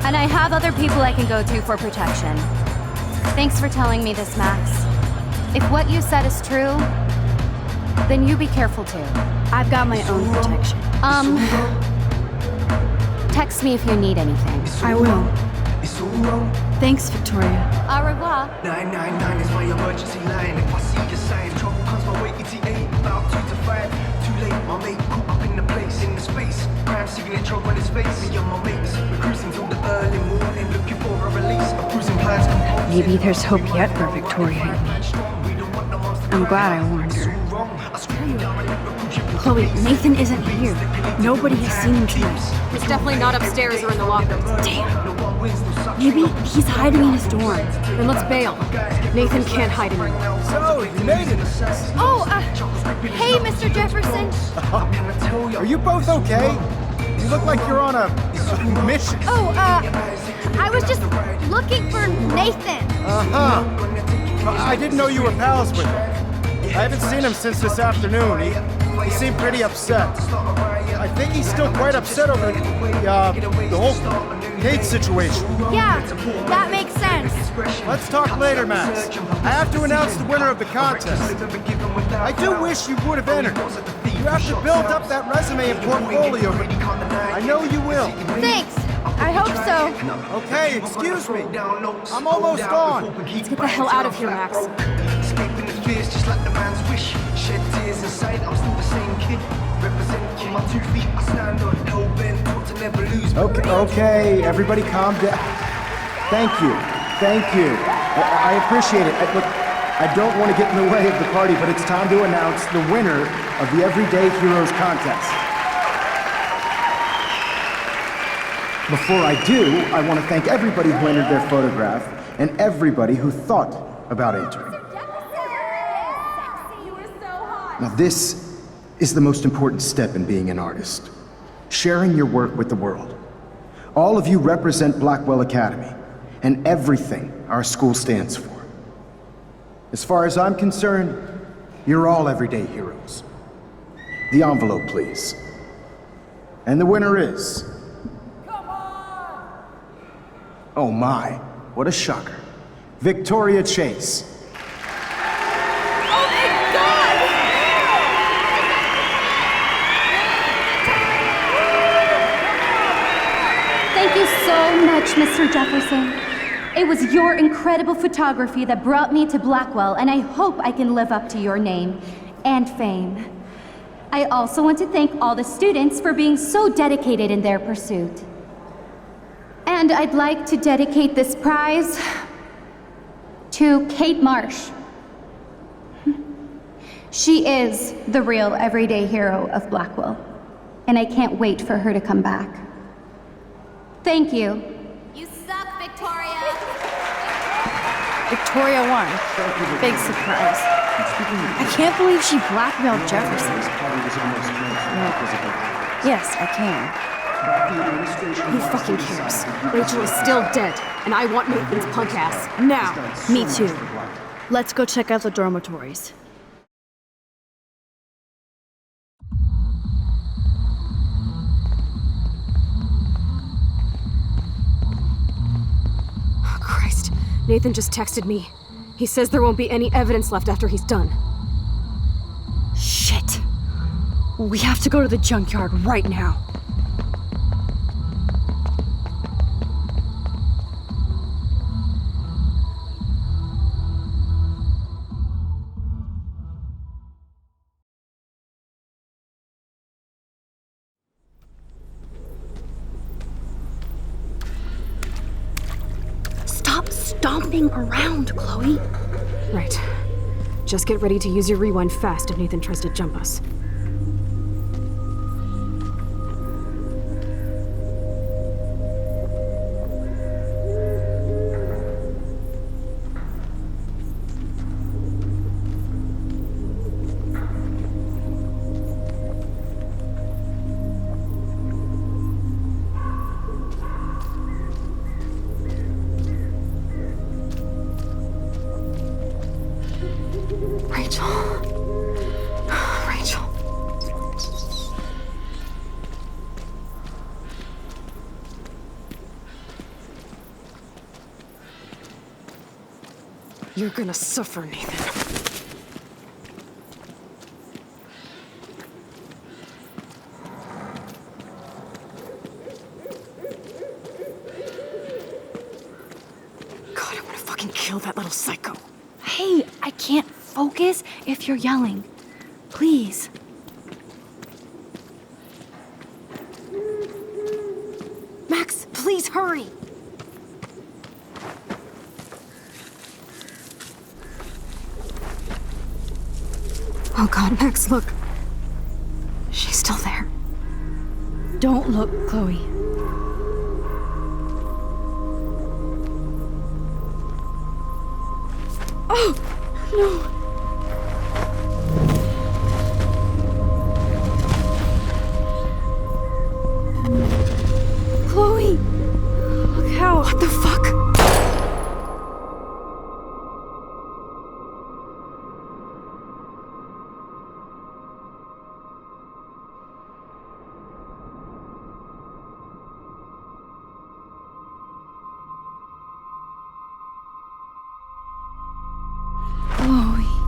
And I have other people I can go to for protection. Thanks for telling me this, Max. If what you said is true, then you be careful too. I've got my own protection. Text me if you need anything. I will. Thanks, Victoria. Au revoir. 999 is my emergency line. If I see your signs, trouble comes my way. ETA about 2 to 5. Too late, my mate caught up in the place, in the space. Crime signature on his face. Me and my mates, we're cruising till the early morning, looking for a release. A cruising plans composed. Maybe there's hope yet for Victoria. I'm glad I warned her. Chloe, Nathan isn't here. Nobody has seen him tonight. He's definitely not upstairs or in the locker. Damn. Maybe he's hiding in his dorm. Then let's bail. Nathan can't hide anymore. So, you made it. Oh, hey, Mr. Jefferson. Are you both okay? You look like you're on a mission. Oh, I was just looking for Nathan. Uh-huh. I didn't know you were pals with him. I haven't seen him since this afternoon. He seemed pretty upset. I think he's still quite upset over the whole Kate situation. Yeah, that makes sense. Let's talk later, Max. I have to announce the winner of the contest. I do wish you would have entered. You have to build up that resume and portfolio, but I know you will. Thanks. I hope so. Okay, excuse me. I'm almost gone. Let's get the hell out of here, Max. Escaping the fears just like the man's wish. Shed tears inside, I'm still the same kid. Representing my 2 feet, I stand on hell bent, taught to never lose. Okay, everybody calm down. Thank you. I appreciate it. Look, I don't want to get in the way of the party, but it's time to announce the winner of the Everyday Heroes contest. Before I do, I want to thank everybody who entered their photograph and everybody who thought about entering. Now this is the most important step in being an artist. Sharing your work with the world. All of you represent Blackwell Academy, and everything our school stands for. As far as I'm concerned, you're all everyday heroes. The envelope, please. And the winner is... Oh my, what a shocker. Victoria Chase. Thank you so much, Mr. Jefferson. It was your incredible photography that brought me to Blackwell, and I hope I can live up to your name and fame. I also want to thank all the students for being so dedicated in their pursuit. And I'd like to dedicate this prize to Kate Marsh. She is the real everyday hero of Blackwell, and I can't wait for her to come back. Thank you. You suck, Victoria! Victoria won. Big surprise. I can't believe she blackmailed Jefferson. Yes, I can. Who fucking cares? Rachel is still dead, and I want Nathan's punk ass now. Me too. Let's go check out the dormitories. Oh, Christ. Nathan just texted me. He says there won't be any evidence left after he's done. Shit. We have to go to the junkyard right now. Stop stomping around, Chloe. Right. Just get ready to use your rewind fast if Nathan tries to jump us. You're gonna suffer, Nathan. God, I wanna fucking kill that little psycho. Hey, I can't focus if you're yelling. Please. Max, please hurry! Oh God, Max, look. She's still there. Don't look, Chloe. Oh, no. Chloe! Look how... What the fuck? Chloe.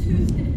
Tuesday.